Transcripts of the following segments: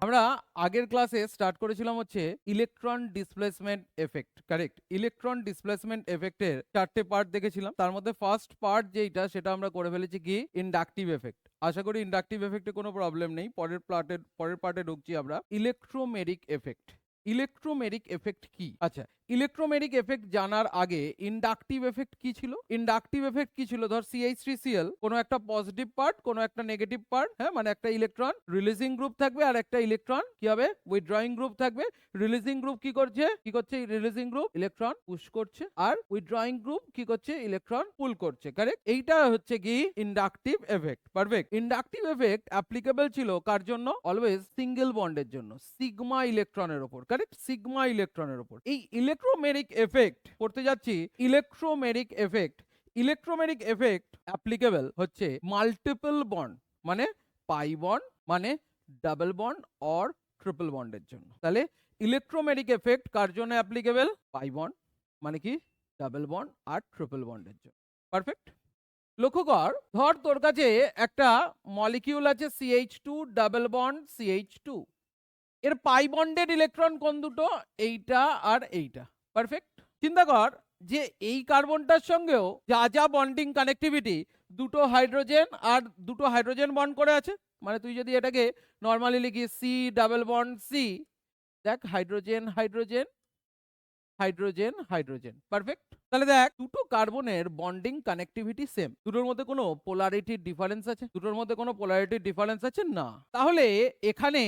আমরা আগের ক্লাসে স্টার্ট করেছিলাম হচ্ছে electron displacement effect, correct? Electron displacement এফেক্টের 4টে পার্ট দেখেছিলাম। তার মধ্যে ফার্স্ট পার্ট যেটা, সেটা আমরা করে ফেলেছি কি ইন্ডাকটিভ এফেক্ট। আশা করি ইন্ডাকটিভ এফেক্টে কোনো প্রবলেম নেই। পরের পার্টে ঢুকছি আমরা, ইলেকট্রোমেরিক এফেক্ট। ইলেকট্রোমেরিক এফেক্ট কি? আচ্ছা, ইলেকট্রোমেরিক এফেক্ট জানার আগে ইন্ডাকটিভ এফেক্ট কি ছিল? ইন্ডাকটিভ এফেক্ট কি ছিল? ধর CH3Cl, কোনো একটা পজিটিভ পার্ট, কোনো একটা নেগেটিভ পার্ট, হ্যাঁ, মানে একটা ইলেকট্রন রিলিজিং গ্রুপ থাকবে আর একটা ইলেকট্রন কি হবে, উইথড্রয়িং গ্রুপ থাকবে। রিলিজিং গ্রুপ কি করছে? রিলিজিং গ্রুপ ইলেকট্রন পুশ করছে, আর উইথড্রয়িং গ্রুপ কি করছে? ইলেকট্রন পুল করছে, কারেক্ট? এইটা হচ্ছে কি inductive effect. Perfect. Inductive effect applicable ছিল কার জন্য? অলওয়েজ সিঙ্গেল বন্ডের জন্য, সিগমা ইলেকট্রনের উপর, কারেক্ট? সিগমা ইলেকট্রনের উপর। এই ইলেকট্রোমেরিক এফেক্ট পড়তে যাচ্ছি, ইলেকট্রোমেরিক এফেক্ট। ইলেকট্রোমেরিক এফেক্ট অ্যাপ্লিকেবল হচ্ছে মাল্টিপল বন্ড, মানে পাই বন্ড, মানে ডাবল বন্ড অর ট্রিপল বন্ডের জন্য। তাহলে ইলেকট্রোমেরিক এফেক্ট কার জন্য অ্যাপ্লিকেবল? পাই বন্ড, মানে কি ডাবল বন্ড আর ট্রিপল বন্ডের জন্য। পারফেক্ট। লক্ষ্য কর, ধর তোর কাছে একটা মলিকিউল আছে CH2 ডাবল বন্ড CH2। এর পাই বন্ডেড ইলেকট্রন কোন দুটো? এইটা আর এইটা। পারফেক্ট। চিন্তা কর যে এই কার্বনটার সঙ্গেও যা যা বন্ডিং কানেক্টিভিটি, দুটো হাইড্রোজেন আর দুটো হাইড্রোজেন বন্ড করে আছে। মানে তুই যদি এটাকে নর্মালি লিখি C ডাবল বন্ড C, দেখ hydrogen hydrogen hydrogen hydrogen. Perfect. তাহলে দেখ দুটো কার্বনের বন্ডিং কানেক্টিভিটি সেম। দুটোর মধ্যে কোনো পোলারিটির ডিফারেন্স আছে? দুটোর মধ্যে কোনো পোলারিটির ডিফারেন্স আছে না। তাহলে এখানে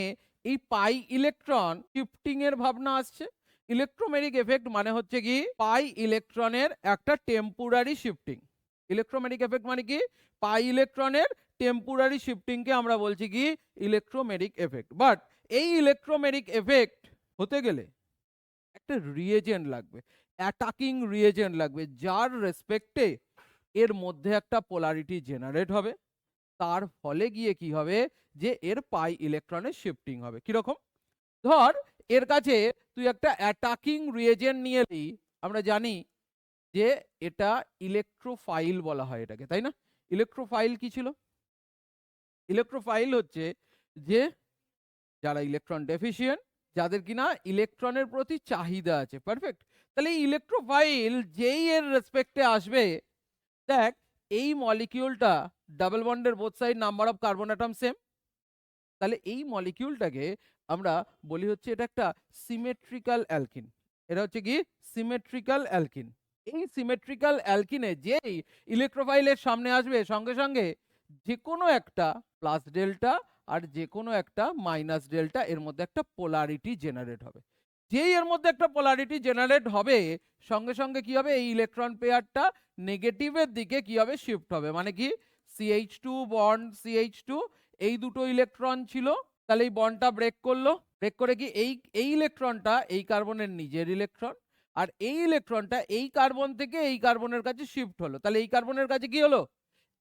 এই পাই ইলেকট্রন শিফটিং এর ভাবনা আসছে। ইলেকট্রোমেরিক এফেক্ট মানে হচ্ছে কি পাই ইলেকট্রনের একটা টেম্পোরারি শিফটিং। ইলেকট্রোমেরিক এফেক্ট মানে কি পাই ইলেকট্রনের টেম্পোরারি শিফটিংকে আমরা বলছি কি ইলেকট্রোমেরিক এফেক্ট। বাট এই ইলেকট্রোমেরিক এফেক্ট হতে গেলে একটা রিয়েজেন্ট লাগবে, অ্যাটাকিং রিয়েজেন্ট লাগবে, যার রেসপেক্টে এর মধ্যে একটা পোলারিটি জেনারেট হবে। তার ফলে গিয়ে কি হবে, যে এর পাই ইলেকট্রনের শিফটিং হবে। কিরকম? ধর এর কাছে তুই একটা অ্যাটাকিং রিয়েজেন্ট নিয়ে এলি, আমরা জানি যে এটা ইলেকট্রোফাইল বলা হয় এটাকে, তাই না? ইলেকট্রোফাইল কি ছিল? ইলেকট্রোফাইল হচ্ছে যে যারা ইলেকট্রন ডেফিসিয়েন্ট, যাদের কিনা ইলেকট্রনের প্রতি চাহিদা আছে। পারফেক্ট। তাহলে এই ইলেকট্রোফাইল যেই এর রেসপেক্টে আসবে, দেখ এই মলিকিউলটা ডাবল বন্ডের both side number of carbon atom same. তাহলে এই মলিকিউলটাকে আমরা বলি হচ্ছে এটা একটা সিমেট্রিক্যাল অ্যালকিন। এটা হচ্ছে কি সিমেট্রিক্যাল অ্যালকিন। এই সিমেট্রিক্যাল অ্যালকিনে যেই ইলেকট্রোফাইলের সামনে আসবে, সঙ্গে সঙ্গে যে কোনো একটা প্লাস ডেল্টা আর যে কোনো একটা মাইনাস ডেল্টা, এর মধ্যে একটা পোলারিটি জেনারেট হবে। যেই এর মধ্যে একটা পোলারিটি জেনারেট হবে, সঙ্গে সঙ্গে কি হবে, এই ইলেকট্রন পেয়ারটা নেগেটিভের দিকে কি হবে, শিফট হবে। মানে কি CH2 বন্ড CH2, এই দুটো ইলেকট্রন ছিল, তাহলে এই বন্ডটা ব্রেক করলো। ব্রেক করে কি এই এই ইলেকট্রনটা এই কার্বনের নিজের ইলেকট্রন, আর এই ইলেকট্রনটা এই কার্বন থেকে এই কার্বনের কাছে শিফট হলো। তাহলে এই কার্বনের কাছে কি হলো,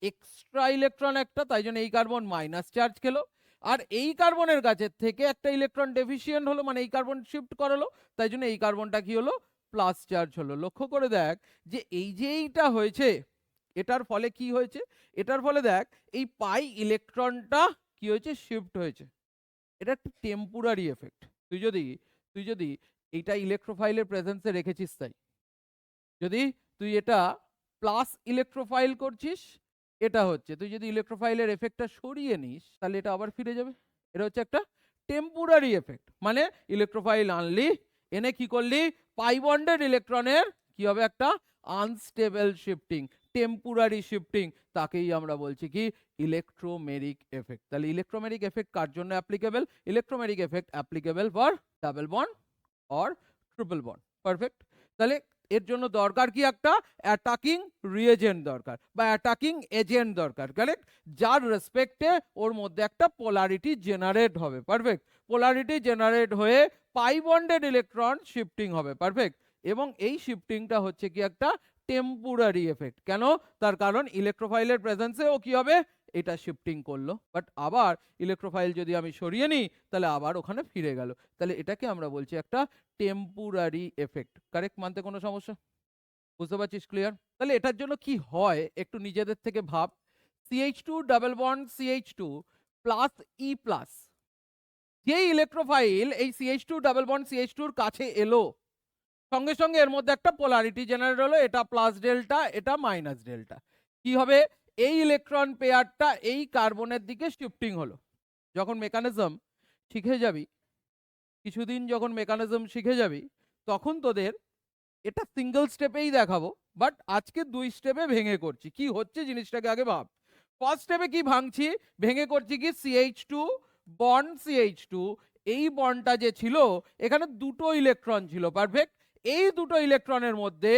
এক্সট্রা ইলেকট্রন একটা, তাই জন্য এই কার্বন মাইনাস চার্জ খেলো। আর এই কার্বনের কাছে থেকে একটা ইলেকট্রন ডেফিসিয়েন্ট হলো, মানে এই কার্বন শিফট করালো, তাই জন্য এই কার্বনটা কি হলো, প্লাস চার্জ হলো। লক্ষ্য করে দেখ যে এই যে এইটা হয়েছে, এটার ফলে কি হয়েছে, এটার ফলে দেখ এই পাই ইলেকট্রনটা কি হয়েছে, শিফট হয়েছে। এটা একটা টেম্পোরারি এফেক্ট। তুই যদি এইটা ইলেকট্রোফাইলের প্রেজেন্সে রেখেছিস, তাই যদি তুই এটা প্লাস ইলেকট্রোফাইল করছিস, এটা হচ্ছে, তুই যদি ইলেকট্রোফাইলের এফেক্টটা সরিয়ে নিস, তাহলে এটা আবার ফিরে যাবে। এটা হচ্ছে একটা টেম্পোরারি এফেক্ট। মানে ইলেকট্রোফাইল আনলি, এনে কি করলি, পাই বন্ডেড ইলেকট্রনের কি হবে, একটা আনস্টেবল শিফটিং, টেম্পোরারি শিফটিং, তাকেই আমরা বলছি কি ইলেকট্রোমেরিক এফেক্ট। তাহলে ইলেকট্রোমেরিক এফেক্ট কার জন্য applicable? Electromeric effect applicable for double bond or triple bond. Perfect. তাহলে এর জন্য দরকার কি, একটা অ্যাটাকিং রিয়েজেন্ট দরকার বা অ্যাটাকিং এজেন্ট দরকার, কারেক্ট? যার রেসপেক্টে ওর মধ্যে একটা পোলারিটি জেনারেট হবে। পারফেক্ট। পোলারিটি জেনারেট হয়ে পাই বন্ডেড ইলেকট্রন শিফটিং হবে। পারফেক্ট। এবং এই শিফটিংটা হচ্ছে কি একটা টেম্পোরারি এফেক্ট। কেন? তার কারণ ইলেকট্রোফাইলের প্রেজেন্সে ও কি হবে, এটা শিফটিং করলো, বাট আবার ইলেকট্রোফাইল যদি আমি সরিয়ে নিই, তাহলে আবার ওখানে ফিরে গেল। তাহলে এটাকে আমরা বলছি একটা টেম্পোরারি এফেক্ট। কারেক্ট? মানতে কোনো সমস্যা? বুঝতে পারছিস? ক্লিয়ার? তাহলে এটার জন্য কি হয় একটু নিজেদের থেকে ভাব। CH2 double bond CH2 plus E plus, যেই ইলেকট্রোফাইল এই CH2 ডাবল বন্ড CH2 এর কাছে এলো, সঙ্গে সঙ্গে এর মধ্যে একটা পোলারিটি জেনারেট হলো, এটা প্লাস ডেল্টা, এটা মাইনাস ডেল্টা। কি হবে? এই ইলেকট্রন পেয়ারটা এই কার্বনের দিকে শিফটিং হলো। যখন মেকানিজম শিখে যাবি, কিছুদিন যখন মেকানিজম শিখে যাবি, তখন তোদের এটা সিঙ্গেল স্টেপেই দেখাবো, বাট আজকে 2 স্টেপে ভেঙে করছি। কি হচ্ছে জিনিসটাকে আগে ভাব। ফার্স্ট স্টেপে কি ভাঙছি, ভেঙে করছি কি CH2 বন্ড CH2, এই বন্ডটা যে ছিল এখানে দুটো ইলেকট্রন ছিল, পারফেক্ট। এই দুটো ইলেকট্রনের মধ্যে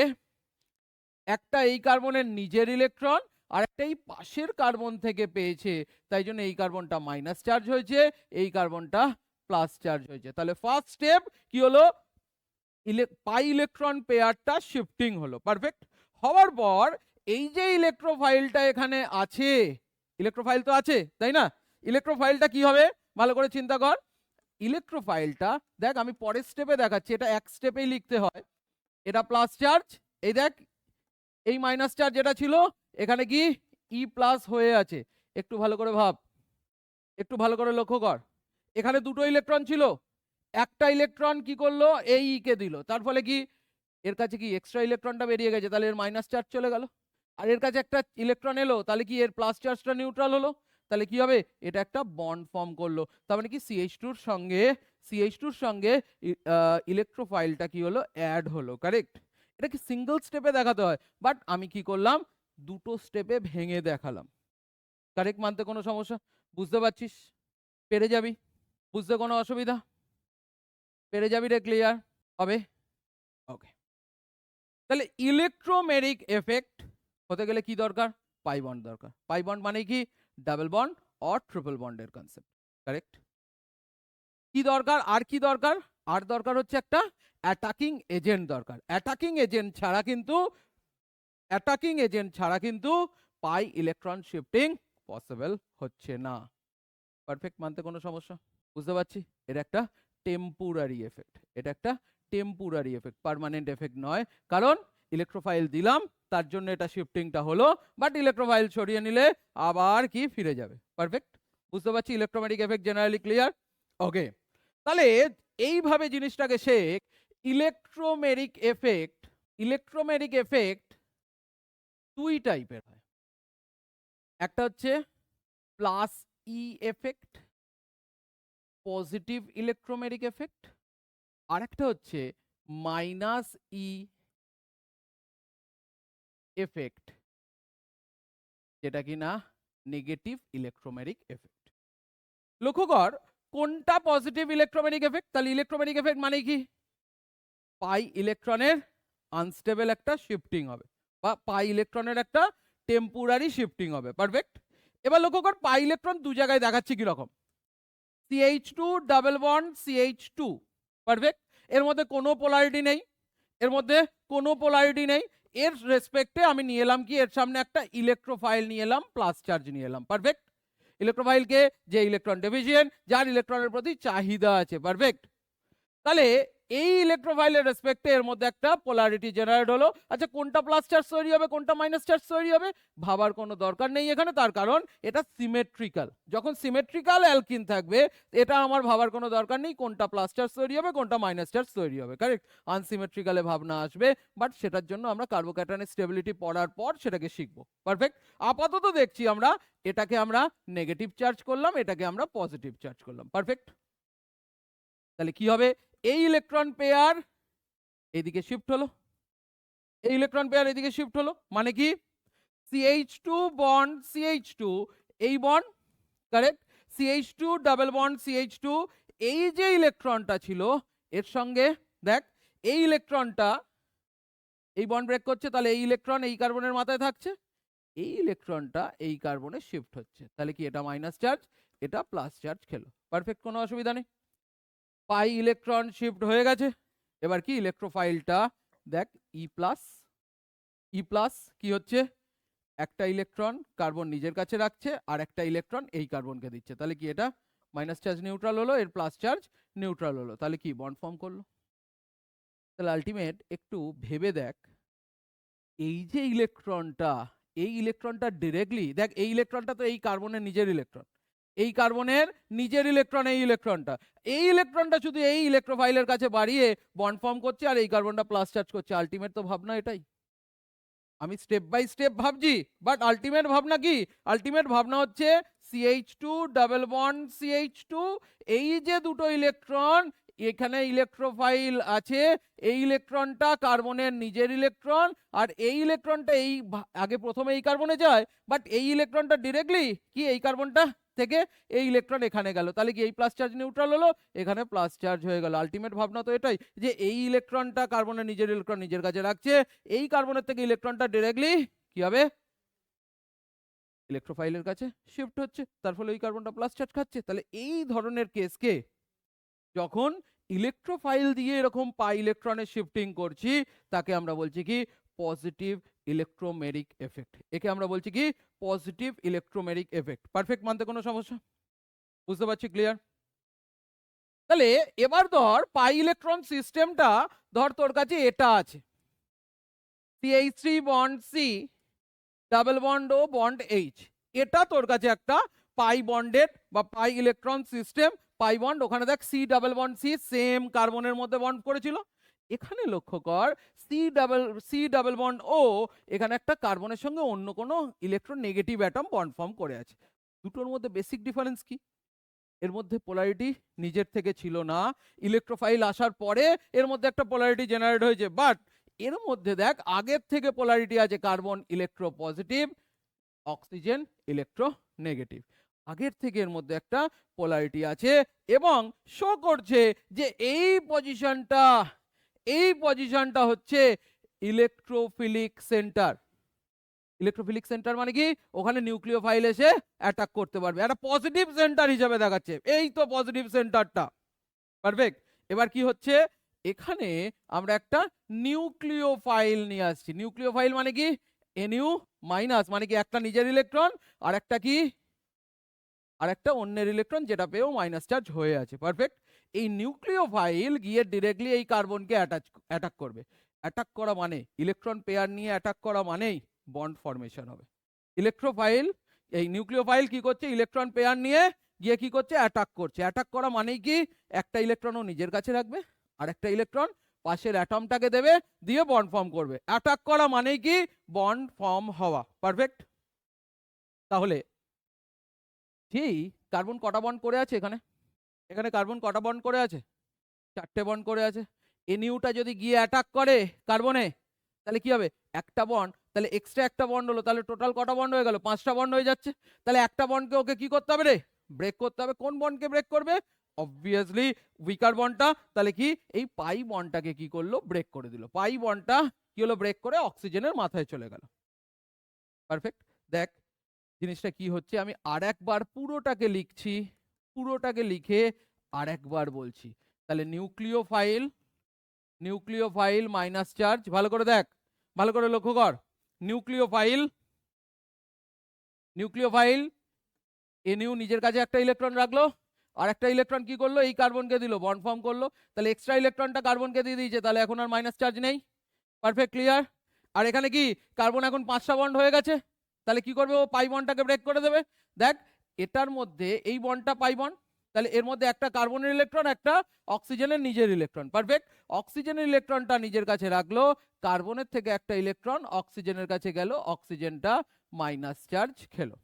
একটা এই কার্বনের নিজের ইলেকট্রন আর একটা এই পাশের কার্বন থেকে পেয়েছে, তাই জন্য এই কার্বনটা মাইনাস চার্জ হয়েছে, এই কার্বনটা প্লাস চার্জ হয়েছে। তাহলে ফার্স্ট স্টেপ কি হলো, পাই ইলেকট্রন পেয়ারটা শিফটিং হলো, পারফেক্ট। হওয়ার পর এই যে ইলেকট্রোফাইলটা এখানে আছে, ইলেকট্রোফাইল তো আছে তাই না, ইলেকট্রোফাইলটা কি হবে ভালো করে চিন্তা কর। ইলেকট্রোফাইলটা দেখ, আমি পরের স্টেপে দেখাচ্ছি, এটা এক স্টেপেই লিখতে হয়। এটা প্লাস চার্জ, এই দেখ এই মাইনাস চার্জ যেটা ছিল এখানে কি ই প্লাস হয়ে আছে। একটু ভালো করে ভাব, একটু ভালো করে লক্ষ্য কর, এখানে দুটো ইলেকট্রন ছিল, একটা ইলেকট্রন কি করলো এই ই কে দিল, তার ফলে কি এর কাছে কি এক্সট্রা ইলেকট্রনটা বেরিয়ে গেছে, তাহলে এর মাইনাস চার্জ চলে গেল। আর এর কাছে একটা ইলেকট্রন এলো, তাহলে কি এর প্লাস চার্জটা নিউট্রাল হলো, তাহলে কি হবে এটা একটা বন্ড ফর্ম করলো। তার মানে কি CH2 এর সঙ্গে ইলেকট্রোফাইলটা কি হলো অ্যাড হলো, কারেক্ট। এটা কি সিঙ্গেল স্টেপে দেখাতে হয়, বাট আমি কি করলাম দুটো স্টেপে ভেঙে দেখালাম। কারেক্ট, মানতে কোনো সমস্যা? বুঝতে পারছিস? পেরে যাবি? বুঝতে কোনো অসুবিধা? পেরে যাবি রে? ক্লিয়ার হবে? ওকে। তাহলে ইলেকট্রোমেরিক এফেক্ট হতে গেলে কি দরকার? পাই বন্ড দরকার। পাই বন্ড মানে কি? ডাবল বন্ড অর ট্রিপল বন্ডের কনসেপ্ট, কারেক্ট। কি দরকার? আর কি দরকার? আর দরকার হচ্ছে একটা অ্যাটাকিং এজেন্ট দরকার। অ্যাটাকিং এজেন্ট ছাড়া কিন্তু পাই ইলেকট্রন শিফটিং পসিবল হচ্ছে না। পারফেক্ট, মানতে কোনো সমস্যা? বুঝতে পারছি? এটা একটা টেম্পোরারি এফেক্ট, এটা একটা টেম্পোরারি এফেক্ট, পার্মানেন্ট এফেক্ট নয়। কারণ ইলেকট্রোফাইল দিলাম তার জন্য এটা শিফটিংটা হলো, বাট ইলেকট্রোফাইল সরিয়ে নিলে আবার কি ফিরে যাবে। পারফেক্ট, বুঝতে পারছি? ইলেকট্রোম্যাটিক এফেক্ট জেনারেলি ক্লিয়ার। ওকে, তাহলে এইভাবে জিনিসটাকে শেখ। ইলেকট্রোমেরিক এফেক্ট দুই টাইপের হয়। একটা হচ্ছে plus E effect, positive ইলেকট্রোমেরিক effect. আরেকটা হচ্ছে মাইনাস ই এফেক্ট, যেটা কিনা নেগেটিভ ইলেকট্রোমেরিক এফেক্ট। লক্ষ্য কর কোনটা পজিটিভ ইলেকট্রোমেরিক এফেক্ট। তাহলে ইলেকট্রোমেরিক এফেক্ট মানে কি? পাই ইলেকট্রনের আনস্টেবল একটা শিফটিং হবে, বা পাই ইলেকট্রনের একটা টেম্পোরারি শিফটিং হবে, পারফেক্ট। এবার লক্ষ্য কর পাই ইলেকট্রন দু জায়গায় দেখাচ্ছি কিরকম। CH2 double bond CH2, perfect. এর মধ্যে কোনো পোলারিটি নেই, এর মধ্যে কোনো পোলারিটি নেই। এর রেসপেক্টে আমি নিয়ে এলাম কি, এর সামনে একটা ইলেকট্রোফাইল নিয়ে এলাম, প্লাস চার্জ নিয়ে এলাম, পারফেক্ট। ইলেকট্রোফাইলকে যে ইলেকট্রন ডেফিসিয়েন্ট, যার ইলেকট্রনের প্রতি চাহিদা আছে, পারফেক্ট। তাহলে এই ইলেকট্রোফাইলের রেসপেক্টে এর মধ্যে একটা পোলারিটি জেনারেট হলো। আচ্ছা কোনটা প্লাস চার্জ তৈরি হবে, কোনটা মাইনাস চার্জ তৈরি হবে ভাবার কোনো দরকার নেই এখানে, তার কারণ এটা সিমেট্রিক্যাল। যখন সিমেট্রিক্যাল অ্যালকিন থাকবে এটা আমার ভাবার কোনো দরকার নেই কোনটা প্লাস চার্জ তৈরি হবে কোনটা মাইনাস চার্জ তৈরি হবে, কারেক্ট। আনসিমেট্রিক্যালে ভাবনা আসবে, বাট সেটার জন্য আমরা কার্বোক্যাটায়নের স্টেবিলিটি পড়ার পর সেটাকে শিখবো, পারফেক্ট। আপাতত দেখছি আমরা এটাকে আমরা নেগেটিভ চার্জ করলাম, এটাকে আমরা পজিটিভ চার্জ করলাম, পারফেক্ট। তাহলে কি হবে, এই ইলেকট্রন পেয়ার এইদিকে শিফট হলো, এই ইলেকট্রন পেয়ার এদিকে শিফট হলো, মানে কি CH2 বন্ড CH2 এই bond, correct. CH2 double bond CH2, এই যে ইলেকট্রনটা ছিল এর সঙ্গে দেখ এই ইলেকট্রনটা এই বন্ড ব্রেক করছে, তাহলে এই ইলেকট্রন এই কার্বনের মাথায় থাকছে, এই ইলেকট্রনটা এই কার্বনে শিফট হচ্ছে, তাহলে কি এটা মাইনাস চার্জ, এটা প্লাস চার্জ খেলো, পারফেক্ট, কোনো অসুবিধা নেই। পাই ইলেকট্রন শিফট হয়ে গেছে। এবার কি ইলেকট্রোফাইলটা দেখ ই প্লাস কি হচ্ছে, একটা ইলেকট্রন কার্বন নিজের কাছে রাখছে আর একটা ইলেকট্রন এই কার্বনকে দিচ্ছে, তাহলে কি এটা মাইনাস চার্জ নিউট্রাল হলো, এর প্লাস চার্জ নিউট্রাল হলো, তাহলে কি বন্ড ফর্ম করলো। তাহলে আলটিমেট একটু ভেবে দেখ এই যে ইলেকট্রনটা, এই ইলেকট্রনটা ডিরেক্টলি দেখ, এই ইলেকট্রনটা তো এই কার্বনের নিজের ইলেকট্রন, এই কার্বনের নিজের ইলেকট্রন, এই ইলেকট্রনটা, এই ইলেকট্রনটা শুধু এই ইলেকট্রোফাইলের কাছে বাড়িয়ে বন্ড ফর্ম করছে আর এই কার্বনটা প্লাস চার্জ করছে। আলটিমেট তো ভাবনা এটাই। আমি স্টেপ বাই স্টেপ ভাবছি, বাট আলটিমেট ভাবনা কি? আলটিমেট ভাবনা হচ্ছে CH2 ডাবল বন্ড CH2, এই যে দুটো ইলেকট্রন এখানে ইলেকট্রোফাইল আছে, এই ইলেকট্রনটা কার্বনের নিজের ইলেকট্রন, আর এই ইলেকট্রনটা এই আগে প্রথমে এই কার্বনে যায়, বাট এই ইলেকট্রনটা ডিরেক্টলি কি এই কার্বনটা থেকে এই ইলেকট্রন এখানে গেল, তাহলে কি এই প্লাস চার্জ নিউট্রাল হলো, এখানে প্লাস চার্জ হয়ে গেল। আলটিমেট ভাবনা তো এটাই যে এই ইলেকট্রনটা কার্বনের নিজের ইলেকট্রন নিজের কাছে রাখছে, এই কার্বনের থেকে ইলেকট্রনটা ডিরেক্টলি কি হবে ইলেকট্রোফাইলের কাছে শিফট হচ্ছে, তার ফলে এই কার্বনটা প্লাস চার্জ খাচ্ছে। তাহলে এই ধরনের কেসকে যখন ইলেকট্রোফাইল দিয়ে এরকম পাই ইলেকট্রনের শিফটিং করছি, তাকে আমরা বলছি কি পজিটিভ ইলেকট্রোমেরিক এফেক্ট। একে আমরা বলছি কি পজিটিভ ইলেকট্রোমেরিক এফেক্ট। পারফেক্ট, মানতে কোনো সমস্যা? বুঝতে পারছি, ক্লিয়ার? তাহলে এবার ধর পাই ইলেকট্রন সিস্টেমটা, ধর তোর কাছে এটা আছে CH3 bond C double bond ও বন্ড H, এটা তোর কাছে একটা পাই বন্ডেড বা pi electron system, pi bond. ওখানে দেখ C double bond C same কার্বনের মধ্যে বন্ড করেছিল। এখানে লক্ষ্য কর C ডাবল বন্ড O এখানে একটা কার্বনের সঙ্গে অন্য কোনো electron negative atom bond form করে আছে। দুটোর মধ্যে বেসিক ডিফারেন্স কি? এর মধ্যে পোলারিটি নিজের থেকে ছিল না, ইলেকট্রোফাইল আসার পরে এর মধ্যে একটা পোলারিটি জেনারেট হয়েছে, বাট এর মধ্যে দেখ আগের থেকে পোলারিটি আছে, carbon electro positive, oxygen electro negative. আগের থেকে এর মধ্যে একটা পোলারিটি আছে এবং শো করছে যে এই পজিশনটা হচ্ছে ইলেকট্রোফিলিক সেন্টার। ইলেকট্রোফিলিক সেন্টার মানে কি? ওখানে নিউক্লিওফাইল এসে অ্যাটাক করতে পারবে, একটা পজিটিভ সেন্টার হিসেবে দেখাচ্ছে, এই তো পজিটিভ সেন্টারটা। পারফেক্ট। এবার কি হচ্ছে, এখানে আমরা একটা নিউক্লিওফাইল নিয়ে আসছি। নিউক্লিওফাইল মানে কি? NU মাইনাস মানে কি একটা নিজের ইলেকট্রন, আর একটা কি আর একটা অন্যের ইলেকট্রন যেটা পেয়েও মাইনাস চার্জ হয়ে আছে। পারফেক্ট। এই নিউক্লিওফাইল গিয়ে ডিরেক্টলি এই কার্বনকে অ্যাটাক করবে। অ্যাটাক করা মানে ইলেকট্রন পেয়ার নিয়ে অ্যাটাক করা মানেই বন্ড ফরমেশন হবে। ইলেকট্রোফাইল এই নিউক্লিওফাইল কি করছে, ইলেকট্রন পেয়ার নিয়ে গিয়ে কি করছে, অ্যাটাক করছে। অ্যাটাক করা মানেই কি একটা ইলেকট্রনও নিজের কাছে রাখবে, আর একটা ইলেকট্রন পাশের অ্যাটমটাকে দেবে, দিয়ে বন্ড ফর্ম করবে। অ্যাটাক করা মানেই কি বন্ড ফর্ম হওয়া। পারফেক্ট। তাহলে সেই কার্বন কটা বন্ড করে আছে এখানে? এখানে কার্বন কটা বন্ড করে আছে? 4টে বন্ড করে আছে। NUটা যদি গিয়ে অ্যাটাক করে কার্বনে, তাহলে কি হবে? একটা বন্ড, তাহলে এক্সট্রা একটা বন্ড হলো, তাহলে টোটাল কটা বন্ড হয়ে গেল? 5টা বন্ড হয়ে যাচ্ছে। তাহলে একটা বন্ডকে ওকে কি করতে হবে রে? ব্রেক করতে হবে। কোন বন্ডকে ব্রেক করবে? অবভিয়াসলি উইকার বন্ডটা। তাহলে কি এই পাই বন্ডটাকে কি করলো? ব্রেক করে দিল। পাই বন্ডটা কি হলো? ব্রেক করে অক্সিজেনের মাথায় চলে গেল। পারফেক্ট। দেখ জিনিসটা কি হচ্ছে, আমি আরেকবার পুরোটাকে লিখছি, পুরোটাকে লিখে আরেকবার বলছি। তাহলে নিউক্লিওফাইল মাইনাস চার্জ, ভালো করে দেখ, ভালো করে লক্ষ্য কর। নিউক্লিওফাইল NU নিজের কাছে একটা ইলেকট্রন রাখলো, আর একটা ইলেকট্রন কি করলো? এই কার্বনকে দিল, বন্ড ফর্ম করলো। তাহলে এক্সট্রা ইলেকট্রনটা কার্বনকে দিয়ে দিয়েছে, তাহলে এখন আর মাইনাস চার্জ নেই। Perfect, clear? আর এখানে কি কার্বন এখন 5টা বন্ড হয়ে গেছে, তাহলে কি করবে? ও পাই বন্ডটাকে ব্রেক করে দেবে। দেখ এটার মধ্যে এই বন্ডটা পাই বন্ড, তাহলে এর মধ্যে একটা কার্বনের ইলেকট্রন, একটা অক্সিজেনের নিজের ইলেকট্রন। পারফেক্ট। অক্সিজেনের ইলেকট্রনটা নিজের কাছে রাখলো, কার্বনের থেকে একটা ইলেকট্রন অক্সিজেনের কাছে গেল, অক্সিজেনটা মাইনাস চার্জ খেলো।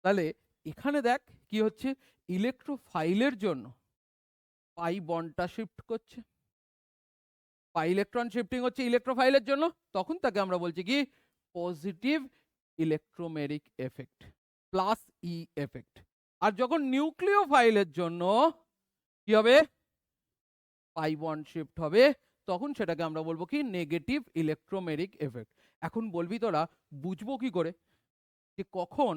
তাহলে এখানে দেখ কি হচ্ছে, ইলেকট্রোফাইলের জন্য পাই বন্ডটা শিফট করছে, পাই ইলেকট্রন শিফটিং হচ্ছে ইলেকট্রোফাইলের জন্য, তখন তাকে আমরা বলছি কি positive ইলেকট্রোমেরিক effect, plus E effect. আর যখন নিউক্লিওফাইলের জন্য কি হবে, পাই বন্ড শিফট হবে, তখন সেটাকে আমরা বলবো কি নেগেটিভ ইলেকট্রোমেরিক এফেক্ট। এখন বলবি তোরা বুঝবো কি করে যে কখন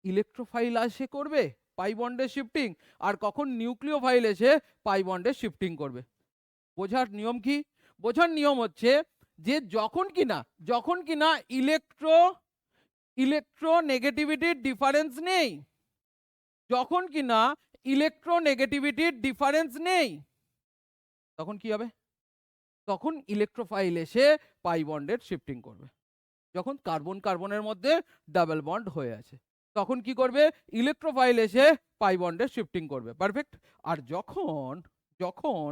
ইলেকট্রোফাইল এসে করবে পাই বন্ডের শিফটিং, আর কখন নিউক্লিওফাইল এসে পাই বন্ডের শিফটিং করবে? বোঝার নিয়ম কি? বোঝার নিয়ম হচ্ছে যে যখন কিনা ইলেকট্রো নেগেটিভিটির ডিফারেন্স নেই, যখন কিনা ইলেকট্রো নেগেটিভিটির ডিফারেন্স নেই, তখন কি হবে? তখন ইলেকট্রোফাইল এসে পাই বন্ডের শিফটিং করবে। যখন কার্বন কার্বনের মধ্যে ডাবল বন্ড হয়ে আছে তখন কি করবে, ইলেকট্রোফাইল এসে পাই বন্ডের শিফটিং করবে। পারফেক্ট। আর যখন যখন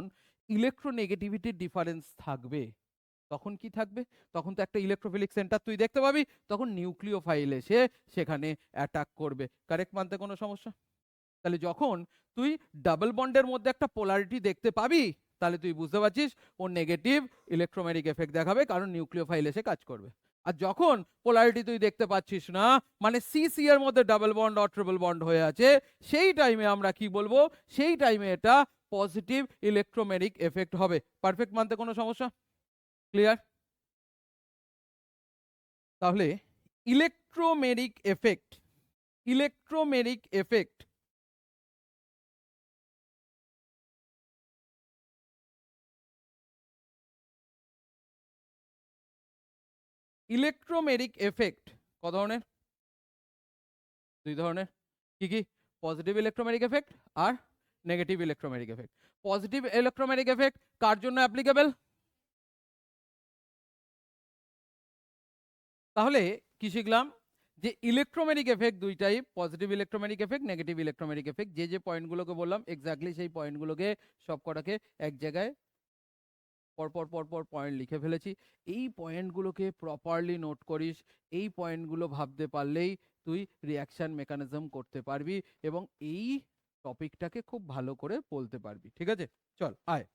ইলেকট্রোনেগেটিভিটির ডিফারেন্স থাকবে তখন কি থাকবে, তখন তো একটা ইলেকট্রোফিলিক সেন্টার তুই দেখতে পাবি, তখন নিউক্লিওফাইল এসে সেখানে অ্যাটাক করবে। কারেক্ট, মানতে কোনো সমস্যা? তাহলে যখন তুই ডাবল বন্ডের মধ্যে একটা পোলারিটি দেখতে পাবি তাহলে তুই বুঝতে পারছিস ও নেগেটিভ ইলেকট্রোম্যাগনেটিক এফেক্ট দেখাবে, কারণ নিউক্লিওফাইল এসে কাজ করবে। আর যখন পোলারিটি তুই দেখতে পাচ্ছিস না, মানে সিসি এর মধ্যে double bond or triple bond হয়ে আছে, সেই টাইমে আমরা কি বলবো, সেই টাইমে এটা পজিটিভ ইলেকট্রোম্যাগনেটিক এফেক্ট হবে। পারফেক্ট, মানতে কোনো সমস্যা? ক্লিয়ার? তাহলে electromagnetic effect, electromagnetic effect electromagnetic effect ক ধরনের? দুই ধরনের। কি কি? পজিটিভ ইলেকট্রোম্যাগনেটিক এফেক্ট আর negative electromagnetic effect. Positive electromagnetic effect কার জন্য অ্যাপ্লিকেবল? তাহলে কি শিখলাম, যে ইলেকট্রোম্যাগনেটিক এফেক্ট দুই type, positive electromagnetic effect, negative electromagnetic effect. যে যে পয়েন্টগুলোকে বললাম এক্স্যাক্টলি সেই পয়েন্টগুলোকে সব কটাকে এক জায়গায় পরপর পরপর পয়েন্ট লিখে ফেলেছি। এই পয়েন্টগুলোকে প্রপারলি নোট করিস, এই পয়েন্টগুলো ভাবতে পারলেই তুই রিয়াকশন মেকানিজম করতে পারবি এবং এই টপিকটাকে খুব ভালো করে বলতে পারবি। ঠিক আছে, চল আয়।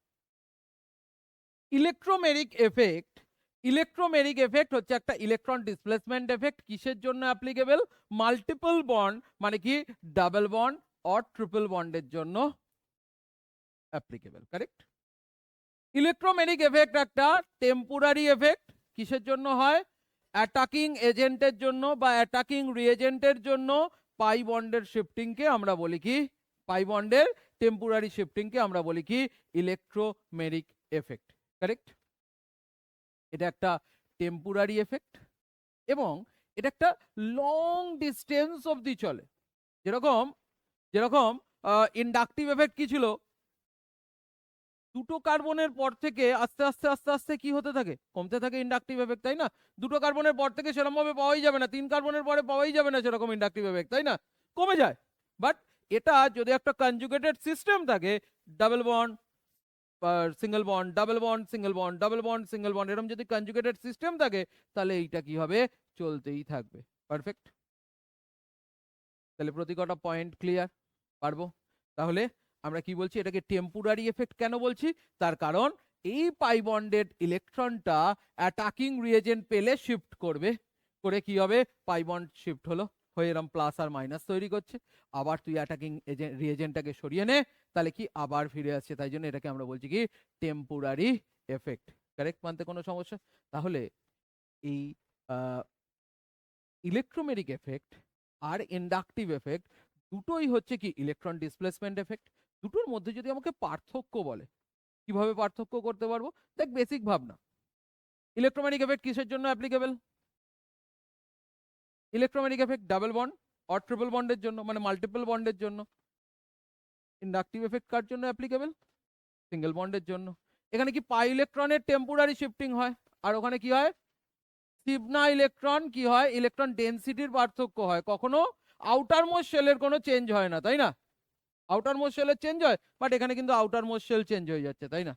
ইলেকট্রোম্যাগনেটিক এফেক্ট, ইলেকট্রোম্যাগনেটিক এফেক্ট হচ্ছে একটা ইলেকট্রন ডিসপ্লেসমেন্ট এফেক্ট। কিসের জন্য অ্যাপ্লিকেবল? মাল্টিপল বন্ড, মানে কি ডাবল বন্ড অর ট্রিপল বন্ডের জন্য অ্যাপ্লিকেবল। কারেক্ট। ইলেকট্রোম্যাগনেটিক এফেক্ট একটা টেম্পোরারি এফেক্ট। কিসের জন্য হয়? অ্যাটাকিং এজেন্টের জন্য বা অ্যাটাকিং রিএজেন্টের জন্য পাই বন্ডের শিফটিংকে আমরা বলি কি? পাই বন্ডের টেম্পোরারি শিফটিংকে আমরা বলি কি? Electromagnetic effect. কারেক্ট। এটা একটা টেম্পোরারি এফেক্ট এবং এটা একটা লং ডিস্টেন্স অবধি চলে। যেরকম যেরকম ইন্ডাকটিভ এফেক্ট কি ছিল? দুটো কার্বনের পর থেকে আস্তে আস্তে আস্তে আস্তে কি হতে থাকে? কমতে থাকে ইন্ডাকটিভ এফেক্ট, তাই না? দুটো কার্বনের পর থেকে সেরকম ভাবে পাওয়াই যাবে না, 3 কার্বনের পরে পাওয়াই যাবে না সেরকম ইন্ডাকটিভ এফেক্ট, তাই না? কমে যায়। বাট এটা যদি একটা কনজুগেটেড সিস্টেম থাকে, double bond single bond, double bond single bond, double bond single bond, এরকম যদি কনজুগেটেড সিস্টেম থাকে তাহলে এইটা কি হবে? চলতেই থাকবে। পারফেক্ট। তাহলে প্রতি কটা পয়েন্ট ক্লিয়ার? পারবো? তাহলে আমরা কি বলছি, এটাকে টেম্পোরারি এফেক্ট কেন বলছি? তার কারণ এই পাই বন্ডেড ইলেকট্রনটা অ্যাটাকিং রিএজেন্ট পেলে শিফট করবে, করে কি হবে? পাই বন্ড শিফট হলো, হয়ে এরকম প্লাস আর মাইনাস তৈরি করছে। আবার তুই অ্যাটাকিং রিএজেন্টটাকে সরিয়ে নে, তাহলে কি আবার ফিরে আসছে। তাই জন্য এটাকে আমরা বলছি কি? Temporary effect. কারেক্ট, মানতে কোনো সমস্যা? তাহলে এই ইলেকট্রোম্যাগনেটিক এফেক্ট আর ইন্ডাকটিভ এফেক্ট দুটোই হচ্ছে কি? Electron displacement effect. দুটোর মধ্যে যদি আমাকে পার্থক্য বলে, কিভাবে পার্থক্য করতে পারবো? দেখ, বেসিক ভাবনা। ইলেকট্রোম্যাগনেটিক এফেক্ট কিসের জন্য applicable? Electromagnetic effect double bond or triple বন্ডের জন্য, মানে মাল্টিপল বন্ডের জন্য। ইন্ডাকটিভ এফেক্ট কার জন্য অ্যাপ্লিকেবল? সিঙ্গেল বন্ডের জন্য। এখানে কি পাই ইলেকট্রনের টেম্পোরারি শিফটিং হয়, আর ওখানে কি হয়? সিগমা ইলেকট্রন কি হয়? ইলেকট্রন ডেনসিটির পার্থক্য হয়। কখনো আউটার মোস্ট শেলের কোনো চেঞ্জ হয় না, তাই না? আউটার মোস্ট শেলের চেঞ্জ হয়, বাট এখানে কিন্তু আউটার মোস্ট শেল চেঞ্জ হয়ে যাচ্ছে, তাই না?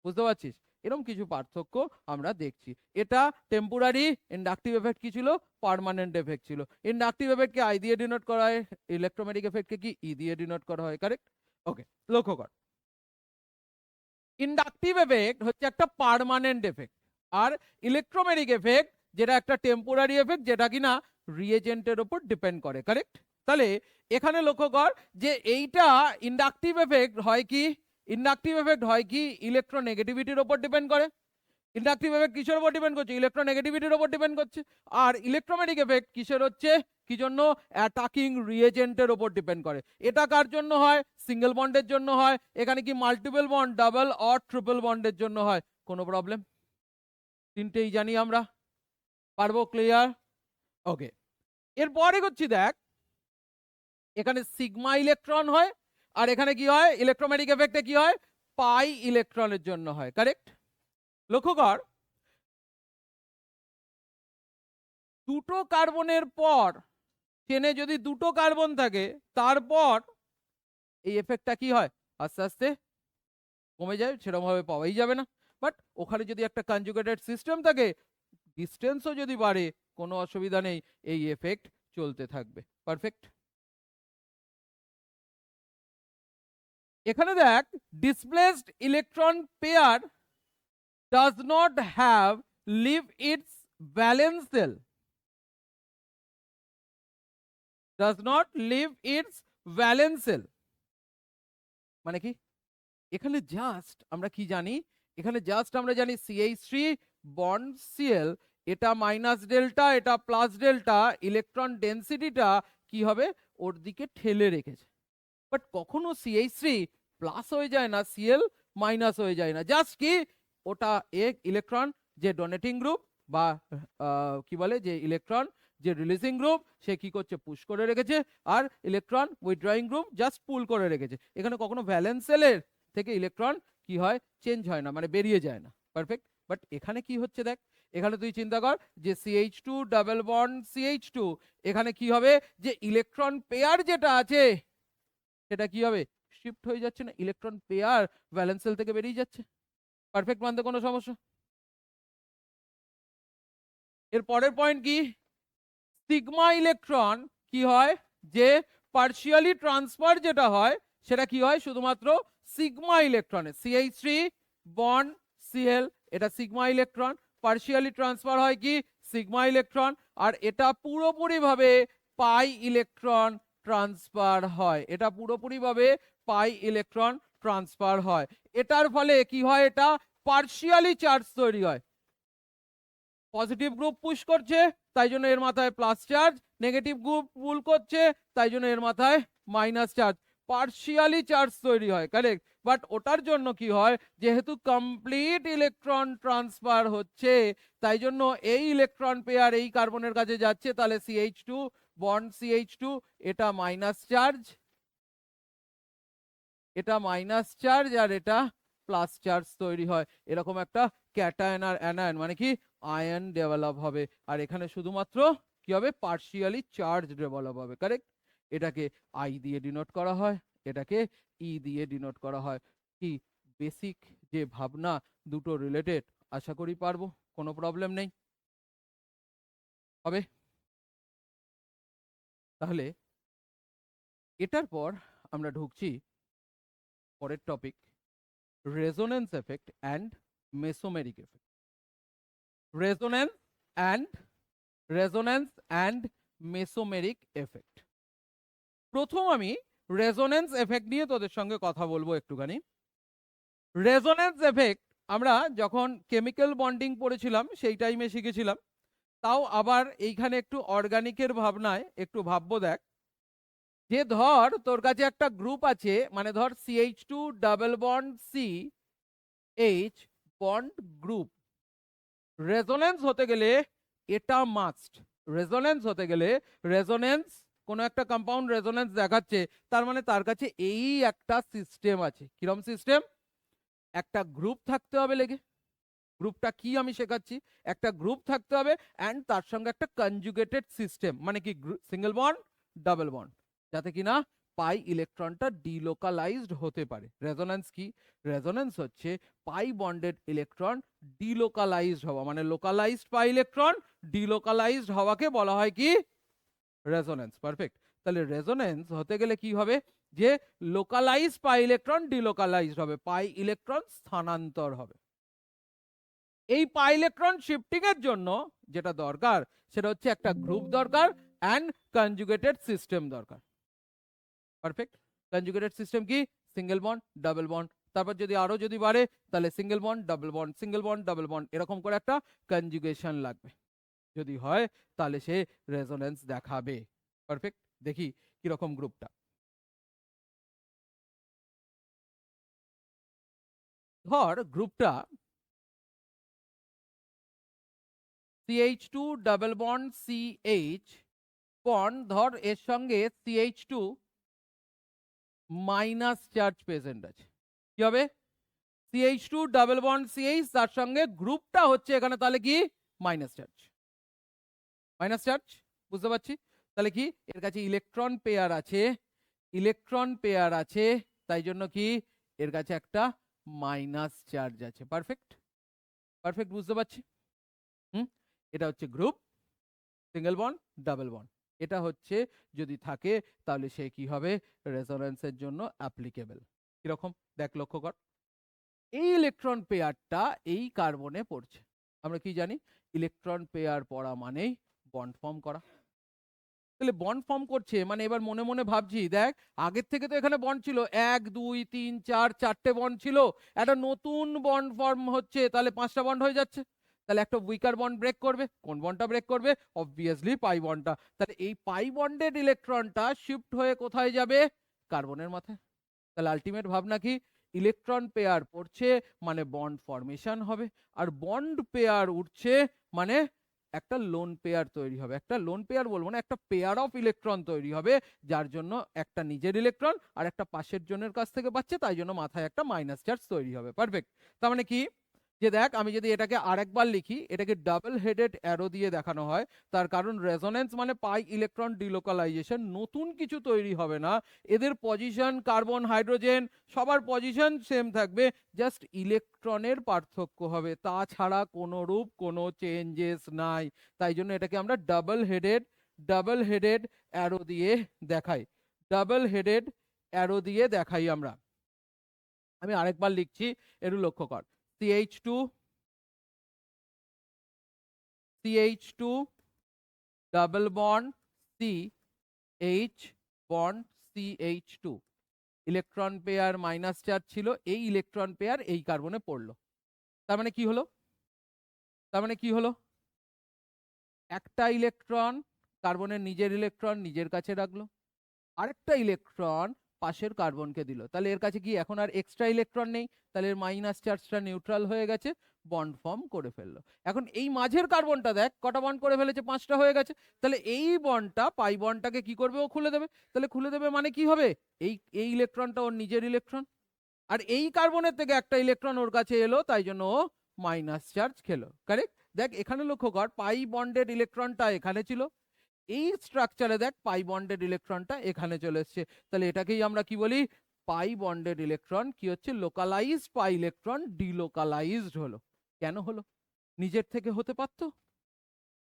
বুঝতে পারছিস? এরকম কিছু পার্থক্য আমরা দেখছি। এটা টেম্পোরারি, ইন্ডাকটিভ এফেক্ট কি ছিল? পার্মানেন্ট এফেক্ট ছিল। ইন্ডাকটিভ এফেক্টকে আই দিয়ে ডিনোট করা হয়, ইলেকট্রোম্যাগনেটিক এফেক্টকে কি? ই দিয়ে ডিনোট করা হয়। কারেক্ট। ওকে, লক্ষ্য কর, ইন্ডাকটিভ এফেক্ট হচ্ছে একটা পার্মানেন্ট এফেক্ট, আর ইলেকট্রোম্যাগনেটিক এফেক্ট যেটা একটা টেম্পোরারি এফেক্ট, যেটা কিনা রিএজেন্টের উপর ডিপেন্ড করে। কারেক্ট। তাহলে এখানে লক্ষ্য কর যে এইটা ইন্ডাকটিভ এফেক্ট হয় কি? ইন্ডাকটিভ এফেক্ট হয় কি? ইলেকট্রোনেগেটিভিটির উপর ডিপেন্ড করে। ইন্ডাকটিভ এফেক্ট কিসের উপর ডিপেন্ড করছে? ইলেকট্রোনেগেটিভিটির উপর ডিপেন্ড করছে। আর ইলেকট্রোম্যাগনেটিক এফেক্ট কিসের হচ্ছে? কি জন্য? অ্যাটাকিং রিএজেন্টের উপর ডিপেন্ড করে। এটা কার জন্য হয়? সিঙ্গেল বন্ডের জন্য হয়। এখানে কি multiple bond, double or triple বন্ডের জন্য হয়। কোনো প্রবলেম? তিনটেই জানি আমরা, পারবো? ক্লিয়ার? ওকে, এরপরে করছি, দেখ এখানে সিগমা ইলেকট্রন হয়, আর এখানে কি হয়? ইলেকট্রোম্যাগনেটিক এফেক্টে কি হয়? পাই ইলেকট্রনের জন্য হয়। কারেক্ট। লক্ষ্য কর, দুটো কার্বনের পর চেনে যদি দুটো কার্বন থাকে, তারপর এই এফেক্টটা কি হয়, আস্তে আস্তে কমে যায়, সেরকম ভাবে পাওয়াই যাবে না। বাট ওখানে যদি একটা কনজুগেটেড সিস্টেম থাকে, ডিস্টেন্সও যদি বাড়ে, কোনো অসুবিধা নেই, এই এফেক্ট চলতে থাকবে। পারফেক্ট। এখানে দেখ, displaced electron pair does not have leave its valence shell, does not leave its valence shell মানে কি? এখানে জাস্ট আমরা কি জানি, এখানে জাস্ট আমরা জানি CH3 বন্ড Cl, এটা মাইনাস ডেল্টা, এটা প্লাস ডেল্টা, ইলেকট্রন ডেন্সিটিটা কি হবে, ওর দিকে ঠেলে রেখেছে। বাট কখনো CH3 প্লাস হয়ে যায় না, Cl মাইনাস হয়ে যায় না, জাস্ট কি ওটা এক ইলেকট্রন যে ডোনেটিং গ্রুপ বা কি বলে যে ইলেকট্রন যে রিলিজিং গ্রুপ, সে কি করছে, পুশ করে রেখেছে, আর ইলেকট্রন উইথড্রয়িং গ্রুপ জাস্ট পুল করে রেখেছে। এখানে কখনো ভ্যালেন্স সেলের থেকে ইলেকট্রন কি হয়, চেঞ্জ হয় না, মানে বেরিয়ে যায় না। পারফেক্ট। বাট এখানে কি হচ্ছে দেখ, এখানে তুই চিন্তা কর যে CH2 ডাবল বন্ড CH2, এখানে কি হবে, যে ইলেকট্রন পেয়ার যেটা আছে সেটা কি হবে, শিফট হয়ে যাচ্ছে না, ইলেকট্রন পেয়ার ভ্যালেন্স সেল থেকে বেরিয়ে যাচ্ছে। পারফেক্ট, মানতে কোনো সমস্যা? এর পরের পয়েন্ট কি, সিগমা ইলেকট্রন কি হয়, যে পার্শিয়ালি ট্রান্সফার যেটা হয় সেটা কি হয়, শুধুমাত্র সিগমা ইলেকট্রনে, CH3 বন্ড Cl, এটা সিগমা ইলেকট্রন, পার্শিয়ালি ট্রান্সফার হয় কি সিগমা ইলেকট্রন, আর এটা পুরোপুরি ভাবে পাই ইলেকট্রন ট্রান্সফার হয়, এটা পুরোপুরি ভাবে পাই ইলেকট্রন ট্রান্সফার হয়। এটার ফলে কি হয়, এটা পার্শিয়ালি চার্জ তৈরি হয়, পজিটিভ গ্রুপ পুশ করছে তাই জন্য এর মাথায় প্লাস চার্জ, নেগেটিভ গ্রুপ পুল করছে তাই জন্য এর মাথায় মাইনাস চার্জ, পার্শিয়ালি চার্জ তৈরি হয়। কারেক্ট। বাট ওটার জন্য কি হয়, যেহেতু কমপ্লিট ইলেকট্রন ট্রান্সফার হচ্ছে, তাই জন্য এই ইলেকট্রন পেয়ার এই কার্বনের কাছে যাচ্ছে, তাহলে CH2 বন্ড CH2, এটা মাইনাস চার্জ, এটা মাইনাস চার্জ, আর এটা প্লাস চার্জ তৈরি হয়। এরকম একটা ক্যাটায়ন আর অ্যানায়ন মানে কি আয়ন ডেভেলপ হবে, আর এখানে শুধুমাত্র কি হবে, পার্শিয়ালি চার্জ ডেভেলপ হবে। কারেক্ট। এটাকে আই দিয়ে ডিনোট করা হয়, এটাকে ই দিয়ে ডিনোট করা হয়। কি বেসিক যে ভাবনা দুটো রিলেটেড, আশা করি পারবো, কোনো প্রবলেম নেই। হবে। তাহলে এটার পর আমরা ঢুকছি পরের topic, resonance effect and mesomeric effect. Resonance and resonance and mesomeric effect. প্রথম আমি রেজোনেন্স এফেক্ট নিয়ে তোদের সঙ্গে কথা বলবো একটুখানি। রেজোনেন্স এফেক্ট আমরা যখন কেমিক্যাল বন্ডিং পড়েছিলাম সেই টাইমে শিখেছিলাম, তাও আবার এইখানে একটু অর্গানিকের ভাবনায় একটু ভাববো। দেখ, যে ধর তোর কাছে একটা গ্রুপ আছে, মানে ধর CH2 double bond CH bond group, resonance হতে গেলে এটা মাস্ট, রেজোনেন্স হতে গেলে, রেজোনেন্স কোনো একটা কম্পাউন্ড রেজোনেন্স দেখাচ্ছে, তার মানে তার কাছে এই একটা সিস্টেম আছে। কিরম সিস্টেম, একটা গ্রুপ থাকতে হবে লেগে, গ্রুপটা কি আমি শেখাচ্ছি, একটা গ্রুপ থাকতে হবে, অ্যান্ড তার সঙ্গে একটা কনজুগেটেড সিস্টেম, মানে কি সিঙ্গেল বন্ড ডাবল বন্ড, যাতে কিনা পাই ইলেকট্রনটা ডিলোকালাইজড হতে পারে। রেজোনেন্স কি, রেজোনেন্স হচ্ছে পাই বন্ডেড ইলেকট্রন ডিলোকালাইজড হওয়া, মানে লোকালাইজড পাই ইলেকট্রন ডিলোকালাইজড হওয়াকে বলা হয় কি রেজোনেন্স। পারফেক্ট। তাহলে রেজোনেন্স হতে গেলে কি হবে, যে লোকালাইজ পাই ইলেকট্রন ডিলোকালাইজড হবে, পাই ইলেকট্রন স্থানান্তর হবে। এই পাই ইলেকট্রন শিফটিং এর জন্য যেটা দরকার সেটা হচ্ছে একটা গ্রুপ দরকার অ্যান্ড কনজুগেটেড সিস্টেম দরকার। পারফেক্ট। কনজুগেটেড সিস্টেম কি, সিঙ্গেল বন্ড ডাবল বন্ড, তারপর যদি আরো যদি বাড়ে তাহলে single bond double bond, single bond double bond, এরকম করে একটা কনজুগেশন লাগবে। যদি হয় তাহলে সে রেজোনেন্স দেখাবে। পারফেক্ট। দেখি কিরকম গ্রুপটা। ধর গ্রুপটা CH2 double bond CH bond, ধর এর সঙ্গে CH2 মাইনাস চার্জ প্রেজেন্ট আছে, কি হবে, CH2 ডাবল বন্ড CH, তার সঙ্গে গ্রুপটা হচ্ছে এখানে তাহলে কি মাইনাস চার্জ। মাইনাস চার্জ বুঝতে পারছি। তাহলে কি এর কাছে ইলেকট্রন পেয়ার আছে, ইলেকট্রন পেয়ার আছে, তাই জন্য কি এর কাছে একটা মাইনাস চার্জ আছে। পারফেক্ট, পারফেক্ট বুঝতে পারছি। এটা হচ্ছে group, single bond, double bond. এটা হচ্ছে যদি থাকে তাহলে সে কি হবে, রেজোন্যান্সের জন্য অ্যাপ্লিকেবল। কিরকম দেখ, লক্ষ্য কর, এই ইলেকট্রন পেয়ারটা এই কার্বনে পড়ছে। আমরা কি জানি, ইলেকট্রন পেয়ার পড়া মানেই বন্ড ফর্ম করা। তাহলে বন্ড ফর্ম করছে মানে এবার মনে মনে ভাবছি, দেখ আগের থেকে তো এখানে বন্ড ছিল 1 2 3 4, চারটে বন্ড ছিল, একটা নতুন বন্ড ফর্ম হচ্ছে, তাহলে 5টা বন্ড হয়ে যাচ্ছে। তাহলে একটা উইকার বন্ড ব্রেক করবে, কোন বন্ডটা ব্রেক করবে, অবভিয়াসলি পাই বন্ডটা। তাহলে এই পাই বন্ডেড ইলেকট্রনটা শিফট হয়ে কোথায় যাবে, কার্বনের মাথায়। তাহলে আলটিমেট ভাবনা কি, ইলেকট্রন পেয়ার পড়ছে মানে বন্ড ফরমেশন হবে, আর বন্ড পেয়ার উঠছে মানে একটা লোন পেয়ার তৈরি হবে। একটা লোন পেয়ার বলবো না, একটা পেয়ার অফ ইলেকট্রন তৈরি হবে, যার জন্য একটা নিজের ইলেকট্রন আর একটা পাশের জনের কাছ থেকে পাচ্ছে, তাই জন্য মাথায় একটা মাইনাস চার্জ তৈরি হবে। পারফেক্ট। তার মানে কি, যে দেখ আমি যদি এটাকে আরেকবার লিখি, এটাকে ডাবল হেডেড অ্যারো দিয়ে দেখানো হয়, তার কারণ রেজোনেন্স মানে পাই ইলেকট্রন ডিলোকালাইজেশন, নতুন কিছু তৈরি হবে না, এদের পজিশন কার্বন হাইড্রোজেন সবার পজিশন সেম থাকবে, জাস্ট ইলেকট্রনের পার্থক্য হবে, তাছাড়া কোনো রূপ কোনো চেঞ্জেস নাই। তাই জন্য এটাকে আমরা ডাবল হেডেড অ্যারো দিয়ে দেখাই, ডাবল হেডেড অ্যারো দিয়ে দেখাই আমরা। আমি আরেকবার লিখছি, একটু লক্ষ্য কর, CH2 double bond CH bond CH2, electron pair minus charge ছিল, এই ইলেকট্রন পেয়ার এই কার্বনে পড়লো। তার মানে কি হলো, তার মানে কি হলো, একটা ইলেকট্রন কার্বনের নিজের ইলেকট্রন নিজের কাছে রাখলো, আরেকটা ইলেকট্রন পাশের কার্বনকে দিল, তাহলে এর কাছে কি এখন আর এক্সট্রা ইলেকট্রন নেই, তাহলে এর মাইনাস চার্জটা নিউট্রাল হয়ে গেছে, বন্ড ফর্ম করে ফেললো। এখন এই মাঝের কার্বনটা দেখ কটা বন্ড করে ফেলেছে, 5টা হয়ে গেছে, তাহলে এই বন্ডটা পাই বন্ডটাকে কি করবে, ও খুলে দেবে। তাহলে খুলে দেবে মানে কি হবে, এই এই ইলেকট্রনটা ওর নিজের ইলেকট্রন, আর এই কার্বনের থেকে একটা ইলেকট্রন ওর কাছে এলো, তাই জন্য ও মাইনাস চার্জ খেলো। কারেক্ট। দেখ এখানে লক্ষ্য কর, পাই বন্ডেড ইলেকট্রনটা এখানে ছিল, এই স্ট্রাকচারে দেখ পাই বন্ডেড ইলেকট্রনটা এখানে চলে এসছে, তাহলে এটাকেই আমরা কি বলি, পাই বন্ডেড ইলেকট্রন কি হচ্ছে, লোকালাইজড পাই ইলেকট্রন ডিলোকালাইজড হলো। কেন হলো, নিজের থেকে হতে পারতো,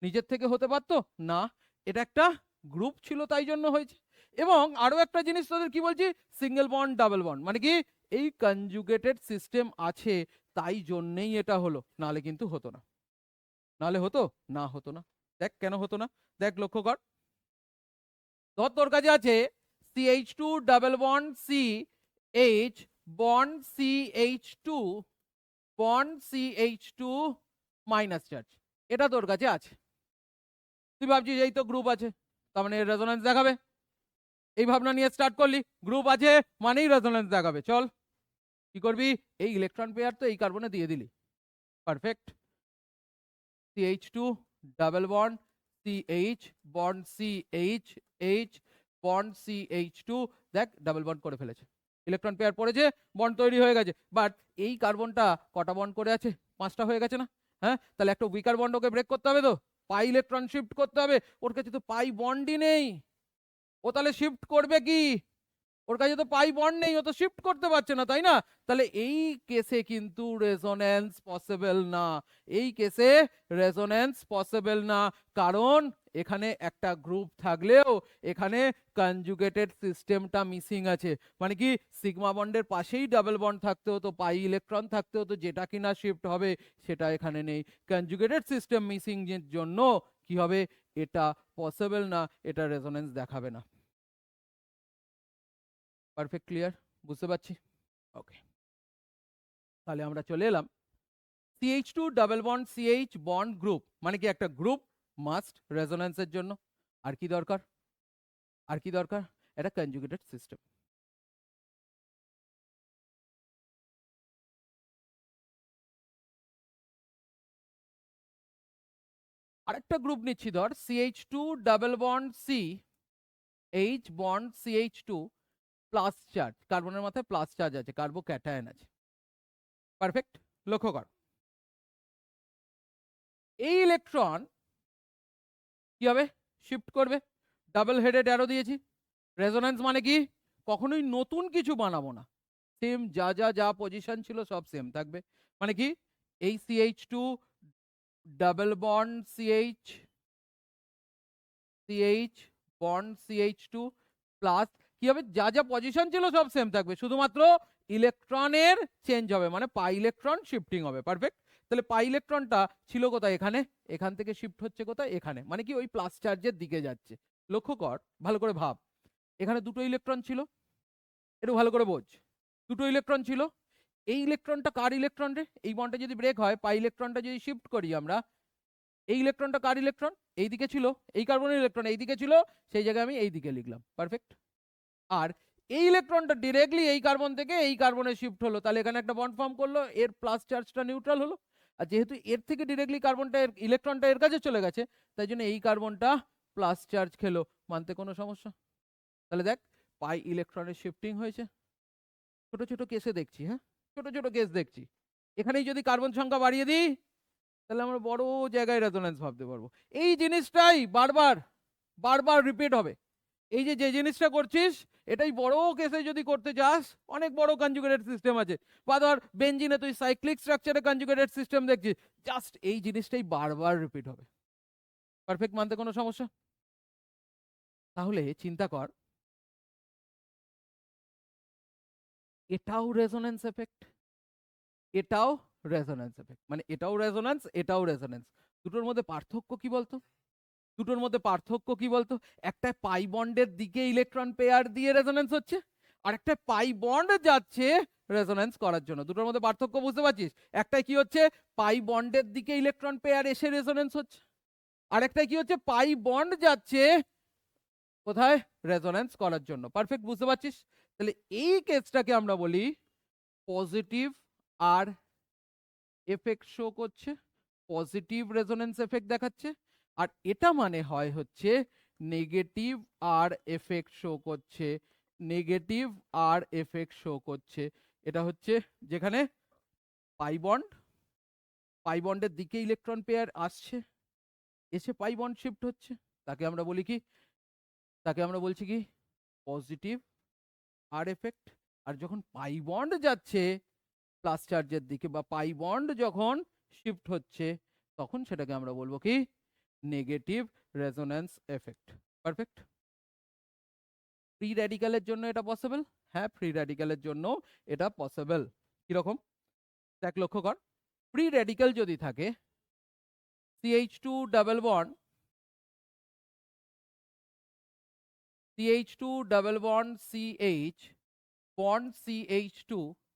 নিজের থেকে হতে পারতো না, এটা একটা গ্রুপ ছিল তাই জন্য হয়েছে। এবং আরো একটা জিনিস তোদের কি বলছি, সিঙ্গেল বন্ড ডাবল বন্ড মানে কি, এই কনজুগেটেড সিস্টেম আছে তাই জন্যই এটা হলো, নালে কিন্তু হতো না, নালে হতো না, হতো না। দেখ কেন হতো না, দেখ লক্ষ্য কর, ধর তোর কাছে আছে CH2 double bond CH bond CH2 bond CH2 minus charge, এটা তোর কাছে আছে, তুই ভাবছিস এই তো গ্রুপ আছে তার মানে রেজোন্যান্স দেখাবে, এই ভাবনা নিয়ে স্টার্ট করলি, গ্রুপ আছে মানেই রেজোন্যান্স দেখাবে, চল কি করবি, এই ইলেকট্রন পেয়ার তো এই কার্বনে দিয়ে দিলি। Perfect. CH2 double bond CH bond CH H bond CH2, দেখ ডাবল বন্ড করে ফেলেছে, ইলেকট্রন পেয়ার পড়েছে, বন্ড তৈরি হয়ে গেছে, বাট এই কার্বনটা কটা বন্ড করে আছে, 5টা হয়ে গেছে না, হ্যাঁ, তাহলে একটা উইকার বন্ড ওকে ব্রেক করতে হবে, তো পাই ইলেকট্রন শিফট করতে হবে, ওর কাছে তো পাই বন্ডই নেই, ও তাহলে শিফট করবে কি, ওর কাছে তো পাই বন্ড নেই, ও তো শিফট করতে পারছে না, তাই না, তাহলে এই কেসে কিন্তু রেজোন্যান্স পসিবল না, এই কেসে রেজোন্যান্স পসিবল না, কারণ এখানে একটা গ্রুপ থাকলেও এখানে কনজুগেটেড সিস্টেমটা মিসিং আছে, মানে কি সিগমা বন্ডের পাশেই ডাবল বন্ড থাকতে হতো, পাই ইলেকট্রন থাকতে হতো, যেটা কিনা শিফট হবে সেটা এখানে নেই, কনজুগেটেড সিস্টেম মিসিং এর জন্য কি হবে, এটা পসিবল না, এটা রেজোন্যান্স দেখাবে না। পারফেক্ট ক্লিয়ার, বুঝতে পারছি, ওকে। তাহলে আমরা চলে এলাম CH2 double bond CH bond group মানে কি, একটা গ্রুপ মাস্ট রেজোন্যান্সের জন্য, আর কি দরকার, আর কি দরকার, এটা কনজুগেটেড সিস্টেম। আরেকটা গ্রুপ নিচ্ছি, ধর CH2 double bond CH bond CH2 plus charge, কার্বনের মাথায় প্লাস চার্জ আছে, কার্বো ক্যাটায়ন আছে, পারফেক্ট, লক্ষ্য কর এই ইলেকট্রন কি হবে, শিফট করবে। ডাবল হেডেড অ্যারো দিয়েছি। রেজোন্যান্স মানে কি, কখনোই নতুন কিছু বানাবো না, সেম যা যা যা পজিশন ছিল সব সেম থাকবে। মানে কি, এই CH2 double bond CH bond CH2 plus কি হবে, যা যা পজিশন ছিল সব সেম থাকবে, শুধুমাত্র ইলেকট্রনের চেঞ্জ হবে, মানে পাই ইলেকট্রন শিফটিং হবে। পারফেক্ট। তাহলে পাই ইলেকট্রনটা ছিল কোথায়, এখানে, এখান থেকে শিফট হচ্ছে কোথায়, এখানে, মানে কি ওই প্লাস চার্জের দিকে যাচ্ছে। লক্ষ্য কর, ভালো করে ভাব, এখানে দুটো ইলেকট্রন ছিল, একটু ভালো করে বোঝ, দুটো ইলেকট্রন ছিল। এই ইলেকট্রনটা কার ইলেকট্রন রে, এই বন্ডটা যদি ব্রেক হয়, পাই ইলেকট্রনটা যদি শিফট করি আমরা, এই ইলেকট্রনটা কার ইলেকট্রন, এইদিকে ছিল, এই কার্বনের ইলেকট্রন এইদিকে ছিল, সেই জায়গায় আমি এইদিকে লিখলাম। পারফেক্ট। আর এই ইলেকট্রনটা ডিরেক্টলি এই কার্বন থেকে এই কার্বনে শিফট হলো, তাহলে এখানে একটা বন্ড ফর্ম করলো, এর প্লাস চার্জটা নিউট্রাল হলো। আর যেহেতু এর থেকে ডিরেক্টলি কার্বনটা ইলেকট্রনটা এর কাছে চলে গেছে, তাই জন্য এই কার্বনটা প্লাস চার্জ খেলো, মানতে কোনো সমস্যা? তাহলে দেখ, পাই ইলেকট্রনের শিফটিং হয়েছে। ছোট ছোট কেসে দেখছি, হ্যাঁ, ছোট ছোট কেস দেখছি। এখানেই যদি কার্বন সংখ্যা বাড়িয়ে দিই, তাহলে আমরা বড় জায়গায় রেজোন্যান্স ভাবতে পারবো। এই জিনিসটাই বারবার বারবার রিপিট হবে। এই যে যে জিনিসটা করছিস, এটাই বড় কেসে যদি করতে চাস, অনেক বড় কনজুগেটেড সিস্টেম আছে, বা ধর বেঞ্জিনে তুই সাইক্লিক স্ট্রাকচারে কনজুগেটেড সিস্টেম দেখছিস, জাস্ট এই জিনিসটাই বারবার রিপিট হবে। পারফেক্ট, মানতে কোনো সমস্যা? তাহলে চিন্তা কর, এটাও রেজোন্যান্স এফেক্ট, এটাও রেজোন্যান্স এফেক্ট, মানে এটাও রেজোন্যান্স, এটাও রেজোন্যান্স। দুটোর মধ্যে পার্থক্য কি বলতো? দুটোর মধ্যে পার্থক্য কি বলতো? একটা পাই বন্ডের দিকে ইলেকট্রন পেয়ার দিয়ে রেজোন্যান্স হচ্ছে, আর একটা পাই বন্ড যাচ্ছে রেজোন্যান্স করার জন্য। দুটোর মধ্যে পার্থক্য বুঝতে পারছিস? একটাই কি হচ্ছে, পাই বন্ডের দিকে ইলেকট্রন পেয়ার এসে রেজোন্যান্স হচ্ছে, আর একটাই কি হচ্ছে, পাই বন্ড যাচ্ছে কোথায়, রেজোন্যান্স করার জন্য। পারফেক্ট, বুঝতে পারছিস? তাহলে এই কেসটাকে আমরা বলি পজিটিভ আর এফেক্ট শো করছে, পজিটিভ রেজোন্যান্স এফেক্ট দেখাচ্ছে। আর এটা মানে হয় হচ্ছে নেগেটিভ আর এফেক্ট শো করছে, নেগেটিভ আর এফেক্ট শো করছে। এটা হচ্ছে যেখানে পাই বন্ডের দিকে ইলেকট্রন পেয়ার আসছে, এসে পাই বন্ড শিফট হচ্ছে, তাকে আমরা বলি কি, তাকে আমরা বলছি কি পজিটিভ আর এফেক্ট। আর যখন পাই বন্ড যাচ্ছে প্লাস চার্জের দিকে, বা পাই বন্ড যখন শিফট হচ্ছে, তখন সেটাকে আমরা বলবো কি negative resonance effect. Perfect. Free র্যাডিক্যালের জন্য এটা পসিবল, হ্যাঁ, ফ্রি র্যাডিক্যালের জন্য এটা পসিবল। কিরকম দেখ, লক্ষ্য কর, ফ্রি র্যাডিক্যাল যদি থাকে, CH2 double bond CH bond CH2,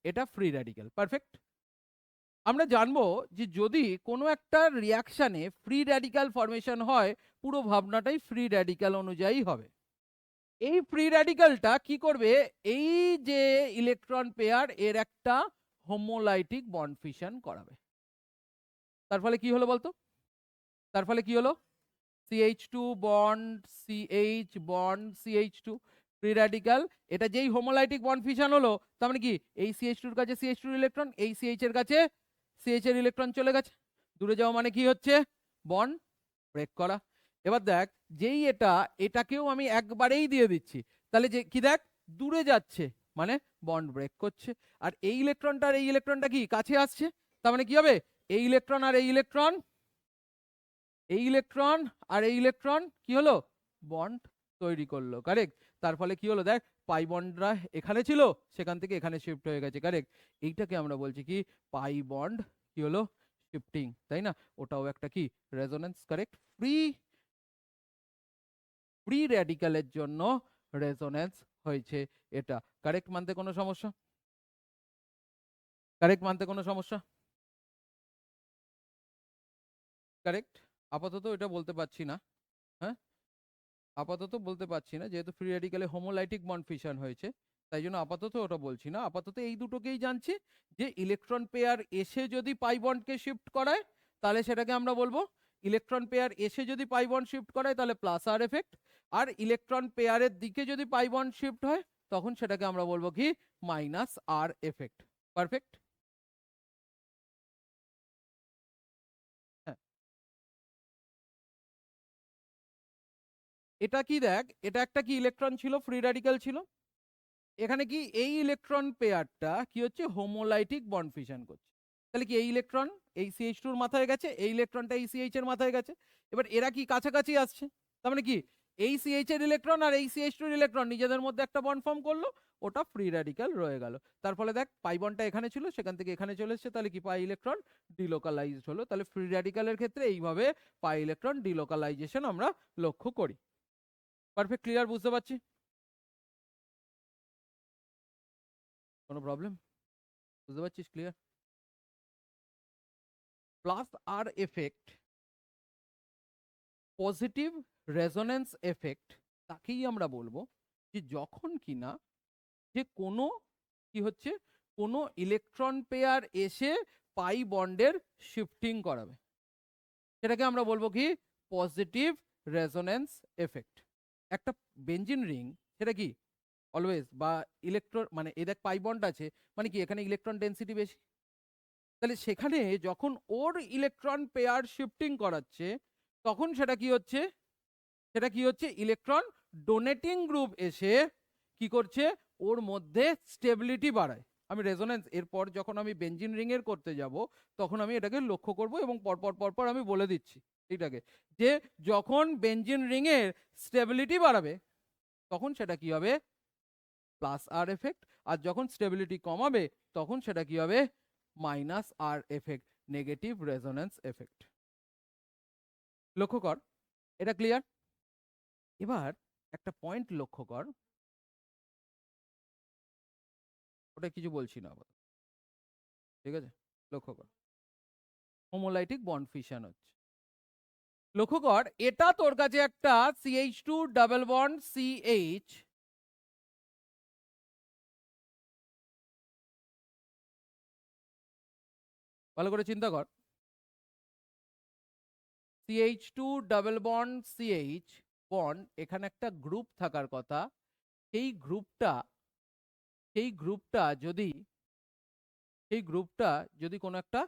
এটা ফ্রি র্যাডিক্যাল। পারফেক্ট। আমরা জানবো যে যদি কোনো একটা রিয়াকশানে ফ্রি র্যাডিক্যাল ফরমেশন হয়, পুরো ভাবনাটাই ফ্রি র্যাডিক্যাল অনুযায়ী হবে। এই ফ্রি র্যাডিক্যালটা কি করবে, এই যে ইলেকট্রন পেয়ার এর একটা হোমোলাইটিক বন্ড ফিশন করাবে। তার ফলে কি হলো বলতো, তার ফলে কি হলো, CH2 bond CH bond CH2 free radical, এটা যেই হোমোলাইটিক বন্ড ফিশন হলো, তার মানে কি এই CH2 এর কাছে CH2 ইলেকট্রন, এই CH এর কাছে CH এর ইলেকট্রন চলে গেছে, দূরে যাওয়া মানে কি হচ্ছে, বন্ড ব্রেক করা। এবার দেখ, যেই এটাকেও আমি একবারেই দিয়ে দিচ্ছি, তাহলে যে কি দেখ, দূরে যাচ্ছে মানে বন্ড ব্রেক করছে। আর এই ইলেকট্রনটা আর এই ইলেকট্রনটা কি কাছে আসছে, তার মানে কি হবে, এই ইলেকট্রন আর এই ইলেকট্রন, এই ইলেকট্রন আর এই ইলেকট্রন কি হলো, বন্ড তৈরি করলো। কারেক্ট। তার ফলে কি হলো দেখ, পাই বন্ডরা এখানে ছিল, সেখান থেকে এখানে শিফট হয়ে গেছে। কারেক্ট। এইটাকে আমরা বলছি কি পাই বন্ড কি হলো, শিফটিং, তাই না? ওটাও একটা কি রেজোন্যান্স। কারেক্ট। ফ্রি ফ্রি র্যাডিক্যালের জন্য রেজোন্যান্স হয়েছে এটা। কারেক্ট, মানতে কোনো সমস্যা? কারেক্ট, মানতে কোনো সমস্যা? কারেক্ট। আপাতত এটা বলতে পারছি না, হ্যাঁ, আপাতত বলতে পারছি না, যেহেতু ফ্রি র্যাডিক্যালে হোমোলাইটিক বন্ড ফিশন হয়েছে, তাই জন্য আপাতত ওটা বলছি না। আপাতত এই দুটোকেই জানছি, যে ইলেকট্রন পেয়ার এসে যদি পাই বন্ডকে শিফট করায়, তাহলে সেটাকে আমরা বলবো, ইলেকট্রন পেয়ার এসে যদি পাই বন্ড শিফট করায় তাহলে প্লাস আর এফেক্ট, আর ইলেকট্রন পেয়ারের দিকে যদি পাই বন্ড শিফট হয়, তখন সেটাকে আমরা বলবো কি মাইনাস আর এফেক্ট। পারফেক্ট। এটা কি দেখ, এটা একটা কি ইলেকট্রন ছিল, ফ্রি রেডিক্যাল ছিল। এখানে কি এই ইলেকট্রন পেয়ারটা কি হচ্ছে, হোমোলাইটিক বন্ড ফিশন করছে। তাহলে কি এই ইলেকট্রন এই CH2 এর মাথায় গেছে, এই ইলেকট্রনটা এই CH এর মাথায় গেছে। এবার এরা কি কাছাকাছি আসছে, তার মানে কি এই CH এর ইলেকট্রন আর এই CH2 এর ইলেকট্রন নিজেদের মধ্যে একটা বন্ড ফর্ম করলো, ওটা ফ্রি রেডিক্যাল রয়ে গেল। তার ফলে দেখ পাই বন্ডটা এখানে ছিল, সেখান থেকে এখানে চলে এসেছে, তাহলে কি পাই ইলেকট্রন ডিলোকালাইজড হলো। তাহলে ফ্রি রেডিক্যালের ক্ষেত্রে এইভাবে পাই ইলেকট্রন ডিলোকালাইজেশন আমরা লক্ষ্য করি। পারফেক্ট ক্লিয়ার, বুঝতে পারছি? কোনো প্রবলেম? বুঝতে পারছিস? Clear? Plus R effect, positive resonance effect, তাকেই আমরা বলবো যে যখন কিনা যে কোনো কি হচ্ছে, কোনো ইলেকট্রন পেয়ার এসে পাই বন্ডের শিফটিং করাবে, সেটাকে আমরা বলবো কি পজিটিভ রেজোনেন্স এফেক্ট। একটা বেঞ্জিন রিং সেটা কি অলওয়েজ, বা ইলেকট্রন মানে এই দেখ পাই বন্ড আছে, মানে কি এখানে ইলেকট্রন ডেন্সিটি বেশি, তাহলে সেখানে যখন ওর ইলেকট্রন পেয়ার শিফটিং করাচ্ছে তখন সেটা কি হচ্ছে, সেটা কি হচ্ছে ইলেকট্রন ডোনেটিং গ্রুপ এসে কি করছে, ওর মধ্যে স্টেবিলিটি বাড়ায়। আমি রেজোনেন্স এরপর যখন আমি বেঞ্জিন রিং এর করতে যাব তখন আমি এটাকে লক্ষ্য করব এবং পরপর পরপর আমি বলে দিচ্ছি এটাকে, যে যখন বেঞ্জিন রিং এর স্টেবিলিটি বাড়াবে তখন সেটা কি হবে প্লাস আর এফেক্ট, আর যখন স্টেবিলিটি কমাবে তখন সেটা কি হবে মাইনাস আর এফেক্ট, নেগেটিভ রেজোনেন্স এফেক্ট। লক্ষ্য কর, এটা ক্লিয়ার? এবার একটা পয়েন্ট লক্ষ্য কর, ওটা কিছু বলছি না আবার, ঠিক আছে? লক্ষ্য কর, হোমোলাইটিক বন্ড ফিশন হচ্ছে। লক্ষ্য কর, এটা তোর কাছে একটা CH2 ডাবল বন্ড CH, ভালো করে চিন্তা কর, CH2 double bond CH bond, এখানে একটা গ্রুপ থাকার কথা। সেই গ্রুপটা, সেই গ্রুপটা যদি, সেই গ্রুপটা যদি কোনো একটা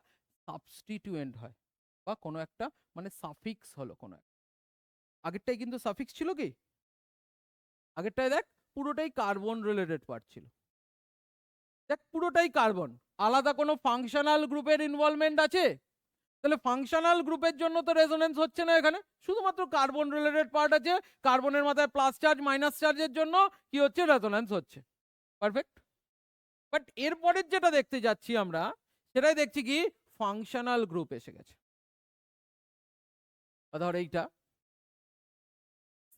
সাবস্টিটিউয়েন্ট হয় বা কোনো একটা মানে সাফিক্স হলো কোনো একটা, আগেরটাই কিন্তু সাফিক্স ছিল কি, আগেরটায় দেখ পুরোটাই কার্বন রিলেটেড পার্ট ছিল, দেখ পুরোটাই কার্বন, আলাদা কোনো ফাংশনাল গ্রুপের ইনভলভমেন্ট আছে? তাহলে ফাংশনাল গ্রুপের জন্য তো রেজোনেন্স হচ্ছে না এখানে, শুধুমাত্র কার্বন রিলেটেড পার্ট আছে, কার্বনের মাথায় প্লাস চার্জ মাইনাস চার্জের জন্য কি হচ্ছে রেজোনেন্স হচ্ছে। পারফেক্ট। বাট এরপরের যেটা দেখতে যাচ্ছি আমরা, সেটাই দেখছি কি ফাংশনাল গ্রুপ এসে গেছে। ধর এইটা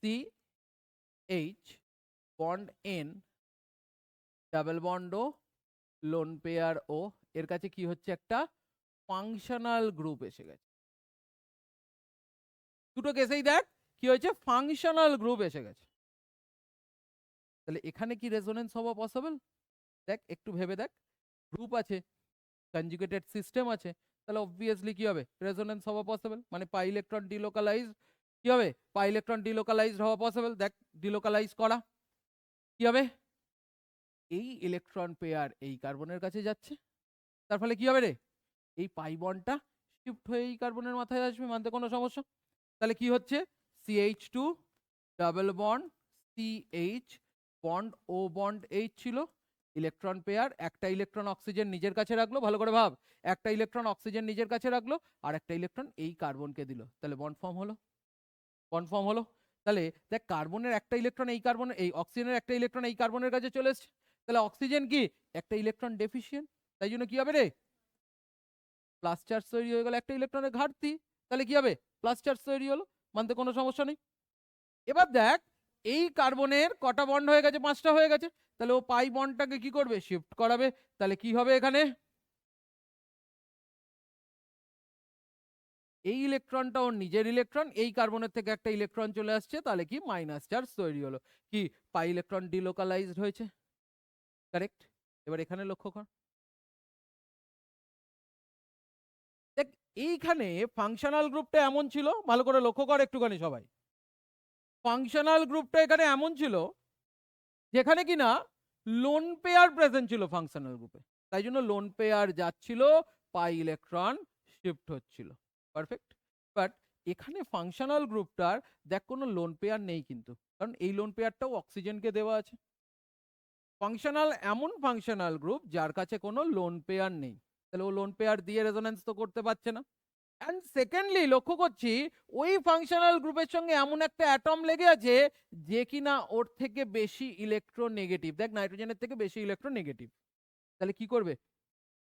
CH bond N double bond O lone pair ও, এর কাছে কি হচ্ছে একটা ফাংশনাল গ্রুপ এসে গেছে। দুটো কেসেই দেখ কি হয়েছে, ফাংশনাল গ্রুপ এসে গেছে। তাহলে এখানে কি রেজোনেন্স হওয়া পসিবল? দেখ একটু ভেবে দেখ, গ্রুপ আছে, কনজুগেটেড সিস্টেম আছে, তাহলে অবভিয়াসলি কি হবে রেজোনেন্স হওয়া পসিবল, মানে পাই ইলেকট্রন ডিলোকালাইজ কি হবে, পাই ইলেকট্রন ডিলোকালাইজড হওয়া পসিবল। দেখ ডিলোকালাইজ করা কি হবে, এই ইলেকট্রন পেয়ার এই কার্বনের কাছে যাচ্ছে, তার ফলে কি হবে রে, এই পাই বন্ডটা শিফট হয়ে এই কার্বনের মাথায় আসবে, মানতে কোনো সমস্যা? তাহলে কি হচ্ছে CH2 double bond CH bond ও বন্ড H ছিল, ইলেকট্রন পেয়ার, একটা ইলেকট্রন অক্সিজেন নিজের কাছে রাখলো, ভালো করে ভাব, একটা ইলেকট্রন অক্সিজেন নিজের কাছে রাখলো আর একটা ইলেকট্রন এই কার্বনকে দিল, তাহলে বন্ড ফর্ম হলো, বন্ড ফর্ম হলো। তাহলে দেখ কার্বনের একটা ইলেকট্রন এই কার্বন, এই অক্সিজেনের একটা ইলেকট্রন এই কার্বনের কাছে চলে এসছে, তাহলে অক্সিজেন কি একটা ইলেকট্রন ডেফিসিয়েন্ট, তাই জন্য কি হবে রে প্লাস চার্জ তৈরি হয়ে গেল, একটা ইলেকট্রনের ঘাটতি, তাহলে কি হবে প্লাস চার্জ তৈরি হলো, মানতে কোনো সমস্যা নেই। এবার দেখ এই কার্বনের কটা বন্ড হয়ে গেছে, 5টা হয়ে গেছে, তাহলে ও পাই বন্ডটাকে কি করবে শিফট করাবে, তাহলে কি হবে এখানে এই ইলেকট্রনটা ওর নিজের ইলেকট্রন, এই কার্বনের থেকে একটা ইলেকট্রন চলে আসছে, তাহলে কি মাইনাস চার্জ তৈরি হলো, কি পাই ইলেকট্রন ডিলোকালাইজড হয়েছে। কারেক্ট। এবার এখানে লক্ষ্য কর, দেখ এইখানে ফাংশনাল গ্রুপটা এমন ছিল, ভালো করে লক্ষ্য কর একটুখানি সবাই, ফাংশনাল গ্রুপটা এখানে এমন ছিল যেখানে কিনা লোন পেয়ার প্রেজেন্ট ছিল ফাংশনাল গ্রুপে, তাই জন্য লোন পেয়ার যাচ্ছিল, পাই ইলেকট্রন শিফট হচ্ছিল। পারফেক্ট। বাট এখানে ফাংশনাল গ্রুপটার দেখ কোনো লোন পেয়ার নেই কিন্তু, কারণ এই লোন পেয়ারটাও অক্সিজেনকে দেওয়া আছে। ফাংশনাল এমন ফাংশনাল গ্রুপ যার কাছে কোনো লোন পেয়ার নেই, তাহলে ও লোন পেয়ার দিয়ে রেজোনেন্স তো করতে পারছে না। অ্যান্ড সেকেন্ডলি লক্ষ্য করছি ওই ফাংশনাল গ্রুপের সঙ্গে এমন একটা অ্যাটম লেগে আছে যে কিনা ওর থেকে বেশি ইলেকট্রোনেগেটিভ। দেখ নাইট্রোজেনের থেকে বেশি ইলেকট্রোনেগেটিভ, তাহলে কি করবে?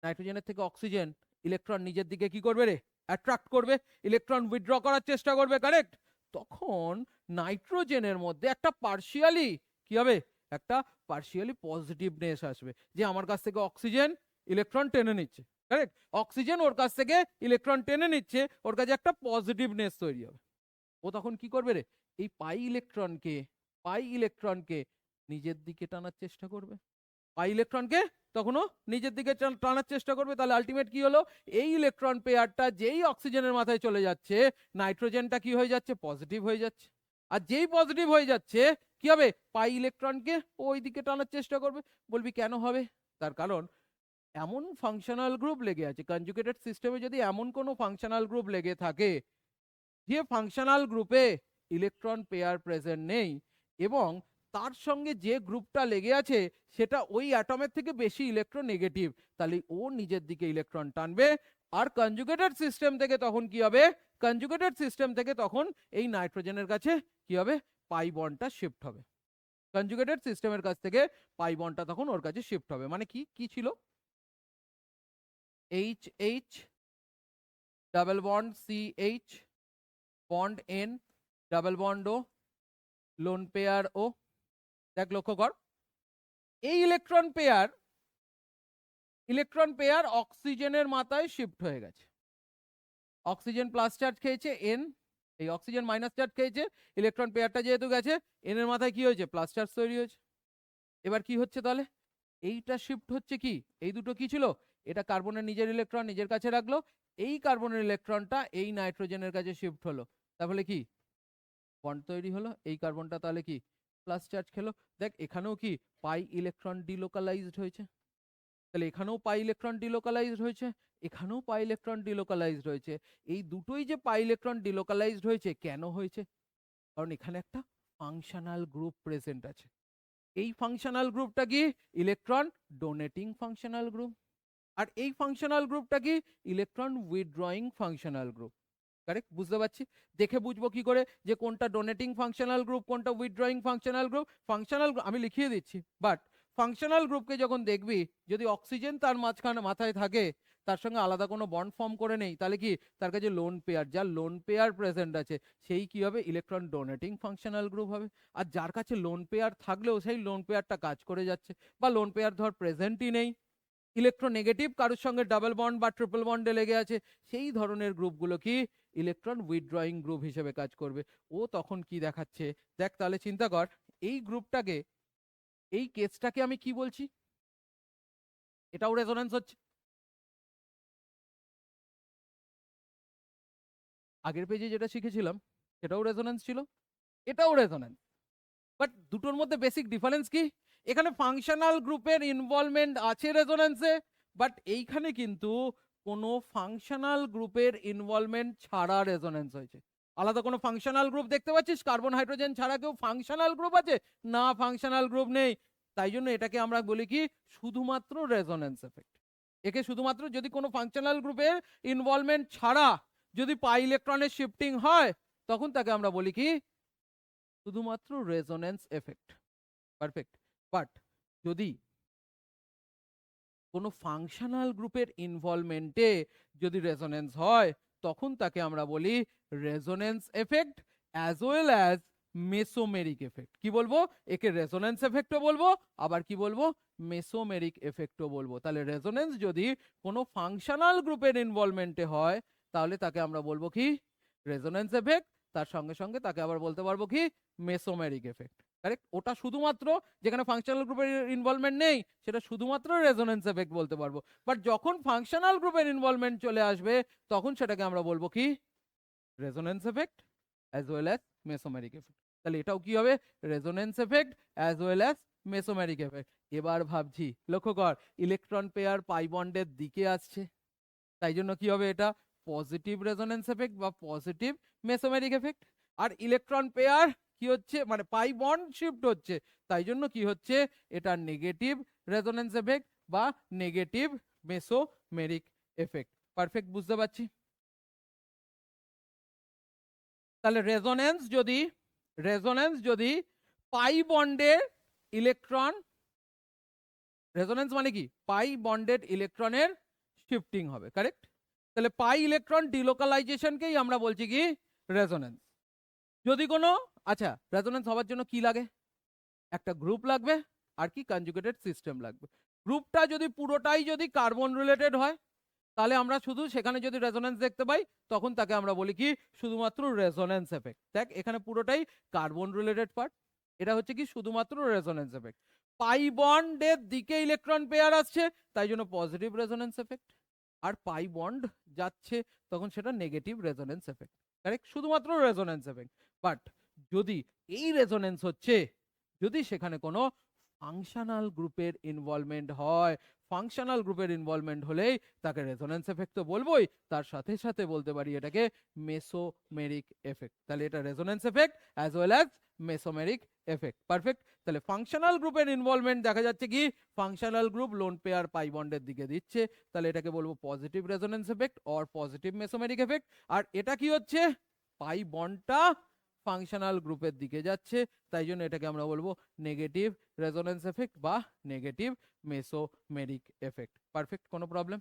নাইট্রোজেনের থেকে অক্সিজেন ইলেকট্রন নিজের দিকে কি করবে রে? অ্যাট্রাক্ট করবে, ইলেকট্রন উইথড্র করার চেষ্টা করবে, কারেক্ট? তখন নাইট্রোজেনের মধ্যে একটা পার্শিয়ালি কি হবে? একটা পার্শিয়ালি পজিটিভনেস আসবে, যে আমার কাছ থেকে অক্সিজেন ইলেকট্রন টেনে নিচ্ছে, কারেক্ট? অক্সিজেন ওর কাছ থেকে ইলেকট্রন টেনে নিচ্ছে, ওর কাছে একটা পজিটিভনেস তৈরি হবে। ও তখন কি করবে রে? এই পাই ইলেকট্রনকে নিজের দিকে টানার চেষ্টা করবে, পাই ইলেকট্রনকে তখনও নিজের দিকে টানার চেষ্টা করবে। তাহলে আলটিমেট কি হলো? এই ইলেকট্রন পেয়ারটা যেই অক্সিজেনের মাথায় চলে যাচ্ছে, নাইট্রোজেনটা কি হয়ে যাচ্ছে? পজিটিভ হয়ে যাচ্ছে। আর যেই পজিটিভ হয়ে যাচ্ছে কি হবে? পাই ইলেকট্রনকে ওই দিকে টানার চেষ্টা করবে। বলবি কেন হবে? তার কারণ এমন ফাংশনাল গ্রুপ লেগে আছে কনজুগেটেড সিস্টেমে, যদি এমন কোনো ফাংশনাল গ্রুপ লেগে থাকে যে ফাংশনাল গ্রুপে ইলেকট্রন পেয়ার প্রেজেন্ট নেই, এবং তার সঙ্গে যে গ্রুপটা লেগে আছে সেটা ওই অ্যাটমের থেকে বেশি ইলেকট্রোনেগেটিভ, তাহলে ও নিজের দিকে ইলেকট্রন টানবে। আর কনজুগেটেড সিস্টেম থেকে তখন কি হবে? কনজুগেটেড সিস্টেম থেকে তখন এই নাইট্রোজেনের কাছে কি হবে? পাই বন্ডটা শিফট হবে। কনজুগেটেড সিস্টেমের কাছ থেকে পাই বন্ডটা তখন ওর কাছে শিফট হবে। মানে কি কি ছিল? H H double bond C H bond N double bond O lone pair ও। দেখ লক্ষ্য কর, এই ইলেকট্রন পেয়ার অক্সিজেনের মাথায় শিফট হয়ে গেছে। অক্সিজেন প্লাস চার্জ খেয়েছে এন, এই অক্সিজেন মাইনাস চার্জ খেয়েছে, ইলেকট্রন পেয়ারটা যেহেতু গেছে এন এর মাথায় কি হয়েছে? প্লাস চার্জ তৈরি হয়েছে। এবার কি হচ্ছে তাহলে? এইটা শিফট হচ্ছে কি? এই দুটো কি ছিল? এটা কার্বনের নিজের ইলেকট্রন নিজের কাছে রাখলো, এই কার্বনের ইলেকট্রনটা এই নাইট্রোজেনের কাছে শিফট হলো, তাহলে কি বন্ড তৈরি হলো। এই কার্বনটা তাহলে কি প্লাস চার্জ খেলো। দেখ এখানেও কি পাই ইলেকট্রন ডিলোকালাইজড হয়েছে, তাহলে এখানেও পাই ইলেকট্রন ডিলোকালাইজড হয়েছে, এখানেও পাই ইলেকট্রন ডিলোকালাইজড হয়েছে। এই দুটোই যে পাই ইলেকট্রন ডিলোকালাইজড হয়েছে, কেন হয়েছে? কারণ এখানে একটা ফাংশনাল গ্রুপ প্রেজেন্ট আছে। এই ফাংশনাল গ্রুপটা কি? Electron donating functional group. আর এই ফাংশনাল গ্রুপটা কি? Electron withdrawing functional group. Correct? বুঝতে পারছি? দেখে বুঝবো কি করে যে কোনটা ডোনেটিং ফাংশনাল গ্রুপ, কোনটা উইথড্রয়িং ফাংশনাল গ্রুপ? ফাংশনাল আমি লিখিয়ে দিচ্ছি, বাট ফাংশনাল গ্রুপকে যখন দেখবি, যদি অক্সিজেন তার মাথায় থাকে, তার সঙ্গে আলাদা কোনো বন্ড ফর্ম করে নেই, তাহলে কি তার কাছে লোন পেয়ার, যার লোন পেয়ার প্রেজেন্ট আছে সেই কি হবে? ইলেকট্রন ডোনেটিং ফাংশনাল গ্রুপ হবে। আর যার কাছে লোন পেয়ার থাকলেও সেই লোন পেয়ারটা কাজ করে যাচ্ছে, বা লোন পেয়ার ধর প্রেজেন্টই নেই, ইলেকট্রোনেগেটিভ কারোর সঙ্গে ডাবল বন্ড বা ট্রিপল বন্ডে লেগে আছে, সেই ধরনের গ্রুপগুলো কি ইলেকট্রন উইথড্রয়িং গ্রুপ হিসেবে কাজ করবে। ও তখন কি দেখাচ্ছে? দেখ তাহলে চিন্তা কর, এই গ্রুপটাকে, এই কেসটাকে আমি কি বলছি? এটাও রেজোন্যান্স হচ্ছে। আগের পেজে যেটা শিখেছিলাম সেটাও রেজোন্যান্স ছিল, এটাও রেজোন্যান্স। বাট দুটোর মধ্যে বেসিক ডিফারেন্স কি? এখানে ফাংশনাল গ্রুপের ইনভলভমেন্ট আছে রেজোন্যান্সে, বাট এইখানে কিন্তু কোনো ফাংশনাল গ্রুপের ইনভলভমেন্ট ছাড়া রেজোন্যান্স হয়েছে। আলাদা কোনো ফাংশনাল গ্রুপ দেখতে পাচ্ছিস? কার্বন হাইড্রোজেন ছাড়া কেউ ফাংশনাল গ্রুপ আছে? না, ফাংশনাল গ্রুপ নেই। তাই জন্য এটাকে আমরা বলি কি? শুধুমাত্র রেজোন্যান্স এফেক্ট। একে শুধুমাত্র যদি কোনো ফাংশনাল গ্রুপের ইনভলভমেন্ট ছাড়া যদি পাই ইলেকট্রনের শিফটিং হয়, তখন তাকে আমরা বলি কি? শুধুমাত্র রেজোন্যান্স এফেক্ট। পারফেক্ট। বাট যদি কোনো ফাংশনাল গ্রুপের ইনভলভমেন্টে যদি রেজোন্যান্স হয়, তখন তাকে আমরা বলি resonance effect as well as mesomeric effect. কি বলবো? একে রেজোন্যান্স এফেক্টও বলবো, আবার কি বলবো? মেসোমেরিক এফেক্টও বলবো। তাহলে রেজোন্যান্স যদি কোনো ফাংশনাল গ্রুপের ইনভলভমেন্টে হয়, তাহলে তাকে আমরা বলবো কি? Resonance effect. তার সঙ্গে সঙ্গে তাকে আবার বলতে পারবো কি? Mesomeric effect. কারেক্ট? ওটা শুধুমাত্র যেখানে ফাংশনাল গ্রুপের ইনভলভমেন্ট নেই, সেটা শুধুমাত্র রেজোন্যান্স এফেক্ট বলতে পারবো। বাট যখন ফাংশনাল গ্রুপের ইনভলভমেন্ট চলে আসবে, তখন সেটাকে আমরা বলবো কি? Resonance effect as well as mesomeric effect. তাহলে এটাও কি হবে? Resonance effect as well as mesomeric effect. এবার ভাবছি, লক্ষ্য কর, ইলেকট্রন পেয়ার পাই বন্ডের দিকে আসছে, তাই জন্য কি হবে? এটা পজিটিভ রেজোন্যান্স এফেক্ট বা পজিটিভ মেসোমেরিক এফেক্ট। আর ইলেকট্রন পেয়ার কি হচ্ছে, মানে পাই বন্ড শিফট হচ্ছে, তাই জন্য কি হচ্ছে, এটা নেগেটিভ রেজোনেন্স এফেক্ট বা নেগেটিভ মেসোমেরিক এফেক্ট। পারফেক্ট, বুঝতে পারছি? তাহলে রেজোনেন্স যদি পাই বন্ডের ইলেকট্রন, রেজোনেন্স মানে কি, পাই বন্ডেড ইলেকট্রনের শিফটিং হবে, কারেক্ট? তাহলে পাই ইলেকট্রন ডিলোকালাইজেশনকেই আমরা বলছি কি রেজোনেন্স। যদি কোনো, আচ্ছা, রেজোনেন্স হওয়ার জন্য কি লাগে, একটা গ্রুপ লাগবে আর কি কনজুগেটেড সিস্টেম লাগবে। গ্রুপটা যদি পুরোটাই যদি কার্বন রিলেটেড হয়, তাহলে আমরা শুধু সেখানে যদি রেজোনেন্স দেখতে পাই, তখন তাকে আমরা বলি কি শুধুমাত্র রেজোনেন্স এফেক্ট। দেখ এখানে পুরোটাই কার্বন রিলেটেড পার্ট, এটা হচ্ছে কি শুধুমাত্র রেজোনেন্স এফেক্ট। পাই বন্ডের দিকে ইলেকট্রন পেয়ার আসছে, তাই জন্য পজিটিভ রেজোনেন্স এফেক্ট। আর পাই বন্ড যাচ্ছে, তখন সেটা নেগেটিভ রেজোনেন্স এফেক্ট, কারেক্ট? শুধুমাত্র রেজোনেন্স এফেক্ট। বাট যদি এই রেজোনেন্স হচ্ছে, যদি সেখানে কোনো ফাংশনাল গ্রুপের ইনভলভমেন্ট হয়, ফাংশনাল গ্রুপের ইনভলভমেন্ট হলেই তাকে রেজোনেন্স এফেক্ট তো বলবোই, তার সাথে সাথে বলতে পারি এটাকে মেসোমেরিক এফেক্ট। তাহলে এটা resonance effect as well as mesomeric effect. Perfect. তাহলে ফাংশনাল গ্রুপের ইনভলভমেন্ট দেখা যাচ্ছে কি functional group lone pair pi বন্ডের দিকে দিচ্ছে, তাহলে এটাকে বলবো positive resonance effect or positive mesomeric effect. আর এটা কি হচ্ছে, পাই বন্ডটা ফাংশনাল গ্রুপের দিকে যাচ্ছে, তাই জন্য এটাকে আমরা বলবো নেগেটিভ রেজোনেন্স এফেক্ট বা নেগেটিভ মেসোমেরিক এফেক্ট। পারফেক্ট, কোনো প্রবলেম?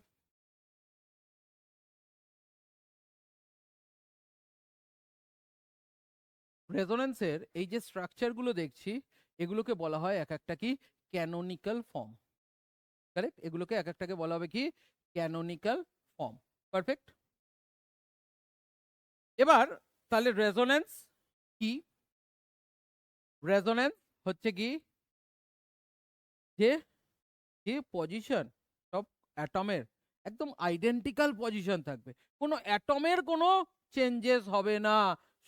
রেজোনেন্সের এই যে স্ট্রাকচারগুলো দেখছি, এগুলোকে বলা হয় এক একটা কি ক্যানোনিক্যাল ফর্ম, কারেক্ট? এগুলোকে এক একটাকে বলা হবে কি ক্যানোনিক্যাল ফর্ম। পারফেক্ট। এবার তাহলে রেজোনেন্স কি? রেজোনেন্স হচ্ছে কি যে যে পজিশন সব অ্যাটমের একদম আইডেন্টিক্যাল পজিশন থাকবে, কোনো অ্যাটমের কোনো চেঞ্জেস হবে না,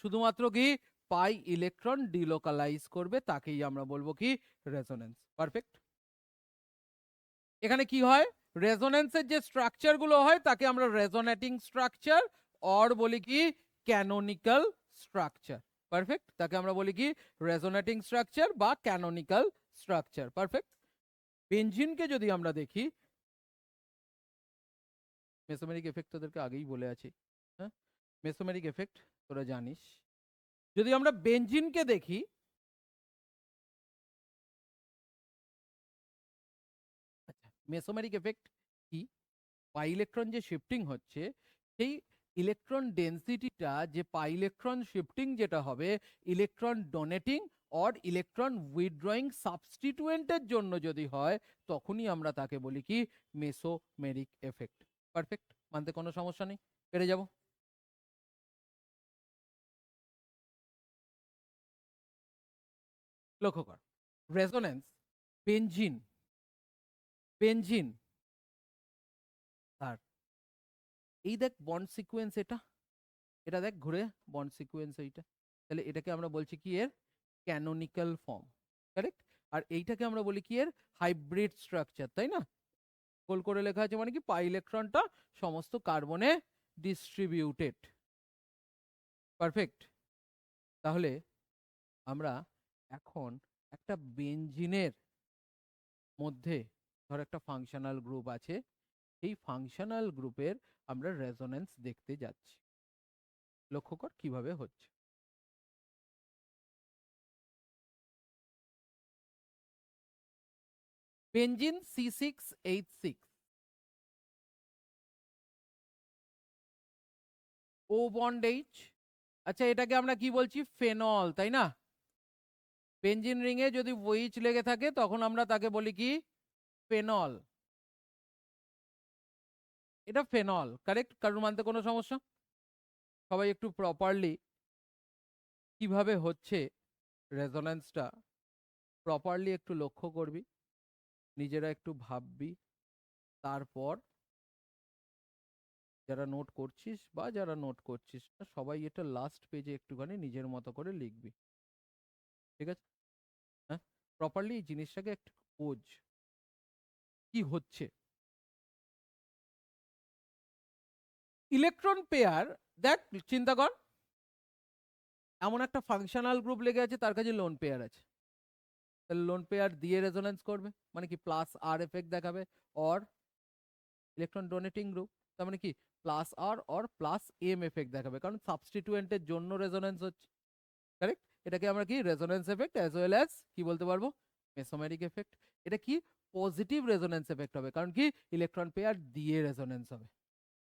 শুধুমাত্র কি পাই ইলেকট্রন ডিলোকালাইজ করবে, তাকেই আমরা বলবো কি রেজোনেন্স। পারফেক্ট। এখানে কি হয়, রেজোনেন্সের যে স্ট্রাকচার গুলো হয় তাকে আমরা রেজোনেটিং স্ট্রাকচার অর বলি কি ক্যানোনিক্যাল স্ট্রাকচার। পারফেক্ট, তাকে আমরা বলি কি রেজোনেটিং স্ট্রাকচার বা ক্যানোনিক্যাল স্ট্রাকচার। পারফেক্ট। বেঞ্জিনকে যদি আমরা দেখি, মেসোমেরিক এফেক্ট তোদেরকে আগেই বলে আছি, হ্যাঁ, মেসোমেরিক এফেক্ট তোরা জানিস। যদি আমরা বেঞ্জিনকে দেখি, আচ্ছা, মেসোমেরিক এফেক্ট কি, পাই ইলেকট্রন যে শিফটিং হচ্ছে, সেই ইলেকট্রন ডেন্সিটিটা যে পাই ইলেকট্রন শিফটিং যেটা হবে electron donating or electron withdrawing সাবস্টিটুয়েন্টের জন্য যদি হয়, তখনই আমরা তাকে বলি কি মেসোমেরিক এফেক্ট। পারফেক্ট, মানতে কোনো সমস্যা নেই, পেরে যাব। লক্ষ্য কর, রেজোনেন্স, বেঞ্জিন, বেঞ্জিন আর এই দেখ বন্ড সিকোয়েন্স, এটা এটা দেখ ঘুরে বন্ড সিকোয়েন্স এইটা, তাহলে এটাকে আমরা বলছি কি এর ক্যানোনিক্যাল ফর্ম, কারেক্ট? আর এইটাকে আমরা বলি কি এর হাইব্রিড স্ট্রাকচার, তাই না? গোল করে লেখা আছে মানে কি পাই ইলেকট্রনটা সমস্ত কার্বনে ডিস্ট্রিবিউটেড। পারফেক্ট। তাহলে আমরা এখন একটা বেঞ্জিনের মধ্যে ধর একটা ফাংশনাল গ্রুপ আছে, এই ফাংশনাল গ্রুপের আমরা রেজোনেন্স দেখতে যাচ্ছি। লক্ষ্য কর কিভাবে হচ্ছে। বেঞ্জিন C6H6 ও বন্ড H, আচ্ছা এটাকে আমরা কি বলছি ফেনল, তাই না? বেঞ্জিন রিং এ যদি OH লেগে থাকে তখন আমরা তাকে বলি কি ফেনল। এটা ফেনল, কারেক্ট? কারণ মানতে কোনো সমস্যা? সবাই একটু প্রপারলি কিভাবে হচ্ছে রেজোনেন্সটা প্রপারলি একটু লক্ষ্য করবি, নিজেরা একটু ভাববি, তারপর যারা নোট করছিস বা যারা নোট করছিস না সবাই এটা লাস্ট পেজে একটুখানি নিজের মতো করে লিখবি, ঠিক আছে? হ্যাঁ, প্রপারলি এই জিনিসটাকে একটু বোঝ কি হচ্ছে। ইলেকট্রন পেয়ার, দেখ চিন্তা কর, এমন একটা ফাংশনাল গ্রুপ লেগে আছে, তার কাছে লোন পেয়ার আছে, তাহলে লোন পেয়ার দিয়ে রেজোনেন্স করবে, মানে কি প্লাস আর এফেক্ট দেখাবে, অর ইলেকট্রন ডোনেটিং গ্রুপ, তার মানে কি plus R or plus M effect দেখাবে, কারণ সাবস্টিটিউয়েন্টের জন্য রেজোনেন্স হচ্ছে, কারেক্ট? এটাকে আমরা কি resonance effect as well as কি বলতে পারবো, মেসোমেরিক এফেক্ট। এটা কি পজিটিভ রেজোনেন্স এফেক্ট হবে, কারণ কি ইলেকট্রন পেয়ার দিয়ে রেজোনেন্স হবে।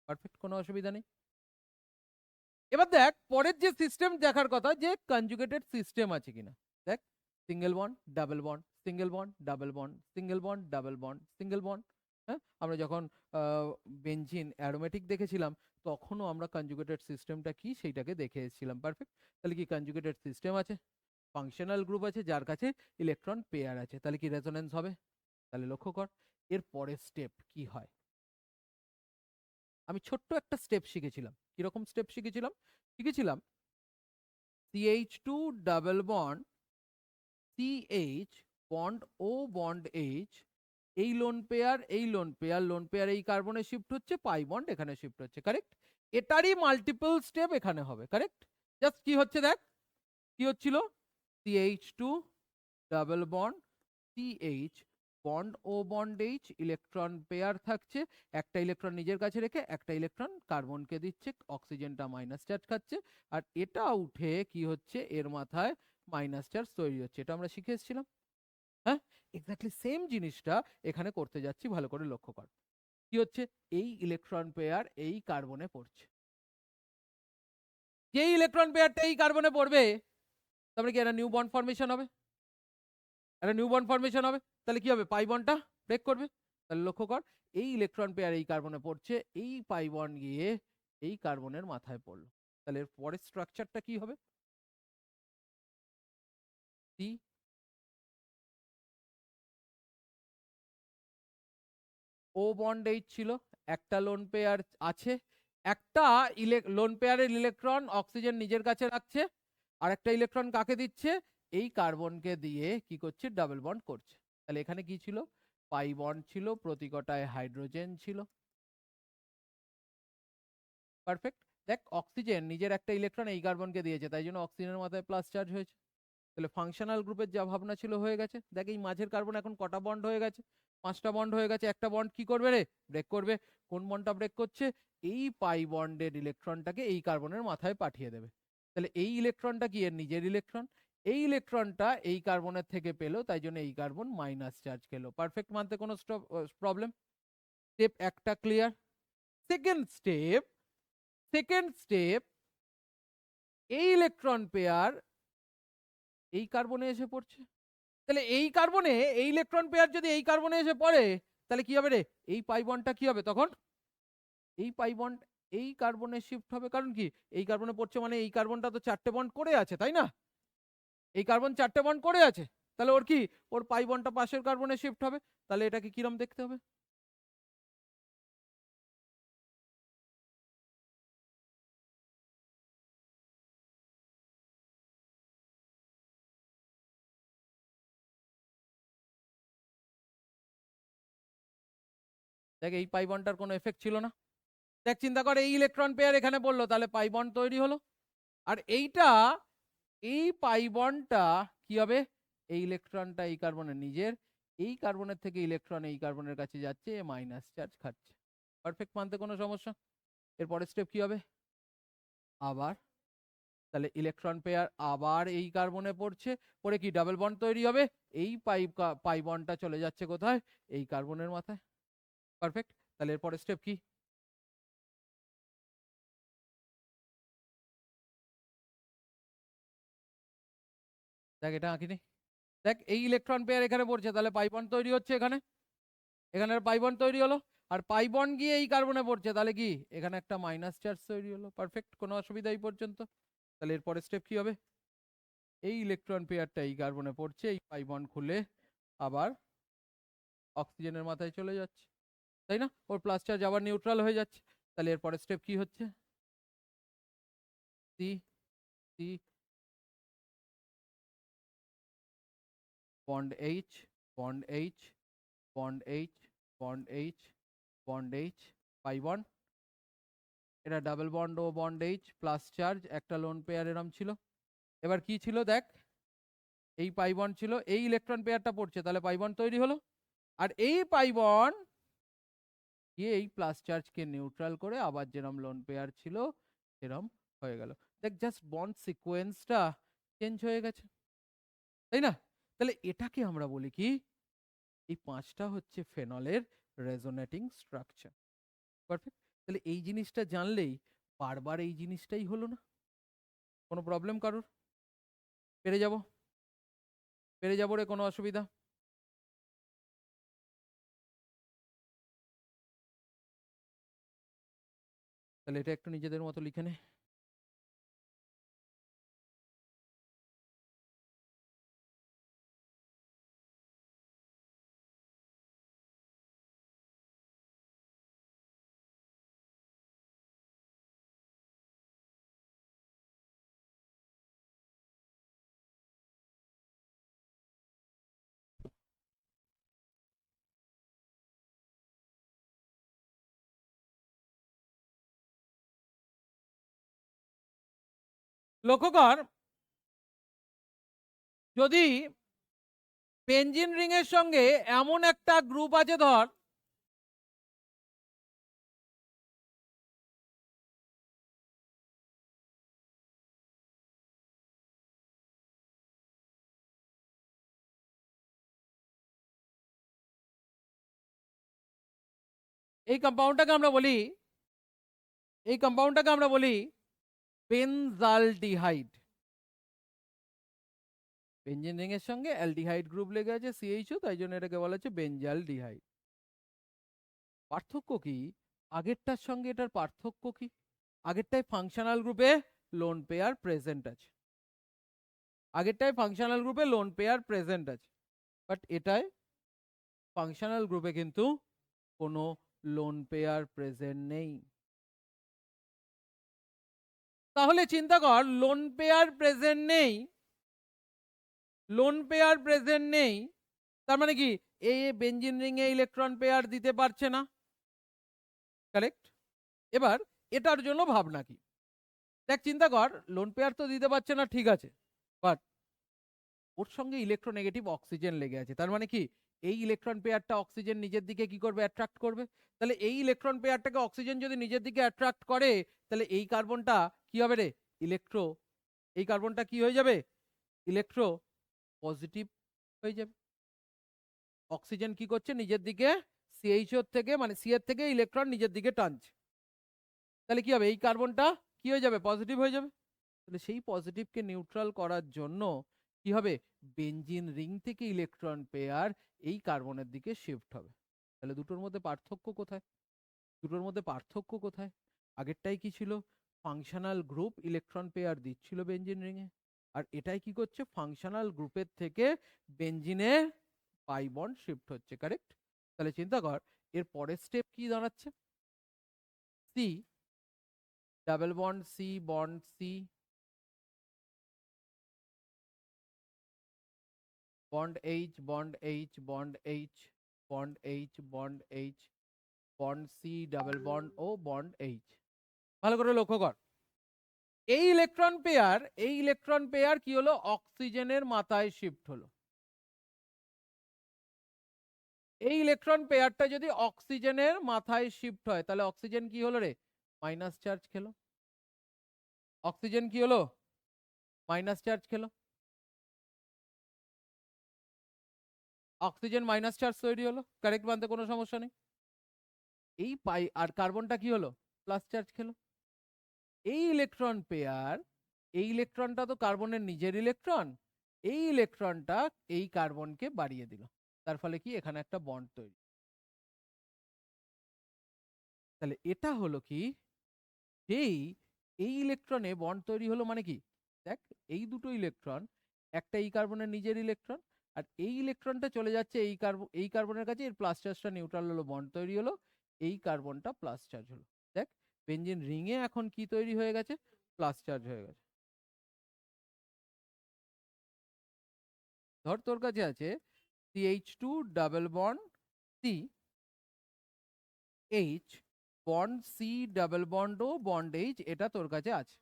পারফেক্ট, কোনো অসুবিধা নেই। এবার দেখ পরের যে সিস্টেম দেখার কথা, যে কনজুগেটেড সিস্টেম আছে কিনা। দেখ single bond double bond, single bond double bond, single bond double bond, single bond. হ্যাঁ, আমরা যখন বেনজিন অ্যারোমেটিক দেখেছিলাম তখনও আমরা কনজুগেটেড সিস্টেমটা কি সেইটাকে দেখে এসেছিলাম। পারফেক্ট, তাহলে কি কনজুগেটেড সিস্টেম আছে, ফাংশনাল গ্রুপ আছে যার কাছে ইলেকট্রন পেয়ার আছে, তাহলে কি রেজোনেন্স হবে। তাহলে লক্ষ্য কর এর পরের স্টেপ কি হয়। আমি ছোট্ট একটা স্টেপ শিখেছিলাম, কিরকম স্টেপ শিখেছিলাম, শিখেছিলাম CH2 double bond CH bond ও বন্ড H, এই লোন পেয়ার এই লোন পেয়ার, লোন পেয়ার এই কার্বনে শিফট হচ্ছে, পাই বন্ড এখানে শিফট হচ্ছে, কারেক্ট? এটারই মাল্টিপল স্টেপ এখানে হবে, কারেক্ট? জাস্ট কি হচ্ছে দেখ, কি হচ্ছিল, CH2 double bond CH bond ও বন্ড H, ইলেকট্রন পেয়ার থাকছে, একটা ইলেকট্রন নিজের কাছে রেখে একটা ইলেকট্রন কার্বনকে দিচ্ছে, অক্সিজেনটা মাইনাস চার্জ খাচ্ছে, আর এটা উঠে কি হচ্ছে এর মাথায় মাইনাস চার্জ তৈরি হচ্ছে, এটা আমরা শিখে এসেছিলাম। হ্যাঁ, এক্স্যাক্টলি সেম জিনিসটা এখানে করতে যাচ্ছি, ভালো করে লক্ষ্য কর। কি হচ্ছে, এই ইলেকট্রন পেয়ার এই কার্বনে পড়ছে, যেই ইলেকট্রন পেয়ারটা এই কার্বনে পড়বে তারপরে কি একটা নিউ বন্ড ফর্মেশন হবে, একটা নিউ বন্ড ফর্মেশন হবে, তাহলে কি হবে, পাই বন্ডটা ব্রেক করবে। তাহলে লক্ষ্য কর এই ইলেকট্রন পেয়ার এই কার্বনে পড়ছে, এই পাই বন্ড গিয়ে এই কার্বনের মাথায় পড়লো, তাহলে এর পরের স্ট্রাকচারটা কি হবে, সি ও বন্ড এইচ ছিল, একটা লোন পেয়ার আছে, একটা লোন পেয়ারের ইলেকট্রন অক্সিজেন নিজের কাছে রাখছে, আর একটা ইলেকট্রন কাকে দিচ্ছে, এই কার্বনকে দিয়ে কি করছে, ডাবল বন্ড করছে। তাহলে এখানে কি ছিল, পাই বন্ড ছিল, প্রতি কটায় হাইড্রোজেন ছিল। পারফেক্ট, দেখ অক্সিজেন নিজের একটা ইলেকট্রন এই কার্বনকে দিয়েছে, তাই জন্য অক্সিজেনের মাথায় প্লাস চার্জ হয়েছে। তাহলে ফাংশনাল গ্রুপের যা ভাবনা ছিল হয়ে গেছে। দেখ এই মাঝের কার্বন এখন কটা বন্ড হয়ে গেছে, 5টা বন্ড হয়ে গেছে, একটা বন্ড কি করবে রে, ব্রেক করবে। কোন বন্ডটা ব্রেক করছে, এই পাই বন্ডের ইলেকট্রনটাকে এই কার্বনের মাথায় পাঠিয়ে দেবে। তাহলে এই ইলেকট্রনটা কি এর নিজের ইলেকট্রন, এই ইলেকট্রনটা এই কার্বনের থেকে পেলো, তাই জন্য এই কার্বন মাইনাস চার্জ খেলো। পারফেক্ট, মানতে কোনো প্রবলেম। স্টেপ একটা clear. Second step, second step, এই ইলেকট্রন পেয়ার এই কার্বনে এসে পড়ছে, তাহলে এই কার্বনে এই ইলেকট্রন পেয়ার যদি এই কার্বনে এসে পড়ে তাহলে কি হবে রে, এই পাই বন্ডটা কি হবে তখন, এই পাই বন্ড এই কার্বনে শিফট হবে, কারণ কি এই কার্বনে পড়ছে মানে এই কার্বনটা তো 4টে বন্ড করে আছে, তাই না, এই কার্বন 4টে বন্ড করে আছে, তাহলে ওর কি ওর পাই বন্ডটা পাশের কার্বনে শিফট হবে, তাহলে এটাকে কিরম দেখতে হবে, দেখ এই পাই বন্ডটার কোনো এফেক্ট ছিল না, দেখ চিন্তা করে এই ইলেকট্রন পেয়ার এখানে পড়লো, তাহলে পাই বন্ড তৈরি হলো, আর এইটা এই পাই বন্ডটা কি হবে, এই ইলেকট্রনটা এই কার্বনের নিজের, এই কার্বনের থেকে ইলেকট্রন এই কার্বনের কাছে যাচ্ছে, মাইনাস চার্জ খাচ্ছে। পারফেক্ট, মানতে কোনো সমস্যা। এরপরের স্টেপ কি হবে, আবার তাহলে ইলেকট্রন পেয়ার আবার এই কার্বনে পড়ছে, পরে কি ডাবল বন্ড তৈরি হবে, এই পাই বন্ডটা চলে যাচ্ছে কোথায়, এই কার্বনের মাথায়। পারফেক্ট, তাহলে এরপরের স্টেপ কি, দেখ এটা আঁকিনি, দেখ এই ইলেকট্রন পেয়ার এখানে পড়ছে, তাহলে পাই বন্ড তৈরি হচ্ছে এখানে, এখানে পাই বন্ড তৈরি হলো, আর পাই বন্ড গিয়ে এই কার্বনে পড়ছে, তাহলে কি এখানে একটা মাইনাস চার্জ তৈরি হলো। পারফেক্ট, কোনো অসুবিধা এই পর্যন্ত। তাহলে এরপরের স্টেপ কি হবে, এই ইলেকট্রন পেয়ারটা এই কার্বনে পড়ছে, এই পাই বন্ড খুলে আবার অক্সিজেনের মাথায় চলে যাচ্ছে, তাই না, ওর প্লাস চার্জ আবার নিউট্রাল হয়ে যাচ্ছে। তাহলে এরপরের স্টেপ কি হচ্ছে, C C bond H, bond H, bond H, bond H, bond H, pi bond, এটা ডাবল বন্ড ও বন্ড এইচ, প্লাস চার্জ, একটা লোন পেয়ার এরম ছিল, এবার কি ছিল দেখ, এই পাই বন্ড ছিল, এই ইলেকট্রন পেয়ারটা পড়ছে, তাহলে পাই বন্ড তৈরি হলো। আর এই পাই বন্ড গিয়ে এই প্লাস চার্জকে নিউট্রাল করে আবার যেরকম লোন পেয়ার ছিল সেরকম হয়ে গেল। দেখ জাস্ট বন্ড সিকোয়েন্সটা চেঞ্জ হয়ে গেছে, তাই না? তাহলে এটাকে আমরা বলি কি, এই পাঁচটা হচ্ছে ফেনলের রেজোনেটিং স্ট্রাকচার। পারফেক্ট। তাহলে এই জিনিসটা জানলেই বারবার এই জিনিসটাই হলো না। কোনো প্রবলেম কারোর? পেরে যাব, পেরে যাবো রে, কোনো অসুবিধা? তাহলে এটা একটু নিজেদের মতো লিখে নে। লক্ষ্য কর, যদি বেঞ্জিন রিং এর সঙ্গে এমন একটা গ্রুপ আছে, ধর এই কম্পাউন্ডটাকে আমরা বলি, এই কম্পাউন্ডটাকে আমরা বলি বেনজালডিহাইড। বেঞ্জিন রিং এর সঙ্গে অ্যালডিহাইড গ্রুপ লেগে আছে CH2, তাই জন্য এটাকে বলা হচ্ছে বেনজালডিহাইড। পার্থক্য কি? আগেরটার সঙ্গে এটার পার্থক্য কি? আগেরটায় ফাংশনাল গ্রুপে লোন পেয়ার প্রেজেন্ট আছে, আগেরটায় ফাংশনাল গ্রুপে লোন পেয়ার প্রেজেন্ট আছে, বাট এটায় ফাংশনাল গ্রুপে কিন্তু কোনো লোন পেয়ার প্রেজেন্ট নেই। তাহলে চিন্তা কর, লোন পেয়ার প্রেজেন্ট নেই, লোন পেয়ার প্রেজেন্ট নেই, তার মানে কি এই বেঞ্জিন রিং এ ইলেকট্রন পেয়ার দিতে পারছে না, কারেক্ট? এবার এটার জন্য ভাবনা কি? দেখ চিন্তা কর, লোন পেয়ার তো দিতে পারছে না, ঠিক আছে, বাট ওর সঙ্গে ইলেকট্রোনেগেটিভ অক্সিজেন লেগে আছে, তার মানে কি এই ইলেকট্রন পেয়ারটা অক্সিজেন নিজের দিকে কি করবে, অ্যাট্রাক্ট করবে। তাহলে এই ইলেকট্রন পেয়ারটাকে অক্সিজেন যদি নিজের দিকে অ্যাট্রাক্ট করে, তাহলে এই কার্বনটা কি হবে রে, ইলেকট্রো, এই কার্বনটা কি হয়ে যাবে, ইলেকট্রো পজিটিভ হয়ে যাবে। অক্সিজেন কি করছে, নিজের দিকে CH4 থেকে, মানে সি এর থেকে ইলেকট্রন নিজের দিকে টানছে, তাহলে কি হবে, এই কার্বনটা কি হয়ে যাবে, পজিটিভ হয়ে যাবে। তাহলে সেই পজিটিভকে নিউট্রাল করার জন্য কি হবে, বেঞ্জিন রিং থেকে ইলেকট্রন পেয়ার এই কার্বনের দিকে শিফট হবে। তাহলে দুটোর মধ্যে পার্থক্য কোথায়? দুটোর মধ্যে পার্থক্য কোথায়? আগেরটাই কি ছিল, ফাংশনাল গ্রুপ ইলেকট্রন পেয়ার দিচ্ছিল বেঞ্জিন রিং এ, আর এটাই কি করছে, ফাংশনাল গ্রুপের থেকে বেঞ্জিনে পাই বন্ড শিফট হচ্ছে, কারেক্ট? তাহলে চিন্তা কর, এর পরের স্টেপ কি দাঁড়াচ্ছে, C double bond C bond C bond H bond H bond H bond H bond H bond C double bond ও বন্ড এইচ। ভালো করে লক্ষ্য কর, এই ইলেকট্রন পেয়ার, এই ইলেকট্রন পেয়ার কি হলো, অক্সিজেনের মাথায় শিফট হলো। এই ইলেকট্রন পেয়ারটা যদি অক্সিজেনের মাথায় শিফট হয়, তাহলে অক্সিজেন কি হলো রে, মাইনাস চার্জ খেলো। অক্সিজেন কি হলো, মাইনাস চার্জ খেলো। অক্সিজেন মাইনাস চার্জ তৈরি হলো, কারেক্ট, মানতে কোনো সমস্যা নেই। এই পাই আর কার্বনটা কি হলো, প্লাস চার্জ খেলো। এই ইলেকট্রন পেয়ার, এই ইলেকট্রনটা তো কার্বনের নিজের ইলেকট্রন, এই ইলেকট্রনটা এই কার্বনকে বাড়িয়ে দিল, তার ফলে কি এখানে একটা বন্ড তৈরি। তাহলে এটা হলো কি, এই এই ইলেকট্রনে বন্ড তৈরি হলো, মানে কি দেখ, এই দুটো ইলেকট্রন, একটা এই কার্বনের নিজের ইলেকট্রন, আর এই ইলেকট্রনটা চলে যাচ্ছে এই কার্বনের কাছে, এর প্লাস চার্জটা নিউট্রাল হলো, বন্ড তৈরি হলো, এই কার্বনটা প্লাস চার্জ হলো। দেখ বেঞ্জিন রিং এ এখন কি তৈরি হয়ে গেছে, প্লাস চার্জ হয়ে গেছে। ধর তোর কাছে আছে CH2 double bond C H bond C double bond ও বন্ড এইচ, এটা তোর কাছে আছে।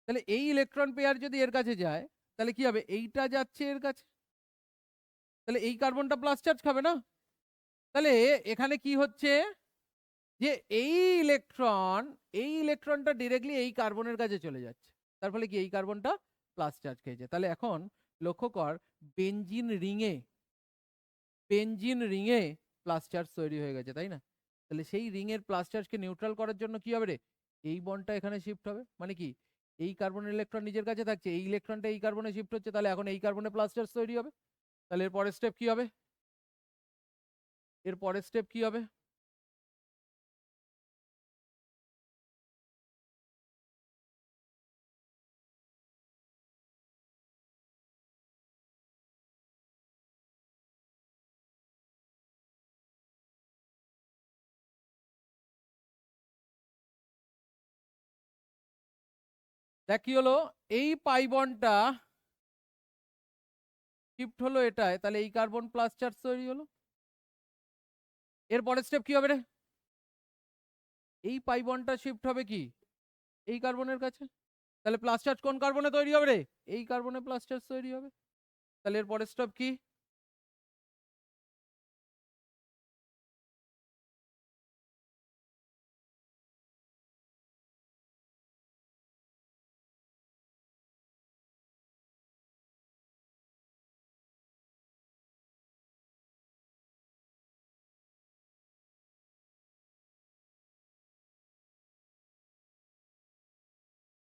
তাহলে এই ইলেকট্রন পেয়ার যদি এর কাছে যায় তাহলে কি হবে, এইটা যাচ্ছে এর কাছে, তাহলে এই কার্বনটা প্লাস চার্জ খাবে না। তাহলে এখানে কি হচ্ছে যে এই ইলেকট্রনটা ডিরেক্টলি এই কার্বনের কাছে চলে যাচ্ছে, তার ফলে কি এই কার্বনটা প্লাস চার্জ খেয়েছে। তাহলে এখন লক্ষ্য কর, বেনজিন রিংয়ে প্লাস চার্জ তৈরি হয়ে গেছে, তাই না? তাহলে সেই রিং এর প্লাস চার্জকে নিউট্রাল করার জন্য কি হবে রে, এই বন্ডটা এখানে শিফট হবে, মানে কি এই কার্বনের ইলেকট্রন নিজের কাছে থাকছে, এই ইলেকট্রনটা এই কার্বনে শিফট হচ্ছে, তাহলে এখন এই কার্বনে প্লাস চার্জ তৈরি হবে। তাহলে এর পরের স্টেপ কি হবে, এর পরের স্টেপ কি হবে, দেখ কি হলো, এই পাই বন্ডটা শিফট হলো এটায়, তাহলে এই কার্বন প্লাস চার্জ তৈরি হলো। এর পরের স্টেপ কি হবে রে, এই পাই বন্ডটা শিফট হবে কি এই কার্বনের কাছে, তাহলে প্লাস চার্জ কোন কার্বনে তৈরি হবে রে, এই কার্বনে প্লাস চার্জ তৈরি হবে। তাহলে এর পরের স্টেপ কি,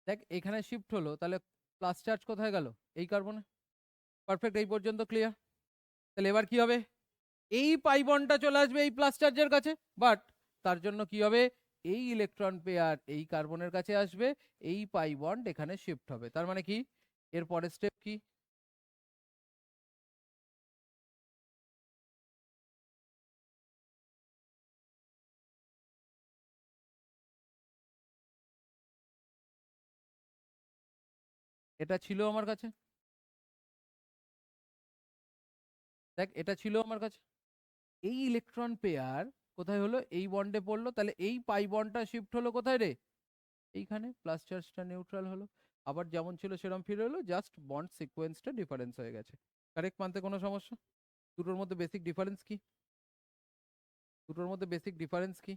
দেখ এখানে শিফট হলো, তাহলে প্লাস চার্জ কোথায় গেল, এই কার্বনে। পারফেক্ট, এই পর্যন্ত ক্লিয়ার। তাহলে এবার কি হবে, এই পাই বন্ডটা চলে আসবে এই প্লাস চার্জের কাছে, বাট তার জন্য কি হবে, এই ইলেকট্রন পেয়ার এই কার্বনের কাছে আসবে, এই পাই বন্ড এখানে শিফট হবে, তার মানে কি এর পরের স্টেপ কি, এটা ছিল আমার কাছে, দেখ এটা ছিল আমার কাছে, এই ইলেকট্রন পেয়ার কোথায় হলো, এই বন্ডে পড়লো, তাহলে এই পাই বন্ডটা শিফট হলো কোথায় রে, এইখানে প্লাস চার্জটা নিউট্রাল হলো, আবার যেমন ছিল সেরকম ফিরে হলো, জাস্ট বন্ড সিকোয়েন্সটা ডিফারেন্স হয়ে গেছে। কারেক্ট, মানতে কোনো সমস্যা, দুটোর মধ্যে বেসিক ডিফারেন্স কি, দুটোর মধ্যে বেসিক ডিফারেন্স কি,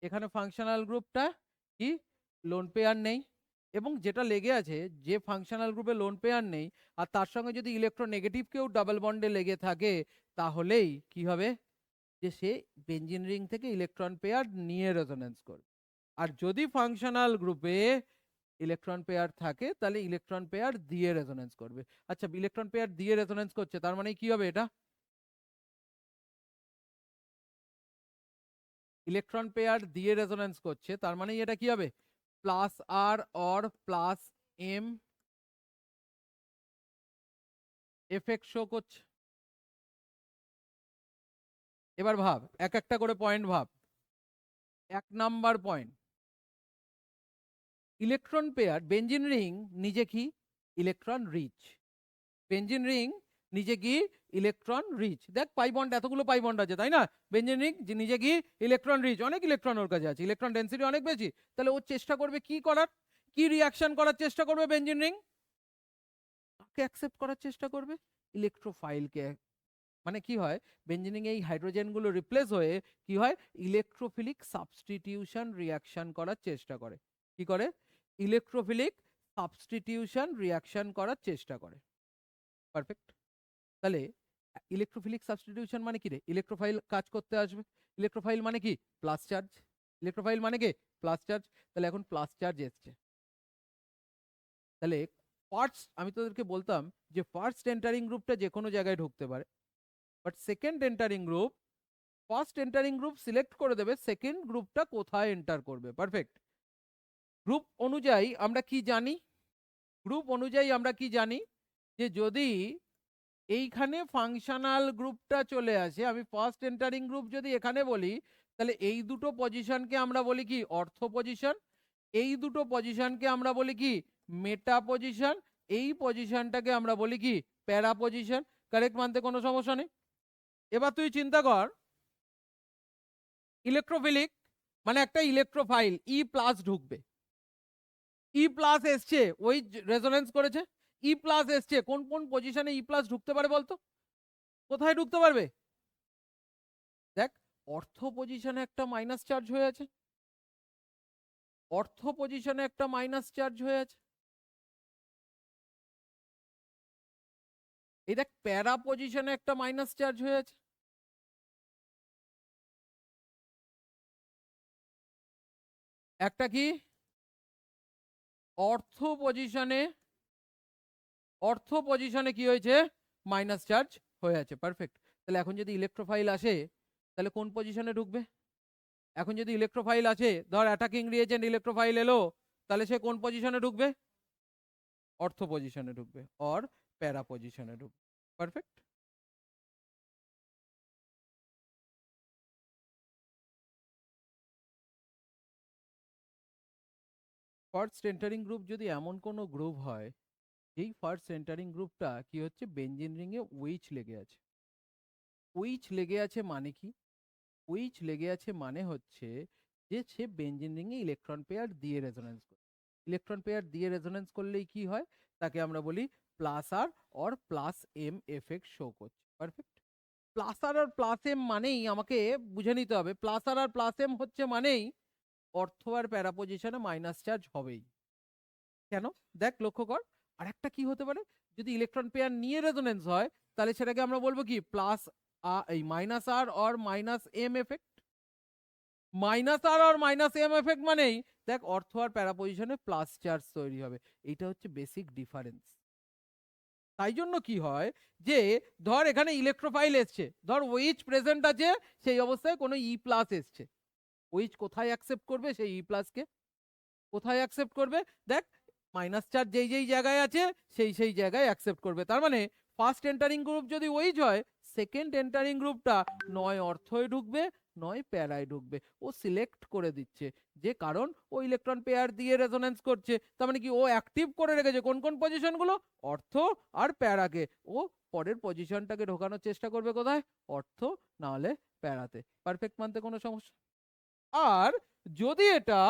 এখানে ফাংশনাল গ্রুপটা কি লোন পেয়ার নেই, এবং যেটা লেগে আছে যে ফাংশনাল গ্রুপে লোন পেয়ার নেই আর তার সঙ্গে যদি ইলেকট্রোনেগেটিভ কেউ ডাবল বন্ডে লেগে থাকে, তাহলেই কি হবে, যে সে বেঞ্জিন রিং থেকে ইলেকট্রন পেয়ার নিয়ে রেজোনেন্স করবে। আর যদি ফাংশনাল গ্রুপে ইলেকট্রন পেয়ার থাকে তাহলে ইলেকট্রন পেয়ার দিয়ে রেজোনেন্স করবে। আচ্ছা, ইলেকট্রন পেয়ার দিয়ে রেজোনেন্স করছে, তার মানে কি হবে, এটা ইলেকট্রন পেয়ার দিয়ে রেজোনেন্স করছে, তার মানে এটা কি হবে, plus R or plus M effect show করছে। এবার ভাব, এক একটা করে পয়েন্ট ভাব। 1 number point, electron pair benzene ring নিজে কি ইলেকট্রন রিচ, বেঞ্জিন রিং নিজে কি ইলেকট্রন রিচ, দেখ পাই বন্ড এতগুলো পাই বন্ড আছে তাই না, বেঞ্জিন রিং নিজে কি ইলেকট্রন রিচ, অনেক ইলেকট্রন ওর কাছে আছে, ইলেকট্রন ডেন্সিটি অনেক বেশি, তাহলে ও চেষ্টা করবে কি করার, কি রিয়াকশন করার চেষ্টা করবে, বেঞ্জিন রিং কে অ্যাকসেপ্ট করার চেষ্টা করবে, ইলেকট্রোফাইলকে, মানে কি হয়, বেঞ্জিনিং এই হাইড্রোজেনগুলো রিপ্লেস হয়ে কি হয়, ইলেকট্রোফিলিক সাবস্টিটিউশন রিয়াকশন করার চেষ্টা করে, কি করে, ইলেকট্রোফিলিক সাবস্টিটিউশন রিয়াকশন করার চেষ্টা করে। পারফেক্ট, তাহলে ইলেকট্রোফিলিক সাবস্টিটিউশন মানে কি রে, ইলেকট্রোফাইল কাজ করতে আসবে, ইলেকট্রোফাইল মানে কি প্লাস চার্জ, ইলেকট্রোফাইল মানে কি প্লাস চার্জ, তাহলে এখন প্লাস চার্জ এসছে, তাহলে ফার্স্ট আমি তোদেরকে বলতাম যে ফার্স্ট এন্টারিং গ্রুপটা যে কোনো জায়গায় ঢুকতে পারে, but second entering group, first entering group select করে দেবে সেকেন্ড গ্রুপটা কোথায় এন্টার করবে। পারফেক্ট, গ্রুপ অনুযায়ী আমরা কি জানি, গ্রুপ অনুযায়ী আমরা কি জানি, যে যদি এইখানে ফাংশনাল গ্রুপটা চলে আসে, আমি ফার্স্ট এন্টারিং গ্রুপ যদি এখানে বলি, তাহলে এই দুটো পজিশনকে আমরা বলি কি অর্থ পজিশন, এই দুটো পজিশনকে আমরা বলি কি মেটা পজিশন, এই পজিশনটাকে আমরা বলি কি প্যারা পজিশন। কারেক্ট, মানতে কোনো সমস্যা নেই। এবার তুই চিন্তা কর, ইলেকট্রোফিলিক মানে একটা ইলেকট্রোফাইল ই প্লাস ঢুকবে, ই প্লাস এসছে ওই রেজোনেন্স করেছে, ই প্লাস এসছে, কোন কোন পজিশনে ই প্লাস ঢুকতে পারে বলতো? কোথায় ঢুকতে পারবে? দেখ, অর্থ পজিশনে একটা মাইনাস চার্জ হয়ে আছে, অর্থ পজিশনে একটা মাইনাস চার্জ হয়ে আছে। এই দেখ, প্যারা পজিশনে একটা মাইনাস চার্জ হয়ে আছে। একটা কি অর্থ পজিশনে, অর্থ পজিশনে কি হয়েছে? মাইনাস চার্জ হয়ে আছে। পারফেক্ট। তাহলে এখন যদি ইলেকট্রোফাইল আসে তাহলে কোন পজিশনে ঢুকবে? এখন যদি ইলেকট্রোফাইল আছে, ধর অ্যাটাকিং রিএজেন্ট ইলেকট্রোফাইল এলো, তাহলে সে কোন পজিশনে ঢুকবে? অর্থ পজিশনে ঢুকবে অর প্যারা পজিশনে ঢুকবে। পারফেক্ট। ফার্স্ট এন্টারিং গ্রুপ যদি এমন কোনো গ্রুপ হয়, এই ফার্স্ট এন্টারিং গ্রুপটা কি হচ্ছে, বেঞ্জিন রিংয়ে উইচ লেগে আছে। উইচ লেগে আছে মানে কি? উইচ লেগে আছে মানে হচ্ছে যে সে বেঞ্জিন রিংয়ে ইলেকট্রন পেয়ার দিয়ে রেজোনেন্স করে। ইলেকট্রন পেয়ার দিয়ে রেজোনেন্স করলেই কি হয়, তাকে আমরা বলি plus R or plus M effect show করছে। পারফেক্ট। প্লাস আর আর প্লাস এম মানেই আমাকে বুঝে নিতে হবে, প্লাস আর আর প্লাস এম হচ্ছে মানেই অর্থ আর প্যারা পজিশনে মাইনাস চার্জ হবেই। কেন? দেখ, লক্ষ্য কর। আর একটা কি হতে পারে, যদি ইলেকট্রন পেয়ার নিয়ে রেজোনেন্স হয় তাহলে সেটাকে আমরা বলবো কি, প্লাস এই minus R or minus M effect. Minus R আর মাইনাস এম এফেক্ট মানেই দেখ অর্থ আর প্যারা পজিশনে প্লাস চার্জ তৈরি হবে। এইটা হচ্ছে বেসিক ডিফারেন্স। তাই জন্য কি হয় যে, ধর এখানে ইলেকট্রোফাইল এসছে, ধর ওইচ প্রেজেন্ট আছে, সেই অবস্থায় কোনো ই প্লাস এসছে, ওইচ কোথায় অ্যাকসেপ্ট করবে সেই ই প্লাসকে? কোথায় অ্যাকসেপ্ট করবে? দেখ, মাইনাস চার্জ যেই যেই জায়গায় আছে সেই সেই জায়গায় অ্যাকসেপ্ট করবে। তার মানে ফার্স্ট এন্টারিং গ্রুপ যদি ওইচ হয়, সেকেন্ড এন্টারিং গ্রুপটা নয় অর্থয় ঢুকবে নয় প্যারায় ঢুকবে। ও সিলেক্ট করে দিচ্ছে, যে কারণ ও ইলেকট্রন পেয়ার দিয়ে রেজোনেন্স করছে, তার মানে কি ও অ্যাক্টিভ করে রেখেছে কোন কোন পজিশনগুলো, অর্থ আর প্যারাকে। ও পরের পজিশনটাকে ঢোকানোর চেষ্টা করবে কোথায়? অর্থ, না হলে প্যারাতে। পারফেক্ট, মানতে কোনো সমস্যা? আর যদি এটা,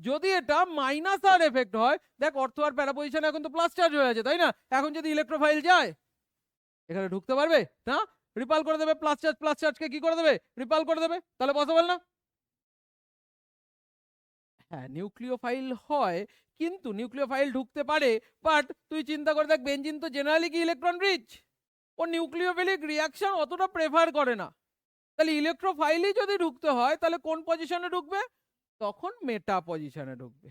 যদি এটা মাইনাস আর এফেক্ট হয়, দেখ অর্থ আর প্যারা পজিশনে এখন তো প্লাস চার্জ হয়ে আছে, তাই না? এখন যদি ইলেকট্রোফাইল যায়, এখানে ঢুকতে পারবে না, রিপাল করে দেবে। প্লাস চার্জকে কি করে দেবে? রিপাল করে দেবে। তাহলে পসিবল না? হ্যাঁ, নিউক্লিওফাইল হয়, কিন্তু নিউক্লিওফাইল ঢুকতে পারে, বাট তুই চিন্তা করে দেখ, বেঞ্জিন তো জেনারেলি কি ইলেকট্রন রিচ, ও নিউক্লিওফিলিক রিয়াকশন অতটা প্রেফার করে না। তাহলে ইলেকট্রোফাইলই যদি ঢুকতে হয় তাহলে কোন পজিশনে ঢুকবে? তখন মেটা পজিশনে ঢুকবে।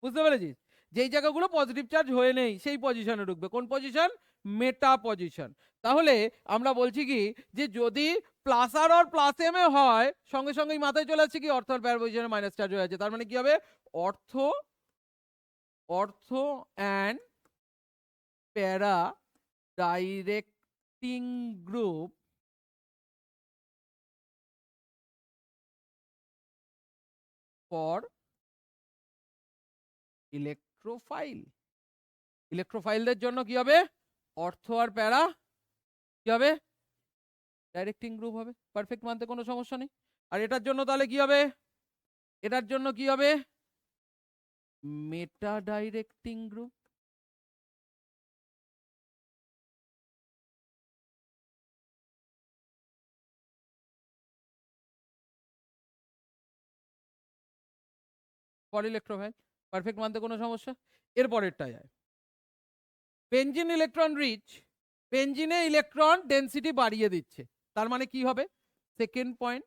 বুঝতে পেরেছিস? যেই জায়গাগুলো পজিটিভ চার্জ হয়ে নেই সেই পজিশনে ঢুকবে। কোন পজিশন? মেটা পজিশন। তাহলে আমরা বলছি কি, যে যদি প্লাস আর আর প্লাস এম এ হয়, সঙ্গে সঙ্গেই মাথায় চলে আসছে কি, অর্থ আর প্যারা পজিশনে মাইনাস চার্জ হয়ে আছে। তার মানে কি হবে? অর্থ, অর্থ অ্যান্ড প্যারা ডাইরেক্টিং গ্রুপ ফর ইলেকট্রোফাইল। ইলেকট্রোফাইলদের জন্য কি হবে? অর্থ আর প্যারা কি হবে? ডাইরেক্টিং গ্রুপ হবে। পারফেক্ট, মানতে কোনো সমস্যা নেই। আর এটার জন্য তাহলে কি হবে? এটার জন্য কি হবে? Meta directing group. For electrophile. Perfect, মানতে কোনো সমস্যা? এরপরেরটা যায়, বেঞ্জিন ইলেকট্রন রিচ, বেঞ্জিনে ইলেকট্রন ডেনসিটি বাড়িয়ে দিচ্ছে। তার মানে কি হবে? সেকেন্ড পয়েন্ট,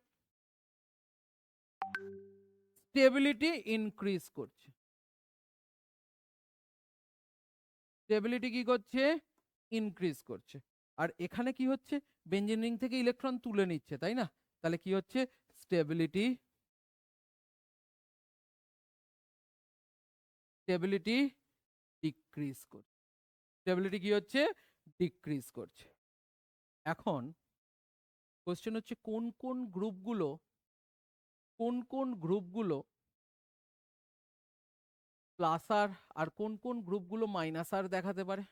স্টেবিলিটি ইনক্রিজ করছে। স্টেবিলিটি কি করছে? ইনক্রিজ করছে। আর এখানে কি হচ্ছে? বেঞ্জিন রিং থেকে ইলেকট্রন তুলে নিচ্ছে, তাই না? তাহলে কি হচ্ছে? স্টেবিলিটি, স্টেবিলিটি ডিক্রিজ করছে। স্টেবিলিটি কি হচ্ছে? ডিক্রিজ করছে। এখন কোশ্চেন হচ্ছে, কোন কোন গ্রুপগুলো, কোন কোন গ্রুপগুলো প্লাস আর কোন কোন গ্রুপগুলো মাইনাস আর দেখাতে পারে?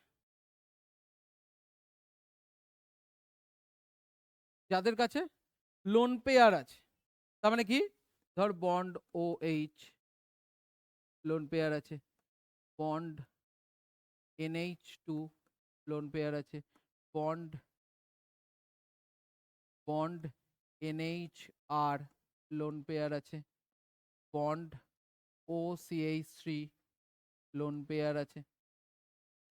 যাদের কাছে লোন পেয়ার আছে। তার মানে কি, ধর bond O H lone pair আছে, বন্ড NH2 লোন পেয়ার আছে, bond bond NHR lone pair আছে, বন্ড OCH3 লোন পেয়ার আছে।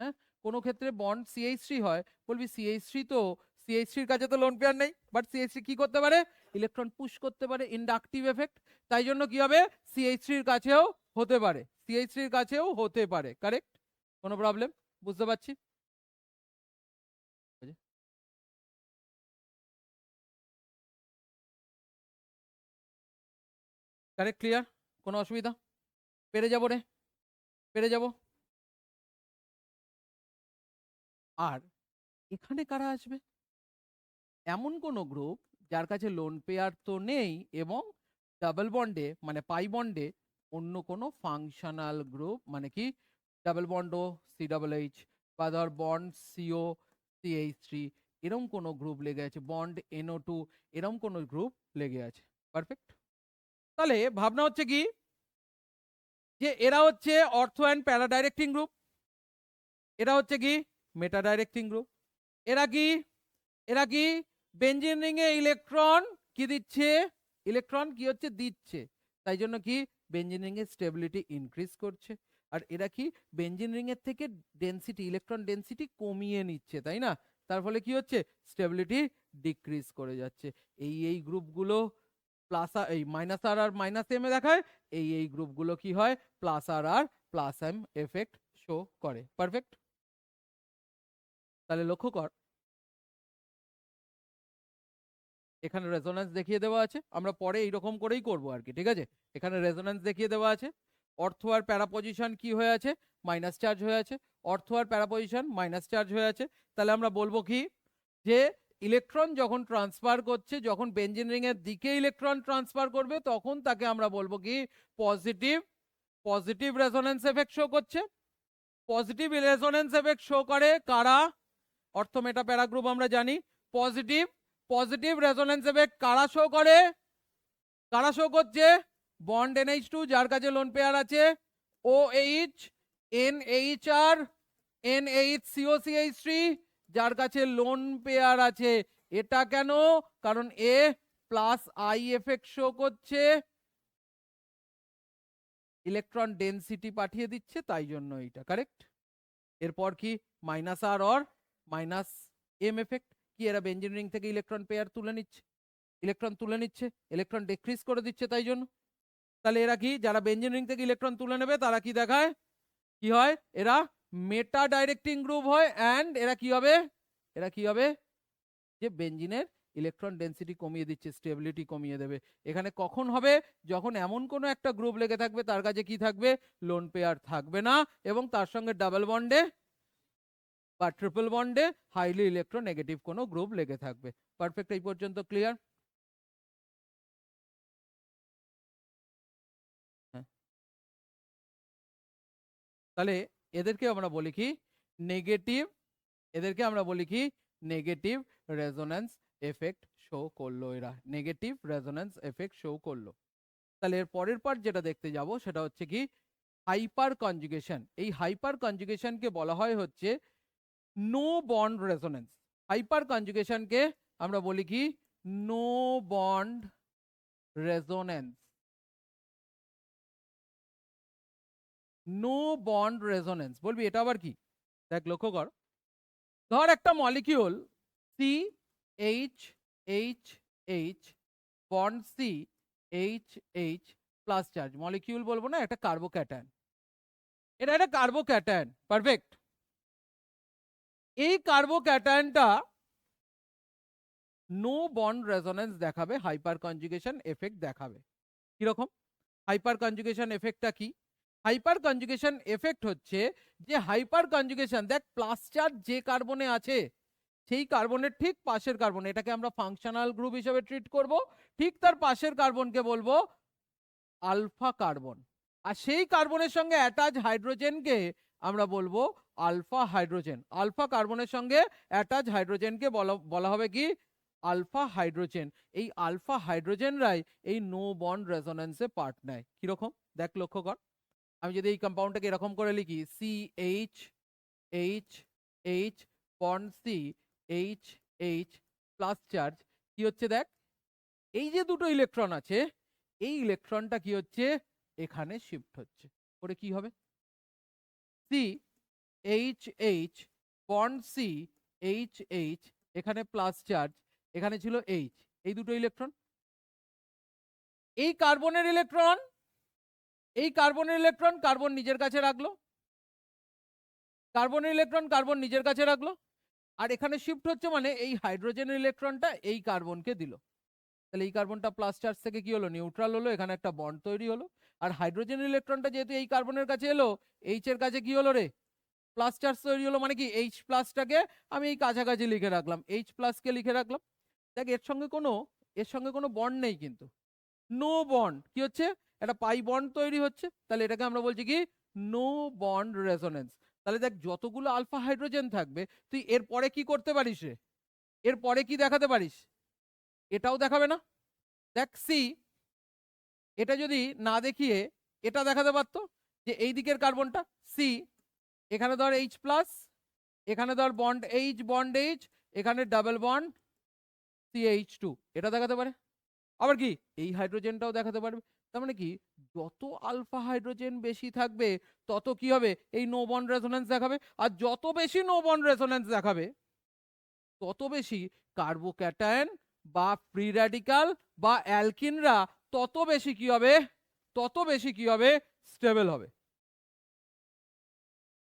হ্যাঁ, কোনো ক্ষেত্রে বন্ড CH3 হয়, বলবি CH3 তো CH3 এর কাছে তো লোন পেয়ার নেই, বাট CH3 কি করতে পারে, ইলেকট্রন পুশ করতে পারে, ইন্ডাকটিভ এফেক্ট। তাই জন্য কি হবে, CH3 এর কাছেও হতে পারে, CH3 এর কাছেও হতে পারে। কারেক্ট, কোনো প্রবলেম, বুঝতে পারছি? কারেক্ট, ক্লিয়ার, কোনো অসুবিধা? পেরে যাবো রে, পেরে যাবো। আর এখানে কারা আসবে, এমন কোন গ্রুপ যার কাছে লোন পেয়ার তো নেই এবং ডাবল বন্ডে মানে পাই বন্ডে অন্য কোনো ফাংশনাল গ্রুপ, মানে কি ডাবল বন্ড ও CH বা ধর বন্ড CO CH3 এরম কোনো গ্রুপ লেগে আছে, বন্ড NO2 এরম কোনো গ্রুপ লেগে আছে। পারফেক্ট। তাহলে ভাবনা হচ্ছে কি, যে এরা হচ্ছে অর্থো অ্যান্ড প্যারা ডাইরেক্টিং গ্রুপ, এরা হচ্ছে কি মেটা ডাইরেক্টিং গ্রুপ। এরা কি, এরা কি বেঞ্জিন রিং এ ইলেকট্রন কি দিচ্ছে, ইলেকট্রন কি হচ্ছে দিচ্ছে, তাই জন্য কি বেঞ্জিন রিং এর স্টেবিলিটি ইনক্রিজ করছে। আর এরা কি বেঞ্জিন রিং এর থেকে ডেনসিটি, ইলেকট্রন ডেনসিটি কমিয়ে নিচ্ছে, তাই না? তার ফলে কি হচ্ছে, স্টেবিলিটি ডিক্রিজ করে যাচ্ছে। এই গ্রুপগুলো প্লাস এই মাইনাস আর আর মাইনাস এম এ দেখায়, এই গ্রুপগুলো কি হয়, প্লাস আর আর প্লাস এম এফেক্ট শো করে। পারফেক্ট। তাহলে লক্ষ্য কর, এখানে রেজোন্যান্স দেখিয়ে দেওয়া আছে, আমরা পরে এইরকম করেই করব আর কি, ঠিক আছে? এখানে রেজোন্যান্স দেখিয়ে দেওয়া আছে, অর্থ আর প্যারা পজিশন কি হয়ে আছে, মাইনাস চার্জ হয়ে আছে, অর্থ আর প্যারা পজিশন মাইনাস চার্জ হয়ে আছে। তাহলে আমরা বলবো কি, যে ইলেকট্রন যখন ট্রান্সফার করছে, যখন বেঞ্জিন রিং এর দিকে ইলেকট্রন ট্রান্সফার করবে, তখন তাকে আমরা বলবো কি positive, positive resonance effect show করছে। পজিটিভ রেজোন্যান্স এফেক্ট শো করে কারা, অর্থ মেটা প্যারা গ্রুপ আমরা জানি। পজিটিভ, পজিটিভ রেজোন্যান্স এফেক্ট কারা শো করে, কারা শো করছে, বন্ড NH2 যার কাছে লোন পেয়ার আছে, OH NHR NHCOCH3 যার কাছে লোন পেয়ার আছে। এটা কেন, কারণ এ প্লাস আই এফেক্ট শো করছে, ইলেকট্রন ডেনসিটি পাঠিয়ে দিচ্ছে, তাই জন্য এইটা। কারেক্ট। এরপর কি minus R or minus M effect, কি এরা বেঞ্জিন রিং থেকে ইলেকট্রন পেয়ার তুলে নিচ্ছে, ইলেকট্রন তুলে নিচ্ছে, ইলেকট্রন ডিক্রিজ করে দিচ্ছে, তাই জন্য। তাহলে এরা কি, যারা বেঞ্জিন রিং থেকে ইলেকট্রন তুলে নেবে তারা কি দেখায়, কি হয়, এরা মেটা ডাইরেক্টিং গ্রুপ হয়। অ্যান্ড এরা কি হবে, এরা কি হবে, যে বেঞ্জিনের ইলেকট্রন ডেনসিটি কমিয়ে দিচ্ছে, স্টেবিলিটি কমিয়ে দেবে। এখানে কখন হবে, যখন এমন কোনো একটা গ্রুপ লেগে থাকবে তার কাছে কি থাকবে, লোন পেয়ার থাকবে না, এবং তার সঙ্গে ডাবল বন্ডে বা ট্রিপল বন্ডে হাইলি ইলেকট্রোনেগেটিভ কোনো গ্রুপ লেগে থাকবে। পারফেক্ট, এই পর্যন্ত ক্লিয়ার? তাহলে এদেরকে আমরা বলি কি নেগেটিভ, এদেরকে আমরা বলি কি নেগেটিভ রেজোন্যান্স এফেক্ট শো করলো, এরা নেগেটিভ রেজোন্যান্স এফেক্ট শো করলো। তাহলে এর পরের পার্ট যেটা দেখতে যাব সেটা হচ্ছে কি হাইপার কনজুগেশন। এই হাইপার কনজুগেশনকে বলা হয় হচ্ছে নো বন্ড রেজোন্যান্স। হাইপার কনজুগেশনকে আমরা বলি কি no bond resonance, no bond resonance. বলবি এটা আবার কি, দেখ লক্ষ্য কর, ধর একটা molecule CH bond CH plus charge, molecule বলবো না, একটা কার্বোক্যাটায়ন, এটা একটা কার্বোক্যাটায়ন। পারফেক্ট। এই কার্বোক্যাটায়নটা নো বন্ড রেজোন্যান্স দেখাবে, হাইপার কনজুগেশন এফেক্ট দেখাবে। কিরকম হাইপার কনজুগেশন এফেক্টটা কি, হাইপার কনজুগেশন এফেক্ট হচ্ছে যে হাইপার কনজুগেশন, দেখ প্লাস চার্জ যে কার্বনে আছে সেই কার্বনের ঠিক পাশের কার্বন, এটাকে আমরা ফাংশনাল গ্রুপ হিসেবে ট্রিট করব, ঠিক তার পাশের কার্বনকে বলবো আলফা কার্বন, আর সেই কার্বনের সঙ্গে অ্যাটাচ হাইড্রোজেনকে আমরা বলবো আলফা হাইড্রোজেন। আলফা কার্বনের সঙ্গে অ্যাটাচ হাইড্রোজেনকে বলা হবে কি আলফা হাইড্রোজেন, এই আলফা হাইড্রোজেনরাই এই নো বন্ড রেজোন্যান্সে পার্ট নেয়। কিরকম দেখ, লক্ষ্য কর। আমি যদি এই কম্পাউন্ডটাকে এরকম করে লিখি, C H H H bond C H H plus charge, কি হচ্ছে দেখ, এই যে দুটো ইলেকট্রন আছে, এই ইলেকট্রনটা কি হচ্ছে, এখানে শিফট হচ্ছে করে কি হবে, C H H bond C H H, এখানে প্লাস চার্জ, এখানে ছিল এইচ, এই দুটো ইলেকট্রন, এই কার্বনের ইলেকট্রন, এই কার্বনের ইলেকট্রন কার্বন নিজের কাছে রাখলো, কার্বনের ইলেকট্রন কার্বন নিজের কাছে রাখলো, আর এখানে শিফট হচ্ছে মানে এই হাইড্রোজেনের ইলেকট্রনটা এই কার্বনকে দিল। তাহলে এই কার্বনটা প্লাস চার্জ থেকে কি হলো, নিউট্রাল হলো, এখানে একটা বন্ড তৈরি হলো। আর হাইড্রোজেন ইলেকট্রনটা যেহেতু এই কার্বনের কাছে এলো, এইচ এর কাছে কি হলো রে, প্লাস চার্জ তৈরি হলো, মানে কি এইচ প্লাসটাকে আমি এই কাছাকাছি লিখে রাখলাম, এইচ প্লাসকে লিখে রাখলাম। দেখ এর সঙ্গে কোনো বন্ড নেই, কিন্তু নো বন্ড, কি হচ্ছে, একটা পাই বন্ড তৈরি হচ্ছে, তাহলে এটাকে আমরা বলছি কি, নো বন্ড রেজোনেন্স। তাহলে দেখ যতগুলো আলফা হাইড্রোজেন থাকবে, তুই এরপরে কি করতে পারিস রে, এরপরে কি দেখাতে পারিস, এটাও দেখাবে না। দেখ সি, এটা যদি না দেখিয়ে এটা দেখাতে পারতো, যে এই দিকের কার্বনটা সি, এখানে ধর এইচ প্লাস, এখানে ধর বন্ড এইচ, এখানে ডাবল বন্ড CH2, এটা দেখাতে পারে। আবার কি এই হাইড্রোজেনটাও দেখাতে পারবে। তার মানে কি, যত আলফা হাইড্রোজেন বেশি থাকবে তত কি হবে, এই নো বন্ড রেজোন্যান্স দেখাবে, আর যত বেশি নো বন্ড রেজোন্যান্স দেখাবে তত বেশি কার্বোক্যাটায়ন বা ফ্রি র্যাডিক্যাল বা অ্যালকিনরা তত বেশি কি হবে, তত বেশি কি হবে, স্টেবল হবে।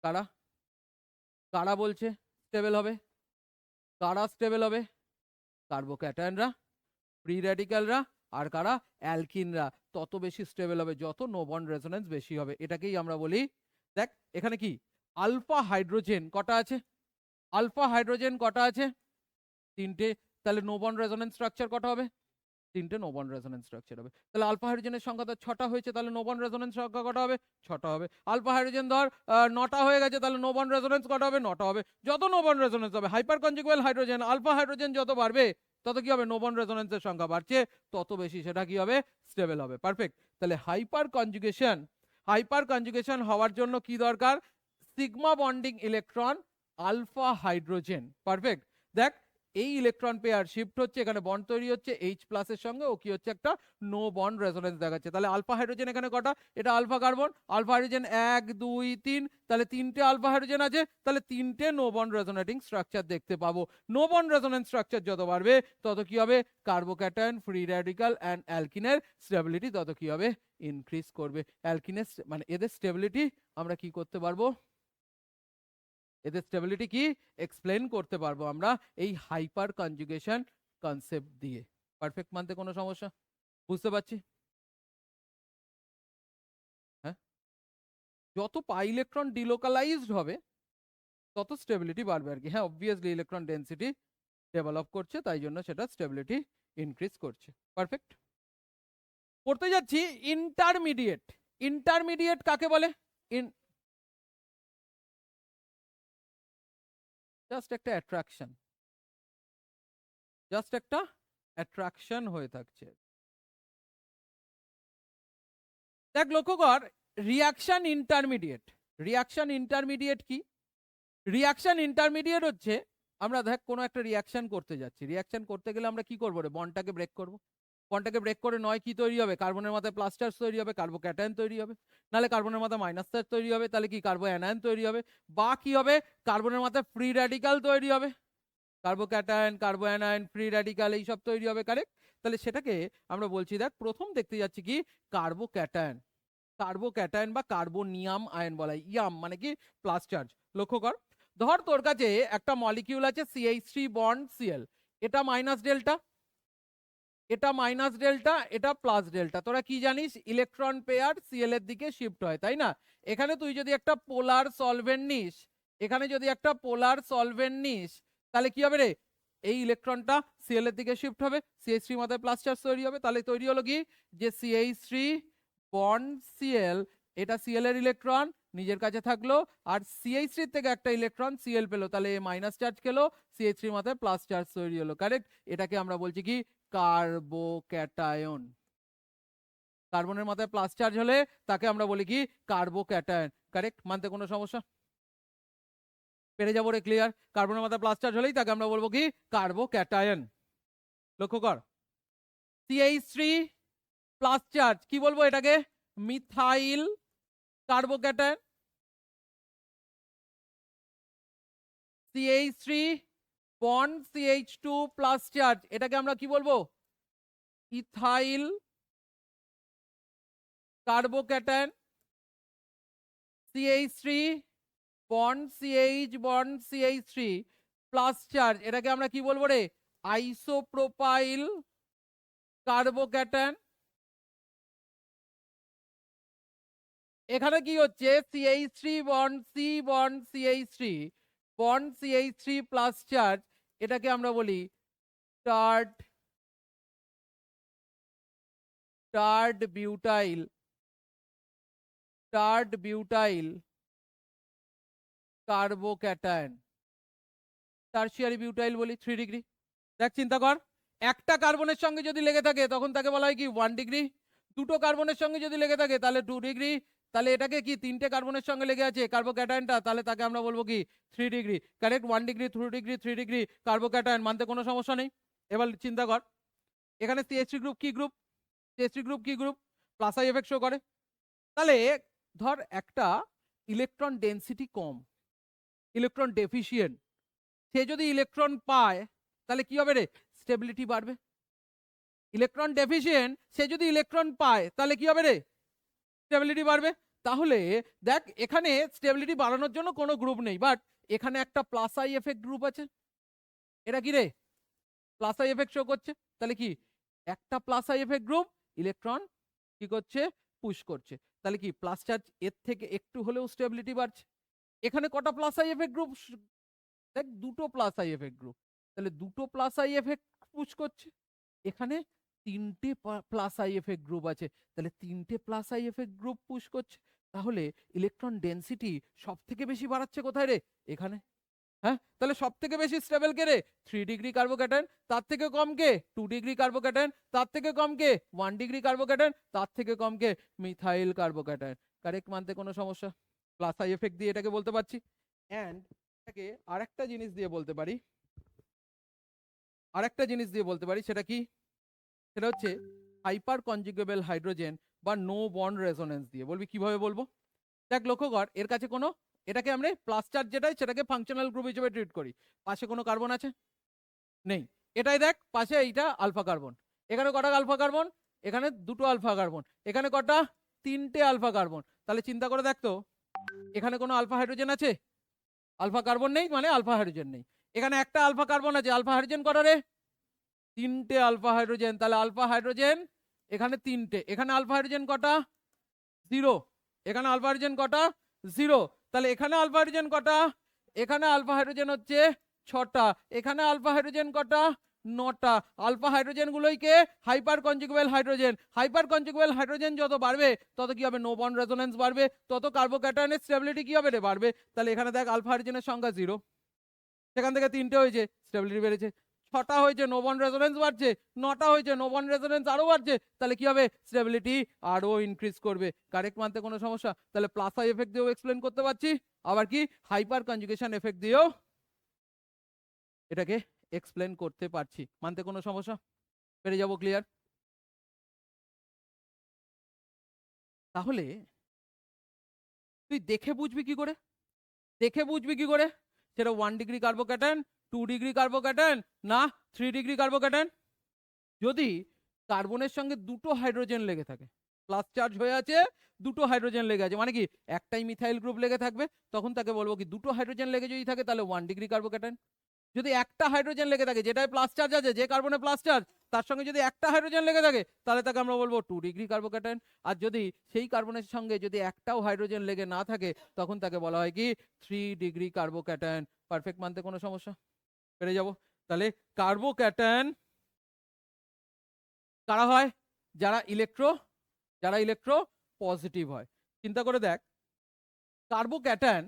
কারা কারা বলছে স্টেবল হবে, কারা স্টেবল হবে, কার্বোক্যাটায়নরা, ফ্রি র্যাডিক্যালরা, আর কারা, অ্যালকিনরা তত বেশি স্টেবল হবে যত নো বন্ড রেজোন্যান্স বেশি হবে। এটাকেই আমরা বলি, দেখ এখানে কি আলফা হাইড্রোজেন কটা আছে, আলফা হাইড্রোজেন কটা আছে, তিনটে, তাহলে নো বন্ড রেজোন্যান্স স্ট্রাকচার কটা হবে, তিনটে নো বন্ড রেজোন্যান্স স্ট্রাকচার হবে। তাহলে আলফা হাইড্রোজেনের সংখ্যা তো 6টা হয়েছে, তাহলে নো বন্ড রেজোন্যান্স সংখ্যা কটা হবে, 6টা হবে। আলফা হাইড্রোজেন ধর 9টা হয়ে গেছে, তাহলে নো বন্ড রেজোন্যান্স কটা হবে, 9টা হবে। যত নো বন্ড রেজোন্যান্স হবে, হাইপার কনজুগেল হাইড্রোজেন আলফা হাইড্রোজেন যত বাড়বে তত কি হবে, নো বন্ড রেজোন্যান্সের সংখ্যা বাড়ছে, তত বেশি সেটা কি হবে, স্টেবল হবে। পারফেক্ট। তাহলে হাইপার কনজুগেশন হওয়ার জন্য কি দরকার, sigma bonding electron alpha hydrogen. Perfect. দেখ এই ইলেকট্রন পেয়ার শিফট হচ্ছে, এখানে বন্ড তৈরি হচ্ছে এইচ প্লাসের সঙ্গে, ও কি হচ্ছে, একটা নো বন্ড রেজোন্যান্স দেখাচ্ছে। তাহলে আলফা হাইড্রোজেন এখানে কটা, এটা আলফা কার্বন, আলফা হাইড্রোজেন 1 2 3, তাহলে তিনটে আলফা হাইড্রোজেন আছে, তাহলে তিনটে নো বন্ড রেজোনেটিং স্ট্রাকচার দেখতে পাবো। নো বন্ড রেজোনেন্স স্ট্রাকচার যত বাড়বে তত কি হবে, কার্বোক্যাটায়ন, ফ্রি র্যাডিক্যাল এন্ড অ্যালকিনের স্টেবিলিটি তত কি হবে, ইনক্রিজ করবে। অ্যালকিনের মানে এদের স্টেবিলিটি আমরা কি করতে পারবো, এদের স্টেবিলিটি কি এক্সপ্লেন করতে পারবো আমরা এই হাইপার কনজুগেশন কনসেপ্ট দিয়ে। পারফেক্ট মানতে কোনো সমস্যা, বুঝতে পারছি? হ্যাঁ, যত পাই ইলেকট্রন ডিলোকালাইজড হবে তত স্টেবিলিটি বাড়বে আর কি। হ্যাঁ, অবভিয়াসলি ইলেকট্রন ডেন্সিটি ডেভেলপ করছে, তাই জন্য সেটা স্টেবিলিটি ইনক্রিজ করছে। পারফেক্ট। পড়তে যাচ্ছি ইন্টারমিডিয়েট। ইন্টারমিডিয়েট কাকে বলে, জাস্ট একটা অ্যাট্রাকশন, জাস্ট একটা অ্যাট্রাকশন হয়ে থাকছে। দেখ লক্ষ্য কর, রিয়াকশন ইন্টারমিডিয়েট, রিয়াকশন ইন্টারমিডিয়েট কি, রিয়াকশন ইন্টারমিডিয়েট হচ্ছে, আমরা দেখ কোনো একটা রিয়াকশন করতে যাচ্ছি, রিয়াকশন করতে গেলে আমরা কি করবো রে, বন্ডটাকে ব্রেক করবো, বন্ডটাকে ব্রেক করে নয় কি তৈরি হবে, কার্বনের মাথায় প্লাস চার্জ তৈরি হবে, কার্বোক্যাটায়ন তৈরি হবে, নাহলে কার্বনের মাথায় মাইনাস চার্জ তৈরি হবে, তাহলে কি কার্বো অ্যানায়ন তৈরি হবে, বা কি হবে, কার্বনের মাথায় ফ্রি র্যাডিক্যাল তৈরি হবে, কার্বোক্যাটায়ন, কার্বো অ্যানায়ন, ফ্রি র্যাডিক্যাল এইসব তৈরি হবে। কারেক্ট। তাহলে সেটাকে আমরা বলছি, দেখ প্রথম দেখতে যাচ্ছি কি, কার্বোক্যাটায়ন, কার্বোক্যাটায়ন বা কার্বোনিয়াম আয়ন বলা হয়, ইয়াম মানে কি প্লাস চার্জ। লক্ষ্য কর, ধর তোর কাছে একটা মলিকিউল আছে CH3 বন্ড Cl, এটা মাইনাস ডেল্টা, এটা মাইনাস ডেল্টা, এটা প্লাস ডেল্টা। তোরা কি জানিস, ইলেকট্রন পেয়ার Cl এর দিকে শিফট হয়, তাই না? এখানে তুই যদি একটা পোলার সলভেন্ট নিস, এখানে যদি একটা পোলার সলভেন্ট নিস, তাহলে কি হবে রে, এই ইলেকট্রনটা Cl এর দিকে শিফট হবে, CH3 মাথায় প্লাস চার্জ তৈরি হবে, তাহলে তৈরি হলো কি, যে CH3 বন্ড Cl এটা সিএল এর ইলেকট্রন নিজের কাছে থাকলো, আর CH3 থেকে একটা ইলেকট্রন সিএল পেলো, তাহলে এ মাইনাস চার্জ খেলো, CH3 মাথায় প্লাস চার্জ তৈরি হলো। কারেক্ট? এটাকে আমরা বলছি কি কার্বোক্যাটায়ন। কার্বনের মাথায় প্লাস চার্জ হলে তাকে আমরা বলি কি কার্বোক্যাটায়ন। কারেক্ট? মানতে কোনো সমস্যা? পেরে যাবো রে? ক্লিয়ার? কার্বনের মাথায় প্লাস চার্জ হলেই তাকে আমরা বলবো কি কার্বোক্যাটায়ন। লক্ষ্য কর, CH3 প্লাস চার্জ, কি বলবো এটাকে? Methyl carbocation. CH3 bond CH2 plus charge, এটাকে আমরা কি বলবো? Ethyl carbocation. CH3 bond CH bond CH3 plus charge, এটাকে আমরা কি বলবো রে? Isopropyl carbocation. এখানে কি হচ্ছে? CH3 bond C bond CH3 bond CH3 plus charge, এটাকে আমরা বলি টার্ড বিউটাইল কার্বোক্যাটায়ন। টারশিয়ারি বিউটাইল বলি, 3 ডিগ্রি। দেখ, চিন্তা কর, একটা কার্বনের সঙ্গে যদি লেগে থাকে তখন তাকে বলা হয় কি 1 ডিগ্রি। দুটো কার্বনের সঙ্গে যদি লেগে থাকে তাহলে 2 ডিগ্রি। তাহলে এটাকে কি তিনটে কার্বনের সঙ্গে লেগে আছে কার্বোক্যাটায়নটা, তাহলে তাকে আমরা বলবো কি 3 degree. Correct? 1 degree, 2 degree, 3 degree carbocation. মানতে কোনো সমস্যা নেই। এবার চিন্তা কর, এখানে CH3 গ্রুপ কি গ্রুপ? CH3 গ্রুপ কি group? Plus I effect show করে। তাহলে ধর একটা ইলেকট্রন ডেনসিটি কম, ইলেকট্রন ডেফিসিয়েন্ট, সে যদি ইলেকট্রন পায় তাহলে কি হবে রে? স্টেবিলিটি বাড়বে। ইলেকট্রন ডেফিসিয়েন্ট, সে যদি ইলেকট্রন পায় তাহলে কি হবে রে? স্টেবিলিটি বাড়বে। তাহলে দেখ, এখানে স্টেবিলিটি বাড়ানোর জন্য কোনো গ্রুপ নেই, বাট এখানে একটা প্লাস আই এফেক্ট গ্রুপ আছে। এটা কি রে? প্লাস আই এফেক্ট শো করছে। তাহলে কি একটা plus I effect group electron কি করছে? পুশ করছে। তাহলে কি প্লাস চার্জ এর থেকে একটু হলেও স্টেবিলিটি বাড়ছে। এখানে কটা প্লাস আই এফেক্ট গ্রুপ? দেখ, দুটো প্লাস আই এফেক্ট গ্রুপ, তাহলে দুটো প্লাস আই এফেক্ট পুশ করছে। এখানে তিনটে প্লাস আই এফেক্ট গ্রুপ আছে, তাহলে তিনটে plus I effect group push করছে। তাহলে ইলেকট্রন ডেনসিটি সব থেকে বেশি বাড়াচ্ছে কোথায় রে? এখানে। হ্যাঁ, তাহলে সব থেকে বেশি স্টেবল কে রে? 3 ডিগ্রি কার্বোক্যাটায়ন। তার থেকে কম কে? 2 ডিগ্রি কার্বোক্যাটায়ন। তার থেকে কম কে? 1 ডিগ্রি কার্বোক্যাটায়ন। তার থেকে কম কে? Methyl carbocation. কারেক্ট? মানতে কোনো সমস্যা? প্লাস আই এফেক্ট দিয়ে এটাকে বলতে পারছি। এন্ড এটাকে আরেকটা জিনিস দিয়ে বলতে পারি, সেটা কি? সেটা হচ্ছে হাইপার কনজুগেবল হাইড্রোজেন বা নো বন্ড রেজোনেন্স দিয়ে। বলবি কিভাবে বলবো? দেখ, লক্ষ্য কর, এর কাছে কোনো, এটাকে আমরা প্লাস চার্জ যেটাই সেটাকে ফাংশনাল গ্রুপ হিসেবে ট্রিট করি। পাশে কোনো কার্বন আছে? নেই। এটাই দেখ, পাশে এইটা আলফা কার্বন। এখানে কটা আলফা কার্বন? এখানে দুটো আলফা কার্বন। এখানে কটা? তিনটে আলফা কার্বন। তাহলে চিন্তা করে দেখ তো, এখানে কোনো আলফা হাইড্রোজেন আছে? আলফা কার্বন নেই, মানে আলফা হাইড্রোজেন নেই। এখানে একটা আলফা কার্বন আছে, আলফা হাইড্রোজেন কটা রে? তিনটে আলফা হাইড্রোজেন। তাহলে আলফা হাইড্রোজেন এখানে তিনটে। এখানে আলফা হাইড্রোজেন কটা? 0। এখানে আলফা হাইড্রোজেন কটা? 0। তাহলে এখানে আলফা হাইড্রোজেন কটা? এখানে আলফা হাইড্রোজেন হচ্ছে 6টা। এখানে আলফা হাইড্রোজেন কটা? 9টা। আলফা হাইড্রোজেন গুলোইকে hyper conjugable hydrogen. Hyper conjugable hydrogen যত বাড়বে তত কি হবে? নো বন্ড রেজোনেন্স বাড়বে, তত কার্বোক্যাটায়নের স্টেবিলিটি কি হবে রে? বাড়বে। তাহলে এখানে দেখ, আলফা হাইড্রোজেনের সংখ্যা 0, সেখান থেকে 3টে হয়েছে, স্টেবিলিটি বেড়েছে। 6টা হয়েছে, নো বন্ড রেজোনেন্স বাড়ছে। 9টা হয়েছে, নো বন্ড রেজোনেন্স আরো বাড়ছে। তাহলে কি হবে? স্টেবিলিটি আরো ইনক্রিজ করবে। কারেক্ট? মানতে কোনো সমস্যা? তাহলে প্লাস আই এফেক্ট দিয়েও এক্সপ্লেন করতে পারছি, আবার কি হাইপার কনজুগেশন এফেক্ট দিয়েও এটাকে এক্সপ্লেন করতে পারছি। মানতে কোনো সমস্যা? পেরে যাব? ক্লিয়ার? তাহলে তুই দেখে বুঝবি কি করে? সেটা 1 ডিগ্রি কার্বোক্যাটায়ন, 2 ডিগ্রি কার্বোক্যাটায়ন, না 3 ডিগ্রি কার্বোক্যাটায়ন? যদি কার্বনের সঙ্গে দুটো হাইড্রোজেন লেগে থাকে, প্লাস চার্জ হয়ে আছে, দুটো হাইড্রোজেন লেগে আছে, মানে কি একটাই মিথাইল গ্রুপ লেগে থাকবে, তখন তাকে বলবো কি দুটো হাইড্রোজেন লেগে যদি থাকে তাহলে 1 ডিগ্রি কার্বোক্যাটায়ন। যদি একটা হাইড্রোজেন লেগে থাকে, যেটায় প্লাস চার্জ আছে, যে কার্বনে প্লাস চার্জ, তার সঙ্গে যদি একটা হাইড্রোজেন লেগে থাকে তাহলে তাকে আমরা বলবো 2 ডিগ্রি কার্বোক্যাটায়ন। আর যদি সেই কার্বনের সঙ্গে যদি একটাও হাইড্রোজেন লেগে না থাকে তখন তাকে বলা হয় কি 3 ডিগ্রি কার্বোক্যাটায়ন। পারফেক্ট? মানতে কোনো সমস্যা? পেরে যাব? তাহলে কার্বোক্যাটায়ন কারা হয়? যারা ইলেকট্রো পজিটিভ হয়। চিন্তা করে দেখ, কার্বোক্যাটায়ন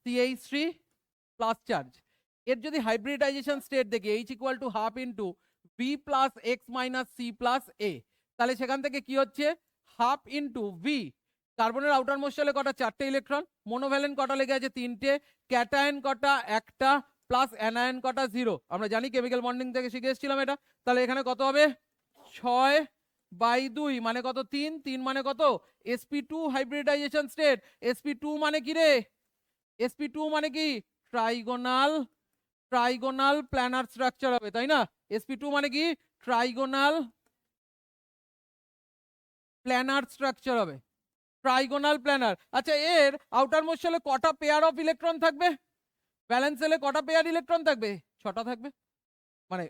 CH3 প্লাস চার্জ, এর যদি হাইব্রিডাইজেশন স্টেট দেখি H equal to half into V plus X minus C plus A, তাহলে সেখান থেকে কি হচ্ছে হাফ ইন্টু V, কার্বনের আউটার মোস্ট শেলে কটা 4টে ইলেকট্রন, মোনোভ্যালেন্ট কটা লেগে আছে 3টে, ক্যাটায়ন কটা 1টা, প্লাস অ্যানায়ন কটা 0। আমরা জানি কেমিক্যাল বন্ডিং থেকে শিখে এসেছিলাম এটা। তাহলে এখানে কত হবে 6/2 মানে কত 3, 3 মানে কত sp2 হাইব্রিডাইজেশন স্টেট। sp2 মানে কি রে, sp2 মানে কি ট্রাইগোনাল প্ল্যানার স্ট্রাকচার হবে, তাই না? sp2 মানে কি ট্রাইগোনাল প্ল্যানার স্ট্রাকচার হবে, ট্রাইগোনাল প্ল্যানার। আচ্ছা, এর আউটার মোস্ট শেলে কটা পেয়ার অফ ইলেকট্রন থাকবে, ভ্যালেন্স শেলে কটা পেয়ার ইলেকট্রন থাকবে 6টা থাকবে, মানে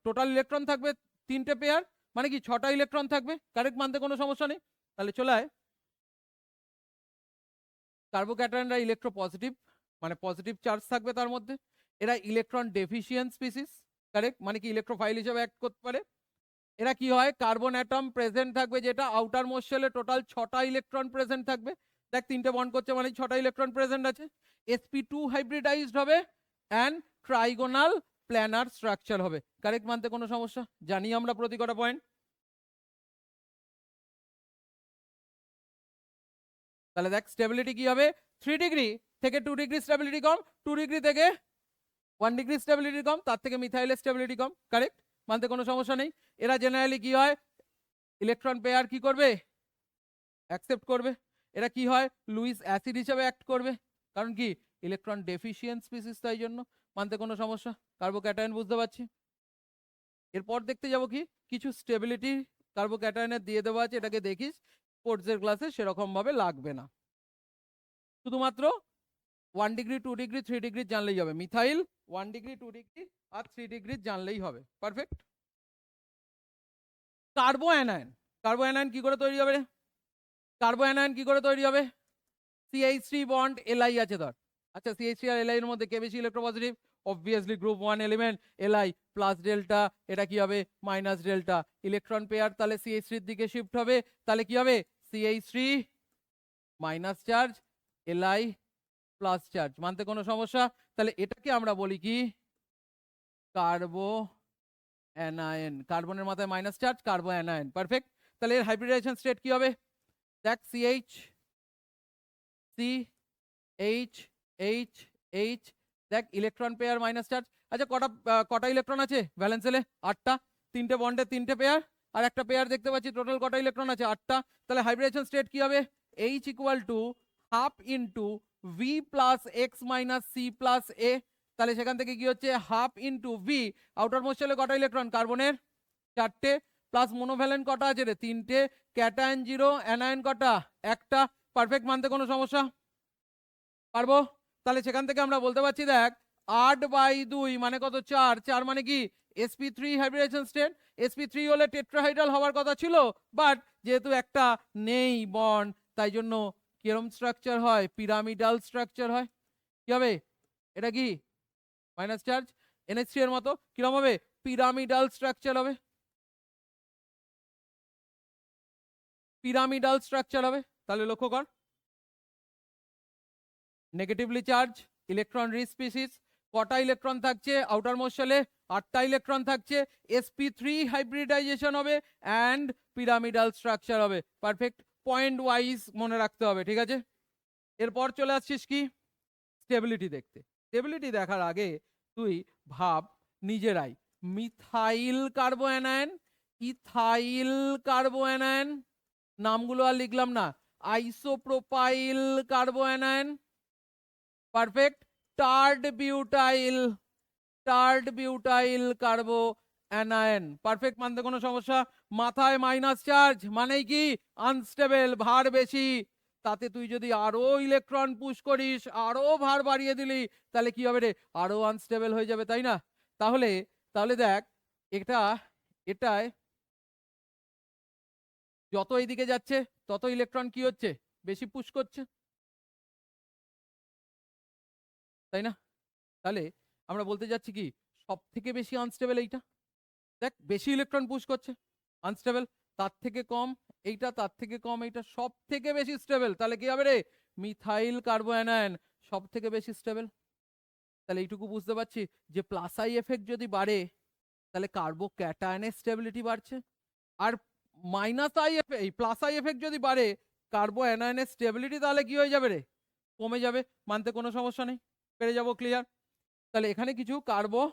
টোটাল ইলেকট্রন থাকবে 3টে পেয়ার, মানে কি 6টা ইলেকট্রন থাকবে, কারেক্ট, মানতে কোনো সমস্যা নেই। তাহলে চলে আয়, কার্বোক্যাটায়নরা ইলেকট্রোপজিটিভ, মানে পজিটিভ চার্জ থাকবে তার মধ্যে, এরা ইলেকট্রন ডেফিসিয়েন্ট স্পিসিস, কারেক্ট, মানে কি ইলেকট্রোফাইল হিসেবে অ্যাক্ট করতে পারে। এরা কি হয়, কার্বন অ্যাটম প্রেজেন্ট থাকবে, যেটা আউটার মোস্ট শেলে টোটাল 6টা ইলেকট্রন প্রেজেন্ট থাকবে। দেখ 3টে বন্ড করছে মানে 6টা ইলেকট্রন প্রেজেন্ট আছে। sp2 হাইব্রিডাইজড হবে অ্যান্ড ট্রাইগোনাল প্ল্যানার স্ট্রাকচার হবে, কারেক্ট, মানতে কোনো সমস্যা, জানি আমরা প্রতি কটা পয়েন্ট। তাহলে দেখ স্টেবিলিটি কি হবে, 3 ডিগ্রি থেকে 2 ডিগ্রি স্টেবিলিটি কম, 2 ডিগ্রি থেকে 1 ডিগ্রি স্টেবিলিটি কম, তার থেকে মিথাইলের স্টেবিলিটি কম, কারেক্ট, মানতে কোনো সমস্যা নেই। এরা জেনারেলি কি হয়, ইলেকট্রন পেয়ার কি করবে, অ্যাকসেপ্ট করবে। এরা কি হয়, লুইস অ্যাসিড হিসেবে অ্যাক্ট করবে, কারণ কি ইলেকট্রন ডেফিসিয়েন্ট স্পিসিস, তাই জন্য, মানতে কোনো সমস্যা। কার্বোক্যাটায়ন বুঝতে পারছি। এরপর দেখতে যাব কি কিছু স্টেবিলিটি কার্বোক্যাটায়নের দিয়ে দেওয়া আছে, এটাকে দেখিস স্পোর্টসের ক্লাসে সেরকম ভাবে লাগবে না, শুধুমাত্র 1 ডিগ্রি 2 ডিগ্রি 3 ডিগ্রি জানলেই হবে। মিথাইল 1 ডিগ্রি 2 ডিগ্রি আর 3 ডিগ্রি জানলেই হবে, পারফেক্ট। কার্বো অ্যানায়ন কি করে তৈরি হবে, কার্বো অ্যানায়ন কি করে তৈরি হবে, CH3 বন্ড Li আছে ধর। আচ্ছা, CH3 আর Li এর মধ্যে কে বেশি electropositive, obviously group 1 element Li plus delta, এটা কি হবে মাইনাস ডেল্টা, ইলেকট্রন পেয়ার তাহলে CH3 এর দিকে শিফট হবে, তাহলে কি হবে CH3 minus charge Li plus charge, মানতে কোনো সমস্যা। তাহলে এটাকে আমরা বলি কি কার্বো অ্যানায়ন, কার্বনের মাথায় মাইনাস চার্জ, কার্বো অ্যানায়ন, পারফেক্ট। তাহলে এর হাইব্রিডাইজেশন স্টেট কি হবে, দেখ CH CH দেখ ইলেকট্রন পেয়ার মাইনাস চার্জ। আচ্ছা, কটা ইলেকট্রন আছে ভ্যালেন্স শেলে 8টা, 3টে বন্ডে 3টে পেয়ার আর একটা পেয়ার দেখতে পাচ্ছি, টোটাল কটা ইলেকট্রন আছে 8টা। তাহলে হাইব্রিডাইজেশন স্টেট কি হবে, H equal to half into V plus X minus C plus A, তাহলে সেখান থেকে কি হচ্ছে half into V, outer most শেলে কটা ইলেকট্রন কার্বনের 4টে, প্লাস মোনোভ্যালেন্ট কটা আছে রে 3টে, ক্যাটায়ন 0, অ্যানায়ন কটা 1টা, পারফেক্ট, মানতে কোনো সমস্যা, পারবো। তাহলে সেখান থেকে আমরা বলতে পারছি দেখ 8/2 মানে কত 4, 4 মানে কি sp3 হাইব্রিডাইজেশন স্টেট, sp3 হলে টেট্রাহাইড্রাল হওয়ার কথা ছিল, বাট যেহেতু একটা নেই বন্ড, তাই জন্য কিরকম স্ট্রাকচার হয়, পিরামিডাল স্ট্রাকচার হয়। কি হবে এটা, কি মাইনাস চার্জ, NH3 এর মতো কিরকম হবে, পিরামিডাল স্ট্রাকচার হবে, পিরামিডাল স্ট্রাকচার হবে। তাহলে লক্ষ্য কর, negatively charge electron rich species, কটা ইলেকট্রন থাকছে আউটার মোস্ট শেলে 8টা ইলেকট্রন থাকছে, sp3 হাইব্রিডাইজেশন হবে অ্যান্ড পিরামিডাল স্ট্রাকচার হবে, পারফেক্ট, পয়েন্ট ওয়াইজ মনে রাখতে হবে, ঠিক আছে। এরপর চলে আসছিস কি স্টেবিলিটি দেখতে। স্টেবিলিটি দেখার আগে তুই ভাব নিজেরাই, মিথাইল কার্বো অ্যানায়ন, ইথাইল কার্বো অ্যানায়ন, নামগুলো আর লিখলাম না, isopropyl কার্বো anion, perfect, টার্ড butyl কার্বো anion, perfect, মানতে কোনো সমস্যা। মাথায় মাইনাস চার্জ মানেই কি আনস্টেবল, ভার বেশি, তাতে তুই যদি আরো ইলেকট্রন পুশ করিস, আরো ভার বাড়িয়ে দিলি, তাহলে কি হবে রে, আরো আনস্টেবল হয়ে যাবে, তাই না? তাহলে তাহলে দেখ এটায় যত এইদিকে যাচ্ছে তত ইলেকট্রন কি হচ্ছে, বেশি পুশ করছে, তাই না? তাহলে আমরা বলতে যাচ্ছি কি সব থেকে বেশি আনস্টেবল এইটা, দেখ বেশি ইলেকট্রন পুশ করছে আনস্টেবল, তার থেকে কম এইটা তার থেকে কম, এইটা সব থেকে বেশি স্টেবল, তাহলে কি হবে রে? মিথাইল কার্বোঅ্যানায়ন সব থেকে বেশি স্টেবল। তাহলে এইটুকু বুঝতে পারছি যে প্লাস আই এফেক্ট যদি বাড়ে তাহলে কার্বোক্যাটায়নের স্টেবিলিটি বাড়ছে, আর মাইনাস আই এফেক্ট, এই প্লাস আই এফেক্ট যদি বাড়ে কার্বোঅ্যানায়নের স্টেবিলিটি তাহলে কি হয়ে যাবে রে? কমে যাবে। মানতে কোনো সমস্যা নেই, পেরে যাবো, ক্লিয়ার। তাহলে এখানে কিছু কার্বো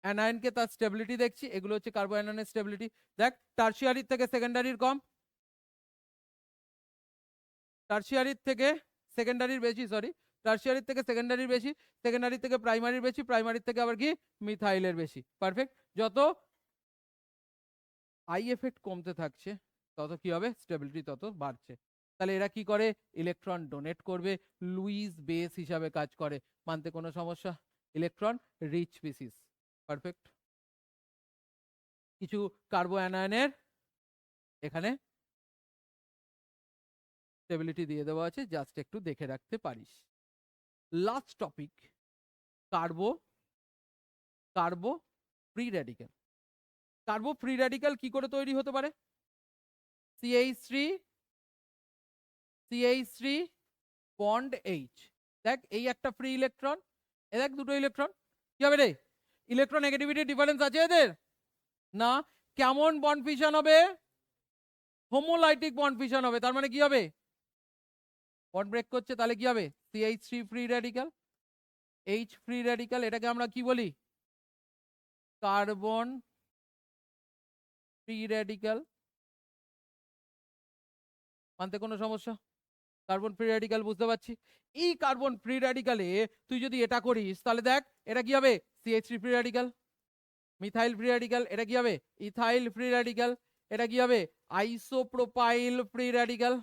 অ্যানায়নকে তার স্টেবিলিটি দেখছি, এগুলো হচ্ছে কার্বো অ্যানায়নের স্টেবিলিটি। দেখ টারশিয়ারির থেকে সেকেন্ডারির কম, টারশিয়ারির থেকে সেকেন্ডারির বেশি, সরি টারশিয়ারির থেকে সেকেন্ডারির বেশি, সেকেন্ডারির থেকে প্রাইমারির বেশি, প্রাইমারির থেকে আবার কি মিথাইলের বেশি। পারফেক্ট। যত আই এফেক্ট কমতে থাকছে তত কি হবে? স্টেবিলিটি তত বাড়ছে। তাহলে এরা কি করে? ইলেকট্রন ডোনেট করবে, লুইস বেস হিসাবে কাজ করে। মানতে কোনো সমস্যা? Electron rich species. পারফেক্ট। কিছু কার্বো অ্যানায়নের এখানে স্টেবিলিটি দিয়ে দেওয়া আছে, জাস্ট একটু দেখে রাখতে পারিস। Last topic, কার্বো কার্বো free radical. কার্বো free radical কি করে তৈরি হতে পারে? CH3 bond H। দেখ এই একটা ফ্রি ইলেকট্রন, এ দেখ দুটো ইলেকট্রন, কি হবে রে? ইলেকট্রন নেগেটিভিটি ডিফারেন্স আছে এদের না? কেমন বন্ড ফিশন হবে? হোমোলাইটিক বন্ড ফিশন হবে। তার মানে কি হবে? বন্ড ব্রেক করছে, তাহলে কি হবে? CH3 free radical, H free radical, এটাকে আমরা কি বলি? Carbon free radical. মানতে কোনো সমস্যা? কার্বন ফ্রি র্যাডিক্যাল বুঝতে পারছি। এই কার্বন ফ্রি র্যাডিক্যালে তুই যদি এটা করিস তাহলে দেখ এটা কি হবে? CH3 free radical. Methyl free radical, এটা কি হবে? Ethyl free radical. এটা কি হবে? Isopropyl free radical.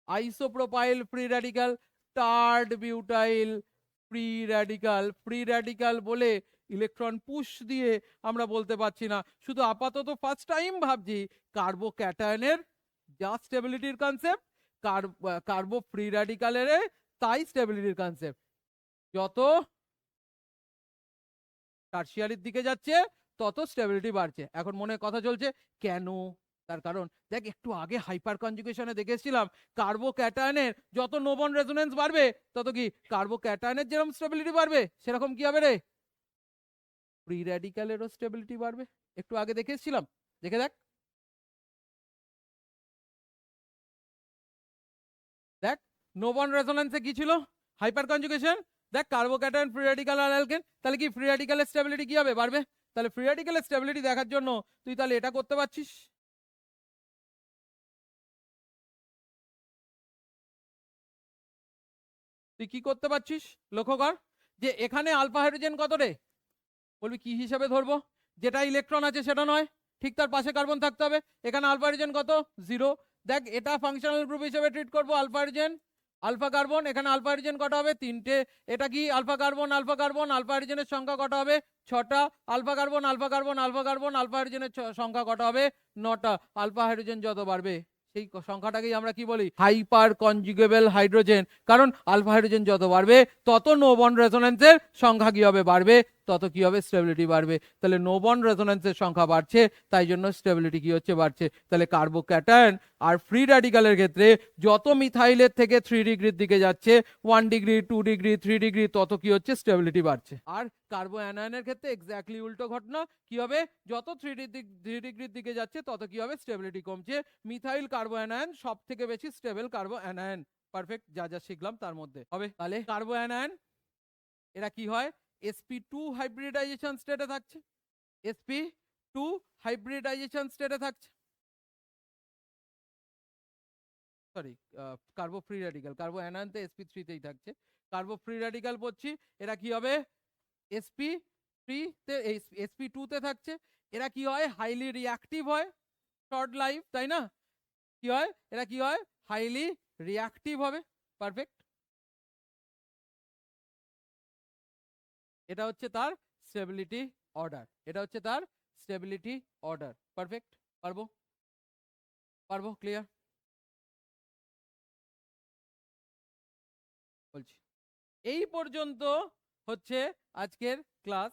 Isopropyl free radical, tert butyl free radical. Free radical বলে ইলেকট্রন পুশ দিয়ে আমরা বলতে পারছি না, শুধু আপাতত ফার্স্ট টাইম ভাবছি কার্বোক্যাটায়নের যা স্টেবিলিটির কনসেপ্ট, কার্বো ফ্রি র্যাডিক্যালের তাই স্টেবিলিটির কনসেপ্ট। যত টারশিয়ারির দিকে যাচ্ছে তত স্টেবিলিটি বাড়ছে। এখন মনে কথা চলছে কেন? তার কারণ দেখ একটু আগে হাইপার কনজুগেশনে দেখেছিলাম কার্বোক্যাটায়নের যত নোবন রেজোনেন্স বাড়বে তত কি কার্বোক্যাটায়নের যেরকম স্টেবিলিটি বাড়বে সেরকম কি হবে রে? ফ্রি র্যাডিক্যালেরও স্টেবিলিটি বাড়বে। একটু আগে দেখেছিলাম, দেখে দেখ। দেখ নোবন রেজোনেন্সে কি ছিল? Hyper conjugation. দেখ কার্বোক্যাটায়ন ফ্রি র্যাডিক্যাল আর অ্যালকেন, তাহলে কি ফ্রি র্যাডিক্যালের স্টেবিলিটি কি হবে? বাড়বে। তাহলে ফ্রি র্যাডিক্যালের স্টেবিলিটি দেখার জন্য তুই তাহলে এটা করতে পারছিস। তুই কি করতে পারছিস লক্ষ্য কর, যে এখানে আলফা হাইড্রোজেন কত রে? বলবি কি হিসাবে ধরবো? যেটা ইলেকট্রন আছে সেটা নয়, ঠিক তার পাশে কার্বন থাকতে হবে। এখানে আলফা হাইড্রোজেন কত? 0। দেখ এটা ফাংশনাল গ্রুপ হিসেবে ট্রিট করবো আলফা হাইড্রোজেন, আলফা কার্বন। এখানে আলফা হাইড্রোজেন কটা হবে? 3টে। এটা কি alpha carbon, alpha carbon, alpha হাইড্রোজেনের সংখ্যা কটা হবে? 6টা। Alpha carbon, alpha carbon, alpha carbon, alpha হাইড্রোজেনের সংখ্যা কটা হবে? 9টা। আলফা হাইড্রোজেন যত বাড়বে সেই সংখ্যাটাকেই আমরা কি বলি? Hyper conjugable hydrogen. কারণ আলফা হাইড্রোজেন যত বাড়বে তত নো বন্ড রেজোনেন্সের সংখ্যা কি হবে? বাড়বে। তত কি হবে? স্টেবিলিটি বাড়বে। তাহলে নো বন্ড রেজোনেন্সের সংখ্যা বাড়ছে, তাই জন্য স্টেবিলিটি কি হচ্ছে? বাড়ছে। তাহলে কার্বোক্যাটায়ন আর ফ্রি র্যাডিক্যালের ক্ষেত্রে যত মিথাইলের থেকে 3 ডিগ্রির দিকে যাচ্ছে, 1 ডিগ্রি 2 ডিগ্রি 3 ডিগ্রি, তত কি হচ্ছে? স্টেবিলিটি বাড়ছে। আর কার্বো অ্যানায়নের ক্ষেত্রে এক্স্যাক্টলি উল্টো ঘটনা। কি হবে? যত 3 ডিগ্রির দিকে যাচ্ছে তত কি হবে? স্টেবিলিটি কমছে। মিথাইল কার্বো অ্যানায়ন সব থেকে বেশি স্টেবল কার্বো অ্যানায়ন। পারফেক্ট, যা যা শিখলাম তার মধ্যে হবে। তাহলে কার্বো অ্যানায়ন এরা কি হয়? sp2 হাইব্রিডাইজেশন স্টেটে থাকছে, sp2 হাইব্রিডাইজেশন স্টেটে থাকছে। সরি, কার্বো ফ্রি র্যাডিক্যাল, কার্বো অ্যানায়ন তে sp3 তেই থাকছে। কার্বো ফ্রি র্যাডিক্যাল পড়ছি, এরা কি হবে? sp3 তে sp2 তে থাকছে। এরা কি হয়? হাইলি রিঅ্যাক্টিভ হয়, শর্ট লাইফ, তাই না? কি হয়? এরা কি হয়? হাইলি রিঅ্যাক্টিভ হবে। পারফেক্ট। এটা হচ্ছে তার স্টেবিলিটি অর্ডার, এটা হচ্ছে তার স্টেবিলিটি অর্ডার। পারফেক্ট। পারবো? পারবো, ক্লিয়ার? বলছি এই পর্যন্ত হচ্ছে আজকের ক্লাস।